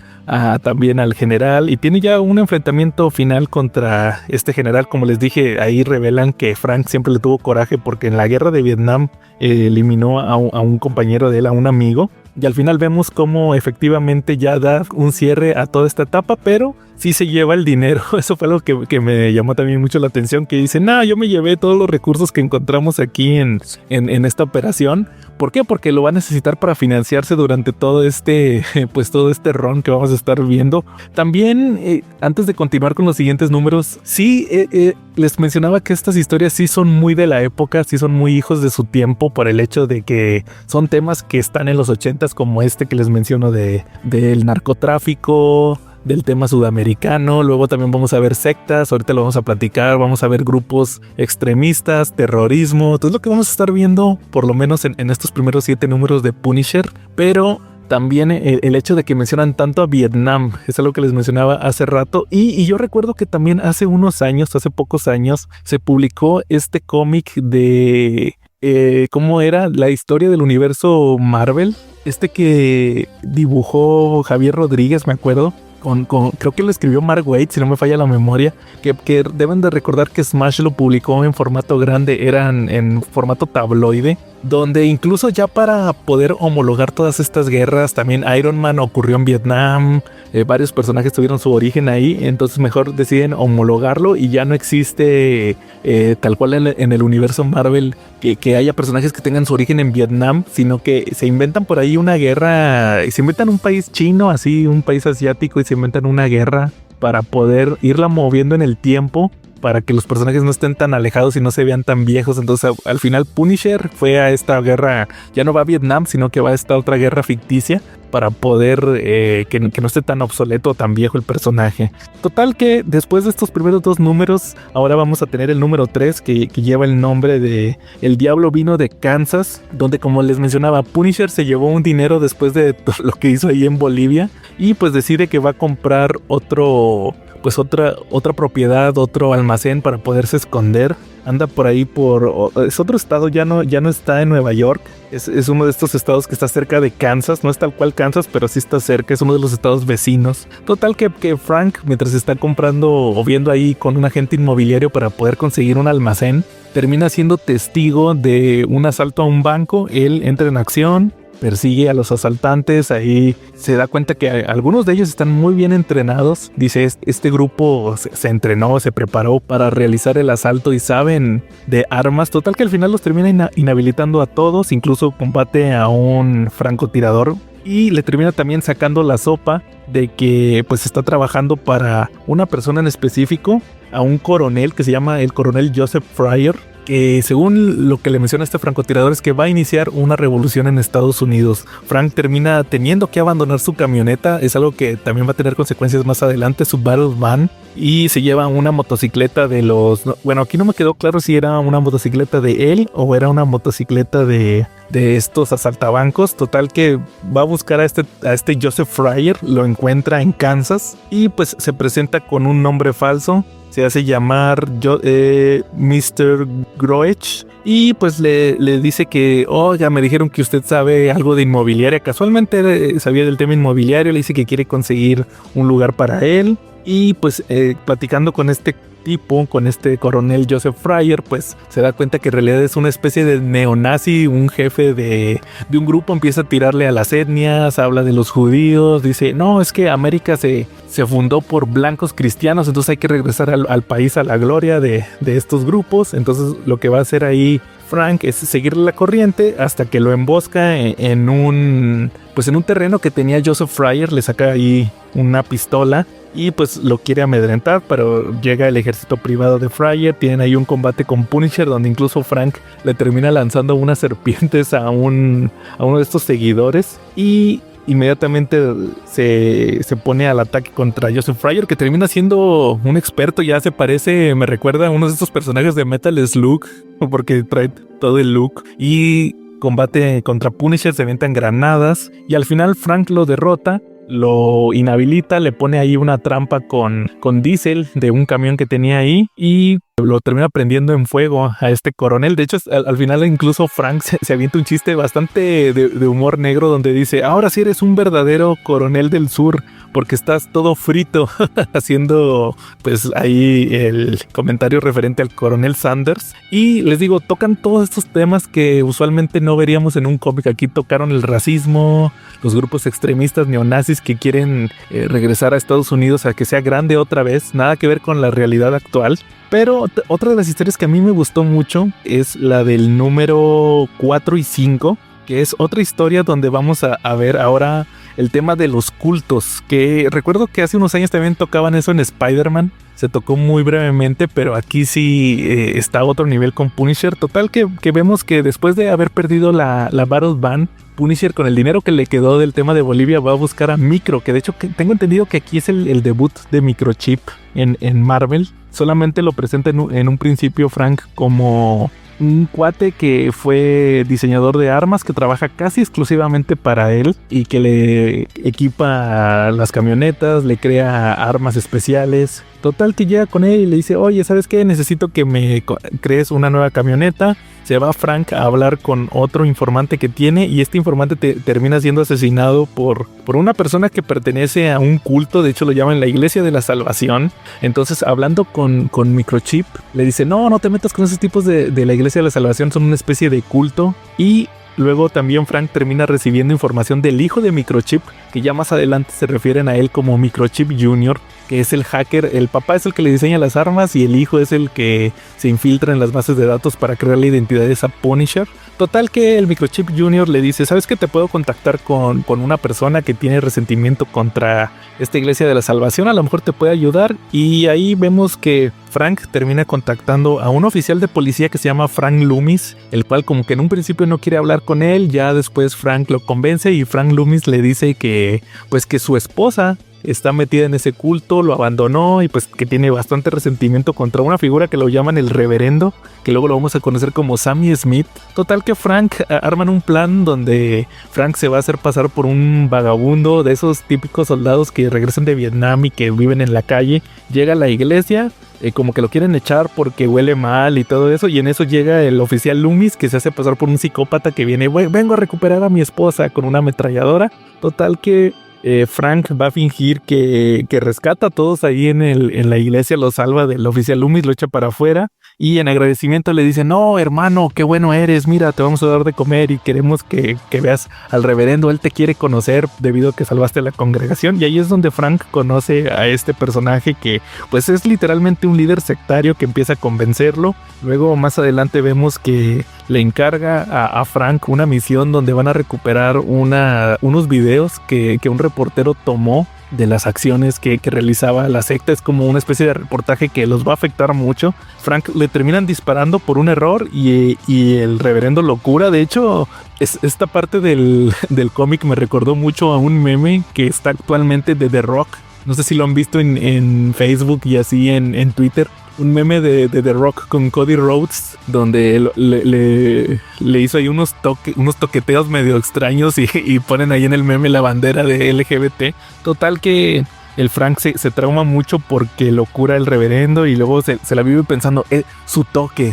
también al general, y tiene ya un enfrentamiento final contra este general. Como les dije, ahí revelan que Frank siempre le tuvo coraje porque en la guerra de Vietnam eliminó a un compañero de él, a un amigo. Y al final vemos cómo efectivamente ya da un cierre a toda esta etapa, pero sí se lleva el dinero. Eso fue algo que me llamó también mucho la atención, que dice, yo me llevé todos los recursos que encontramos aquí en esta operación. ¿Por qué? Porque lo va a necesitar para financiarse durante todo este run que vamos a estar viendo. También, antes de continuar con los siguientes números, sí, les mencionaba que estas historias sí son muy de la época, sí son muy hijos de su tiempo por el hecho de que son temas que están en los 80s, como este que les menciono del narcotráfico, del tema sudamericano. Luego también vamos a ver sectas, ahorita lo vamos a platicar, vamos a ver grupos extremistas, terrorismo, todo lo que vamos a estar viendo por lo menos en estos primeros 7 números de Punisher. Pero también el hecho de que mencionan tanto a Vietnam, es algo que les mencionaba hace rato, y yo recuerdo que también hace pocos años, se publicó este cómic de ¿cómo era? La historia del universo Marvel, que dibujó Javier Rodríguez, me acuerdo. Creo que lo escribió Mark Waid, si no me falla la memoria, que deben de recordar que Smash lo publicó en formato grande, eran en formato tabloide, donde incluso ya para poder homologar todas estas guerras, también Iron Man ocurrió en Vietnam, varios personajes tuvieron su origen ahí, entonces mejor deciden homologarlo y ya no existe tal cual en el universo Marvel que haya personajes que tengan su origen en Vietnam, sino que se inventan por ahí una guerra, se inventan un país chino, así un país asiático, y se inventan una guerra para poder irla moviendo en el tiempo, para que los personajes no estén tan alejados y no se vean tan viejos. Entonces al final Punisher fue a esta guerra, ya no va a Vietnam, sino que va a esta otra guerra ficticia para poder que no esté tan obsoleto o tan viejo el personaje. Total que después de estos primeros 2 números, ahora vamos a tener el número 3 que lleva el nombre de El Diablo Vino de Kansas, donde, como les mencionaba, Punisher se llevó un dinero después de todo lo que hizo ahí en Bolivia y pues decide que va a comprar otra propiedad, otro almacén para poderse esconder. Anda por ahí es otro estado, ya no está en Nueva York, es uno de estos estados que está cerca de Kansas, no es tal cual Kansas, pero sí está cerca, es uno de los estados vecinos. Total que Frank, mientras está comprando o viendo ahí con un agente inmobiliario para poder conseguir un almacén, termina siendo testigo de un asalto a un banco. Él entra en acción, persigue a los asaltantes, ahí se da cuenta que algunos de ellos están muy bien entrenados. Dice, este grupo se entrenó, se preparó para realizar el asalto y saben de armas. Total que al final los termina inhabilitando a todos, incluso combate a un francotirador y le termina también sacando la sopa de que pues está trabajando para una persona en específico, a un coronel que se llama el coronel Joseph Fryer, que según lo que le menciona este francotirador es que va a iniciar una revolución en Estados Unidos. Frank termina teniendo que abandonar su camioneta, es algo que también va a tener consecuencias más adelante, su battle van, y se lleva una motocicleta de bueno, aquí no me quedó claro si era una motocicleta de él o era una motocicleta de estos asaltabancos. Total que va a buscar a este Joseph Fryer, lo encuentra en Kansas y pues se presenta con un nombre falso. Se hace llamar Mr. Groech y pues le dice que, oiga, me dijeron que usted sabe algo de inmobiliaria. Casualmente sabía del tema inmobiliario, le dice que quiere conseguir un lugar para él. Y pues platicando con este tipo, con este coronel Joseph Fryer, pues se da cuenta que en realidad es una especie de neonazi, un jefe de un grupo, empieza a tirarle a las etnias, habla de los judíos, dice, no, es que América se fundó por blancos cristianos, entonces hay que regresar al país a la gloria de estos grupos. Entonces lo que va a hacer ahí Frank es seguirle la corriente hasta que lo embosca en un terreno que tenía Joseph Fryer, le saca ahí una pistola y pues lo quiere amedrentar, pero llega el ejército privado de Fryer, tienen ahí un combate con Punisher donde incluso Frank le termina lanzando unas serpientes a uno de estos seguidores y inmediatamente se pone al ataque contra Joseph Fryer, que termina siendo un experto, ya se parece, me recuerda a uno de estos personajes de Metal Slug, porque trae todo el look, y combate contra Punisher, se avientan granadas, y al final Frank lo derrota, lo inhabilita, le pone ahí una trampa con diésel de un camión que tenía ahí, y lo termina prendiendo en fuego a este coronel. De hecho, al final incluso Frank se avienta un chiste bastante de humor negro donde dice, ahora sí eres un verdadero coronel del sur porque estás todo frito, haciendo pues ahí el comentario referente al coronel Sanders. Y les digo, tocan todos estos temas que usualmente no veríamos en un cómic. Aquí tocaron el racismo, los grupos extremistas neonazis que quieren regresar a Estados Unidos a que sea grande otra vez, nada que ver con la realidad actual. Pero otra de las historias que a mí me gustó mucho es la del número 4 y 5, que es otra historia donde vamos a ver ahora el tema de los cultos, que recuerdo que hace unos años también tocaban eso en Spider-Man, se tocó muy brevemente, pero aquí sí está a otro nivel con Punisher. Total que vemos que después de haber perdido la Battle Band, Punisher con el dinero que le quedó del tema de Bolivia va a buscar a Micro, que de hecho tengo entendido que aquí es el debut de Microchip en Marvel. Solamente lo presenta en un principio Frank como un cuate que fue diseñador de armas, que trabaja casi exclusivamente para él y que le equipa las camionetas, le crea armas especiales. Total que llega con él y le dice, oye, ¿sabes qué? Necesito que me crees una nueva camioneta. Se va Frank a hablar con otro informante que tiene y este informante termina siendo asesinado por una persona que pertenece a un culto. De hecho lo llaman la Iglesia de la Salvación. Entonces hablando con Microchip le dice, no te metas con esos tipos de la Iglesia de la Salvación, son una especie de culto. Y luego también Frank termina recibiendo información del hijo de Microchip, que ya más adelante se refieren a él como Microchip Jr., que es el hacker. El papá es el que le diseña las armas y el hijo es el que se infiltra en las bases de datos para crear la identidad de esa Punisher. Total que el Microchip Jr. le dice, ¿sabes qué? Te puedo contactar con una persona que tiene resentimiento contra esta Iglesia de la Salvación, a lo mejor te puede ayudar. Y ahí vemos que Frank termina contactando a un oficial de policía que se llama Frank Loomis, el cual como que en un principio no quiere hablar con él, ya después Frank lo convence y Frank Loomis le dice que su esposa está metida en ese culto, lo abandonó y pues que tiene bastante resentimiento contra una figura que lo llaman el reverendo, que luego lo vamos a conocer como Sammy Smith. Total que Frank arman un plan donde Frank se va a hacer pasar por un vagabundo de esos típicos soldados que regresan de Vietnam y que viven en la calle. Llega a la iglesia, como que lo quieren echar porque huele mal y todo eso, y en eso llega el oficial Loomis que se hace pasar por un psicópata que viene, vengo a recuperar a mi esposa con una ametralladora. Total que Frank va a fingir que rescata a todos ahí en la iglesia, lo salva del oficial Loomis, lo echa para afuera y en agradecimiento le dice, no hermano, qué bueno eres, mira, te vamos a dar de comer y queremos que veas al reverendo, él te quiere conocer debido a que salvaste a la congregación. Y ahí es donde Frank conoce a este personaje que pues es literalmente un líder sectario que empieza a convencerlo. Luego más adelante vemos que le encarga a Frank una misión donde van a recuperar unos videos que un reportero tomó de las acciones que realizaba la secta. Es como una especie de reportaje que los va a afectar mucho. Frank le terminan disparando por un error y el reverendo lo cura. De hecho, esta parte del cómic me recordó mucho a un meme que está actualmente de The Rock. No sé si lo han visto en Facebook y así en Twitter. Un meme de The Rock con Cody Rhodes, donde le hizo ahí unos toqueteos medio extraños y ponen ahí en el meme la bandera de LGBT. Total que el Frank se trauma mucho porque lo cura el reverendo y luego se la vive pensando, su toque.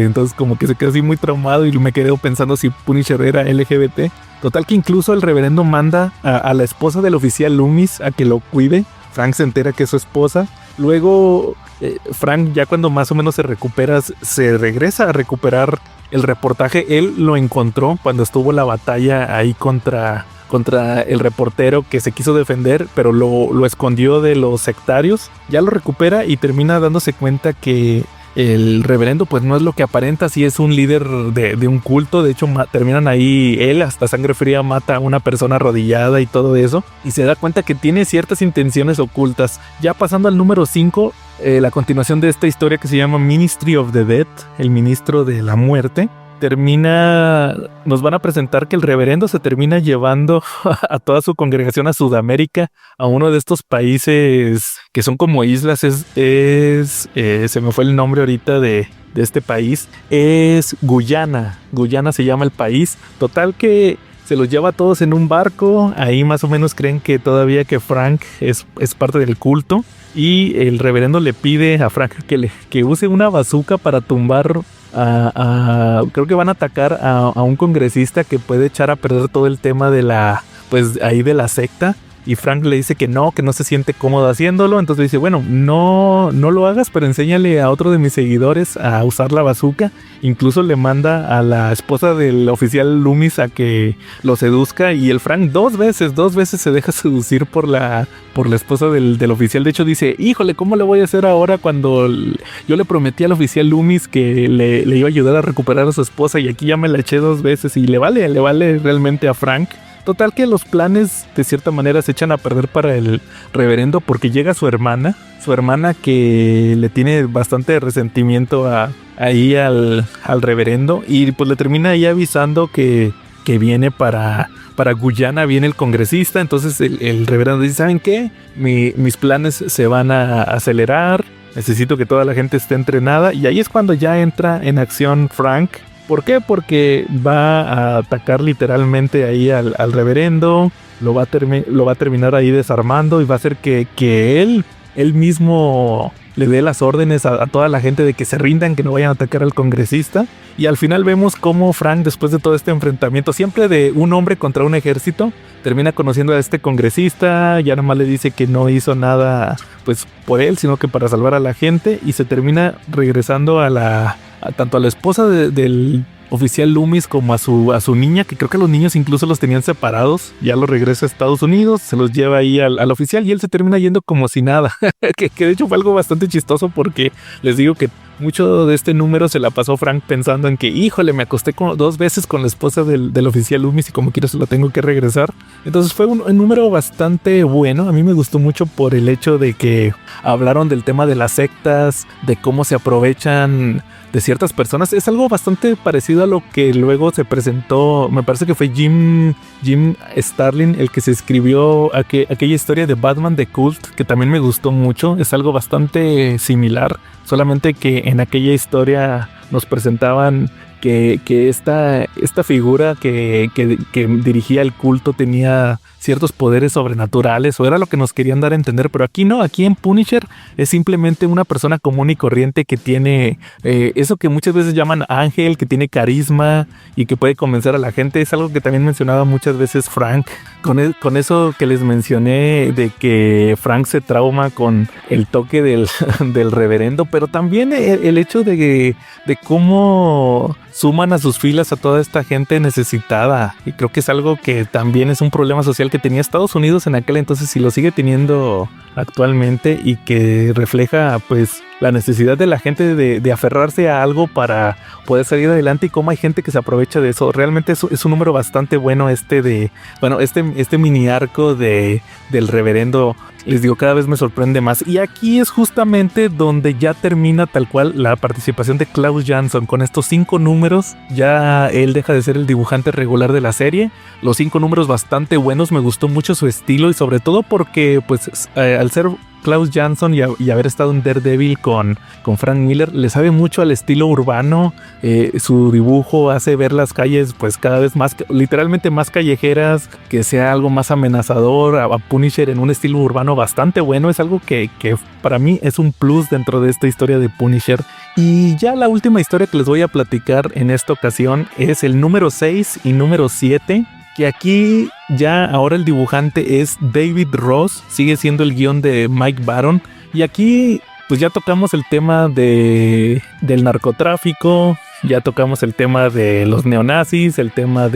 Entonces como que se queda así muy traumado y me quedé pensando si Punisher era LGBT. Total que incluso el reverendo manda a la esposa del oficial Loomis a que lo cuide, Frank se entera que es su esposa. Luego Frank, ya cuando más o menos se recupera, se regresa a recuperar el reportaje. Él lo encontró cuando estuvo la batalla ahí contra el reportero que se quiso defender, pero lo escondió de los sectarios. Ya lo recupera y termina dándose cuenta que el reverendo pues no es lo que aparenta, sí es un líder de un culto. De hecho terminan ahí, él hasta sangre fría mata a una persona arrodillada y todo eso, y se da cuenta que tiene ciertas intenciones ocultas. Ya pasando al número 5, la continuación de esta historia que se llama Ministry of the Dead, el ministro de la muerte, nos van a presentar que el reverendo se termina llevando a toda su congregación a Sudamérica, a uno de estos países que son como islas. Se me fue el nombre ahorita de este país. Es Guyana. Guyana se llama el país. Total que se los lleva a todos en un barco. Ahí más o menos creen que todavía que Frank es parte del culto. Y el reverendo le pide a Frank que use una bazooka para tumbar creo que van a atacar a un congresista que puede echar a perder todo el tema de la secta. Y Frank le dice que no se siente cómodo haciéndolo. Entonces dice, bueno, no lo hagas, pero enséñale a otro de mis seguidores a usar la bazooka. Incluso le manda a la esposa del oficial Loomis a que lo seduzca. Y el Frank dos veces se deja seducir por la esposa del oficial. De hecho dice, híjole, ¿cómo le voy a hacer ahora cuando yo le prometí al oficial Loomis que le iba a ayudar a recuperar a su esposa? Y aquí ya me la eché 2 veces. Y le vale realmente a Frank. Total que los planes de cierta manera se echan a perder para el reverendo, porque llega su hermana que le tiene bastante resentimiento ahí al reverendo, y pues le termina ahí avisando que viene para Guyana, viene el congresista. Entonces el reverendo dice, ¿saben qué? Mis planes se van a acelerar, necesito que toda la gente esté entrenada, y ahí es cuando ya entra en acción Frank. ¿Por qué? Porque va a atacar literalmente ahí al reverendo, lo va a terminar ahí desarmando, y va a hacer que él mismo le dé las órdenes a toda la gente de que se rindan, que no vayan a atacar al congresista. Y al final vemos cómo Frank, después de todo este enfrentamiento, siempre de un hombre contra un ejército, termina conociendo a este congresista. Ya nomás le dice que no hizo nada pues por él, sino que para salvar a la gente, y se termina regresando tanto a la esposa del oficial Loomis como a su niña, que creo que los niños incluso los tenían separados. Ya los regresa a Estados Unidos, se los lleva ahí al oficial, y él se termina yendo como si nada. que de hecho fue algo bastante chistoso, porque les digo que mucho de este número se la pasó Frank pensando en que, híjole, me acosté 2 veces con la esposa del oficial Loomis y como quiera se la tengo que regresar. Entonces fue un número bastante bueno. A mí me gustó mucho por el hecho de que hablaron del tema de las sectas, de cómo se aprovechan de ciertas personas. Es algo bastante parecido a lo que luego se presentó, me parece que fue Jim Starlin el que se escribió aquella historia de Batman The Cult, que también me gustó mucho. Es algo bastante similar, solamente que en aquella historia nos presentaban que esta figura que dirigía el culto tenía ciertos poderes sobrenaturales, o era lo que nos querían dar a entender, pero aquí no. Aquí en Punisher es simplemente una persona común y corriente que tiene eso que muchas veces llaman ángel, que tiene carisma y que puede convencer a la gente. Es algo que también mencionaba muchas veces Frank, con eso que les mencioné de que Frank se trauma con el toque del reverendo, pero también el hecho de cómo suman a sus filas a toda esta gente necesitada, y creo que es algo que también es un problema social que tenía Estados Unidos en aquel entonces y lo sigue teniendo actualmente, y que refleja pues la necesidad de la gente de aferrarse a algo para poder salir adelante, y cómo hay gente que se aprovecha de eso. Realmente es un número bastante bueno este mini arco del reverendo. Les digo, cada vez me sorprende más. Y aquí es justamente donde ya termina tal cual la participación de Klaus Janson. Con estos 5 números ya él deja de ser el dibujante regular de la serie. Los 5 números bastante buenos, me gustó mucho su estilo, y sobre todo porque pues al ser Klaus Janson y haber estado en Daredevil con Frank Miller, le sabe mucho al estilo urbano. Su dibujo hace ver las calles pues cada vez más, literalmente más callejeras, que sea algo más amenazador. A Punisher en un estilo urbano bastante bueno. Es algo que para mí es un plus dentro de esta historia de Punisher. Y ya la última historia que les voy a platicar en esta ocasión es el número 6 y número 7. que aquí ya ahora el dibujante es David Ross, sigue siendo el guión de Mike Baron, y aquí pues ya tocamos el tema del narcotráfico, ya tocamos el tema de los neonazis, el tema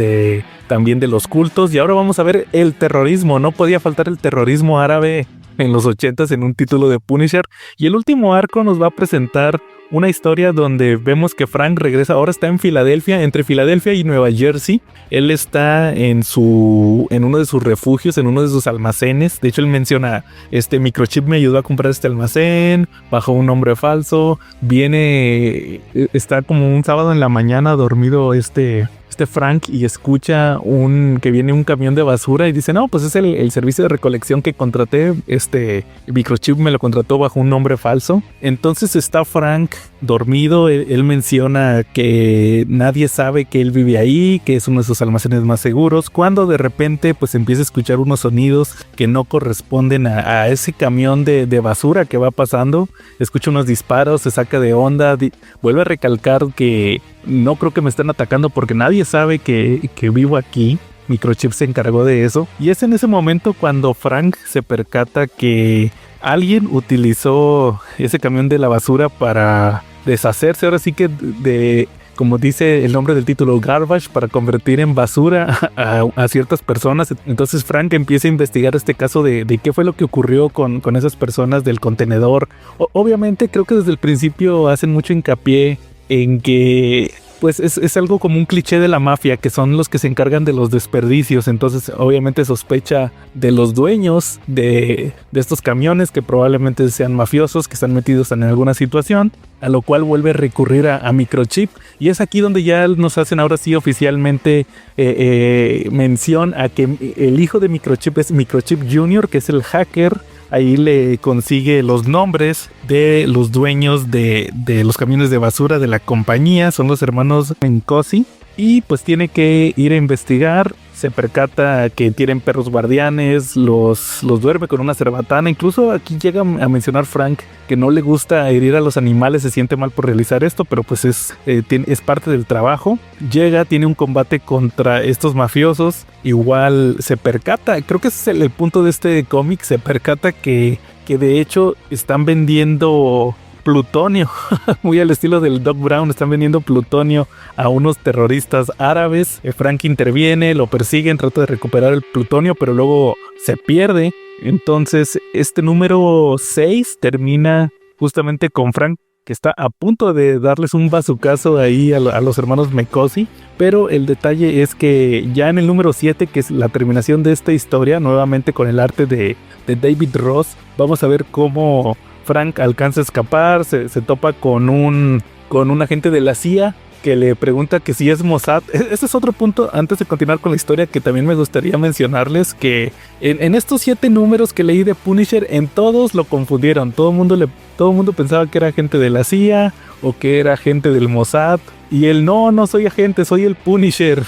también de los cultos, y ahora vamos a ver el terrorismo. No podía faltar el terrorismo árabe en los 80s en un título de Punisher, y el último arco nos va a presentar una historia donde vemos que Frank regresa, ahora está en Filadelfia, entre Filadelfia y Nueva Jersey. Él está en uno de sus refugios, en uno de sus almacenes. De hecho, él menciona, Microchip me ayudó a comprar este almacén bajo un nombre falso. Está como un sábado en la mañana dormido Frank, y escucha que viene un camión de basura y dice, no, pues es el servicio de recolección que contraté, Microchip me lo contrató bajo un nombre falso. Entonces está Frank dormido, él menciona que nadie sabe que él vive ahí, que es uno de sus almacenes más seguros, cuando de repente pues empieza a escuchar unos sonidos que no corresponden a ese camión de basura que va pasando. Escucha unos disparos, se saca de onda, vuelve a recalcar que no creo que me estén atacando porque nadie sabe que vivo aquí. Microchip se encargó de eso. Y es en ese momento cuando Frank se percata que alguien utilizó ese camión de la basura para deshacerse, ahora sí que como dice el nombre del título, garbage, para convertir en basura a ciertas personas. Entonces Frank empieza a investigar este caso de qué fue lo que ocurrió con esas personas del contenedor. Obviamente creo que desde el principio hacen mucho hincapié en que pues es algo como un cliché de la mafia, que son los que se encargan de los desperdicios. Entonces obviamente sospecha de los dueños de estos camiones, que probablemente sean mafiosos, que están metidos en alguna situación, a lo cual vuelve a recurrir a Microchip. Y es aquí donde ya nos hacen ahora sí oficialmente mención a que el hijo de Microchip es Microchip Jr., que es el hacker. Ahí le consigue los nombres de los dueños de los camiones de basura de la compañía. Son los hermanos Mencosi. Y pues tiene que ir a investigar. Se percata que tienen perros guardianes, los duerme con una cerbatana. Incluso aquí llega a mencionar Frank que no le gusta herir a los animales, se siente mal por realizar esto, pero pues es parte del trabajo. Tiene un combate contra estos mafiosos. Igual se percata, creo que ese es el punto de este cómic, se percata que de hecho están vendiendo plutonio, muy al estilo del Doc Brown, están vendiendo plutonio a unos terroristas árabes. Frank interviene, lo persiguen, trata de recuperar el plutonio, pero luego se pierde. Entonces este número 6 termina justamente con Frank, que está a punto de darles un bazucazo ahí a los hermanos Mencosi. Pero el detalle es que ya en el número 7, que es la terminación de esta historia, nuevamente con el arte de David Ross, vamos a ver cómo Frank alcanza a escapar, se topa con un agente de la CIA que le pregunta que si es Mossad. Ese es otro punto antes de continuar con la historia que también me gustaría mencionarles, que en estos 7 números que leí de Punisher, en todos lo confundieron. Todo el mundo pensaba que era agente de la CIA o que era agente del Mossad. Y él, no soy agente, soy el Punisher.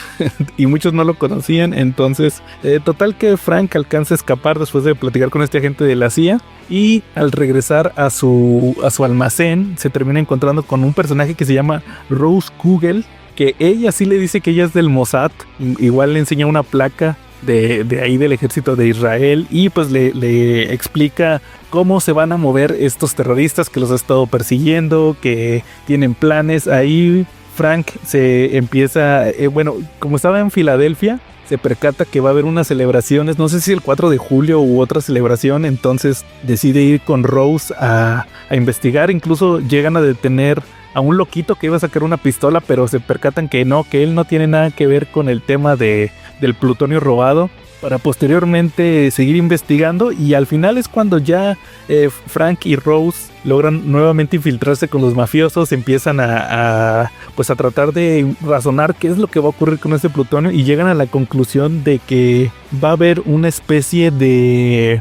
Y muchos no lo conocían. Entonces, total que Frank alcanza a escapar después de platicar con este agente de la CIA. Y al regresar a su almacén, se termina encontrando con un personaje que se llama Rose Kugel, que ella sí le dice que ella es del Mossad. Igual le enseña una placa de ahí del ejército de Israel, y pues le explica cómo se van a mover estos terroristas que los ha estado persiguiendo, que tienen planes. Ahí Frank se empieza, como estaba en Filadelfia, se percata que va a haber unas celebraciones, no sé si el 4 de julio u otra celebración. Entonces decide ir con Rose a investigar. Incluso llegan a detener a un loquito que iba a sacar una pistola, pero se percatan que él no tiene nada que ver con el tema del plutonio robado, para posteriormente seguir investigando. Y al final es cuando ya Frank y Rose logran nuevamente infiltrarse con los mafiosos, empiezan a tratar de razonar qué es lo que va a ocurrir con ese plutonio, y llegan a la conclusión de que va a haber una especie de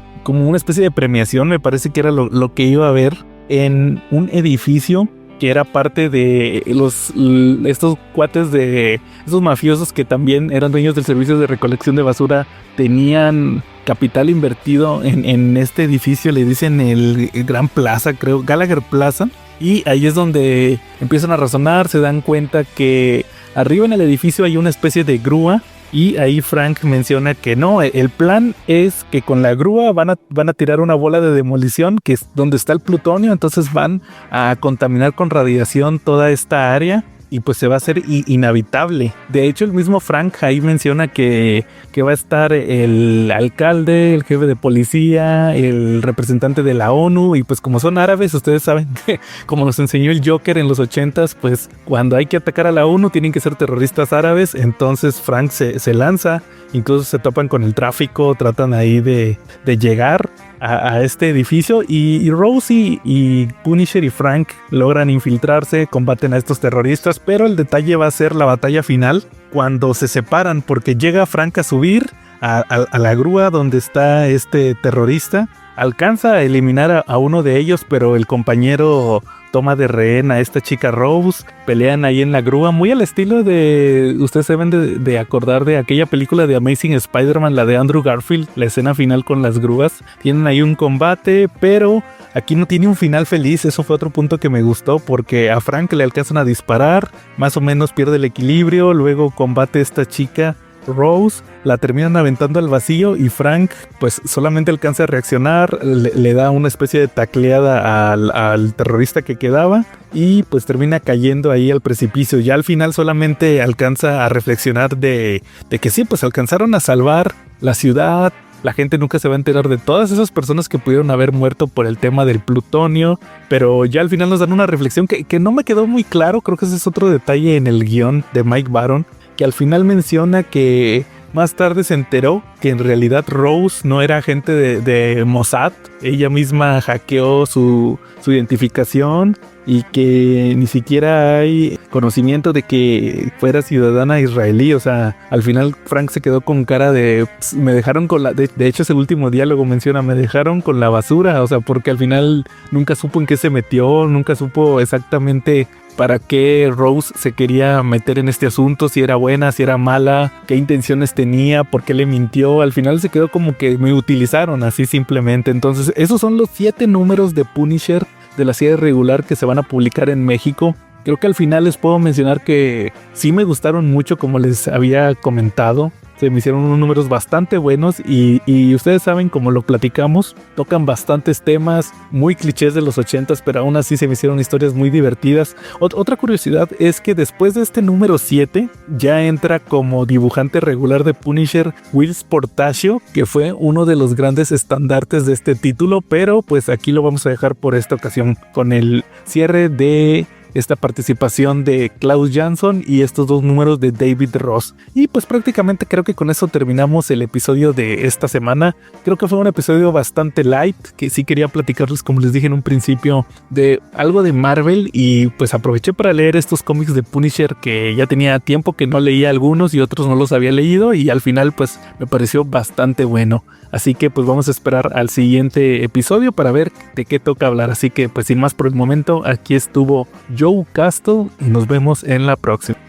premiación, me parece que era lo que iba a haber en un edificio que era parte de estos cuates de estos mafiosos que también eran dueños del servicio de recolección de basura. Tenían capital invertido en este edificio, le dicen el Gran Plaza, creo, Gallagher Plaza. Y ahí es donde empiezan a razonar, se dan cuenta que arriba en el edificio hay una especie de grúa Y ahí Frank menciona que no, el plan es que con la grúa van a tirar una bola de demolición, que es donde está el plutonio, entonces van a contaminar con radiación toda esta área. Y pues se va a hacer inhabitable. De hecho, el mismo Frank ahí menciona que va a estar el alcalde, el jefe de policía, el representante de la ONU. Y pues como son árabes, ustedes saben que como nos enseñó el Joker en los 80s, pues cuando hay que atacar a la ONU tienen que ser terroristas árabes. Entonces Frank se lanza, incluso se topan con el tráfico, tratan ahí de llegar a este edificio y Rose y Punisher y Frank logran infiltrarse, combaten a estos terroristas, pero el detalle va a ser la batalla final cuando se separan, porque llega Frank a subir a la grúa donde está este terrorista, alcanza a eliminar a uno de ellos, pero el compañero toma de rehén a esta chica Rose, pelean ahí en la grúa, muy al estilo de, ustedes se deben de acordar de aquella película de Amazing Spider-Man, la de Andrew Garfield, la escena final con las grúas, tienen ahí un combate, pero aquí no tiene un final feliz. Eso fue otro punto que me gustó, porque a Frank le alcanzan a disparar, más o menos pierde el equilibrio, luego combate esta chica Rose, la terminan aventando al vacío y Frank pues solamente alcanza a reaccionar, le da una especie de tacleada al terrorista que quedaba y pues termina cayendo ahí al precipicio. Ya al final solamente alcanza a reflexionar de que sí, pues alcanzaron a salvar la ciudad. La gente nunca se va a enterar de todas esas personas que pudieron haber muerto por el tema del plutonio, pero ya al final nos dan una reflexión que no me quedó muy claro. Creo que ese es otro detalle en el guión de Mike Baron, que al final menciona que más tarde se enteró que en realidad Rose no era agente de Mossad. Ella misma hackeó su identificación y que ni siquiera hay conocimiento de que fuera ciudadana israelí. O sea, al final Frank se quedó con cara de me dejaron con la... De hecho, ese último diálogo menciona, me dejaron con la basura. O sea, porque al final nunca supo en qué se metió, nunca supo exactamente para qué Rose se quería meter en este asunto, si era buena, si era mala, qué intenciones tenía, por qué le mintió. Al final se quedó como que me utilizaron así simplemente. Entonces esos son los 7 números de Punisher de la serie regular que se van a publicar en México. Creo que al final les puedo mencionar que sí me gustaron mucho, como les había comentado. Se me hicieron unos números bastante buenos y ustedes saben, como lo platicamos, tocan bastantes temas muy clichés de los 80s, pero aún así se me hicieron historias muy divertidas. Otra curiosidad es que después de este número 7 ya entra como dibujante regular de Punisher Whilce Portacio, que fue uno de los grandes estandartes de este título, pero pues aquí lo vamos a dejar por esta ocasión con el cierre de esta participación de Klaus Jansson y estos 2 números de David Ross. Y pues prácticamente creo que con eso terminamos el episodio de esta semana. Creo que fue un episodio bastante light, que sí quería platicarles, como les dije en un principio, de algo de Marvel, y pues aproveché para leer estos cómics de Punisher que ya tenía tiempo que no leía algunos y otros no los había leído, y al final pues me pareció bastante bueno. Así que pues vamos a esperar al siguiente episodio para ver de qué toca hablar. Así que pues sin más por el momento, aquí estuvo Joe Castle y nos vemos en la próxima.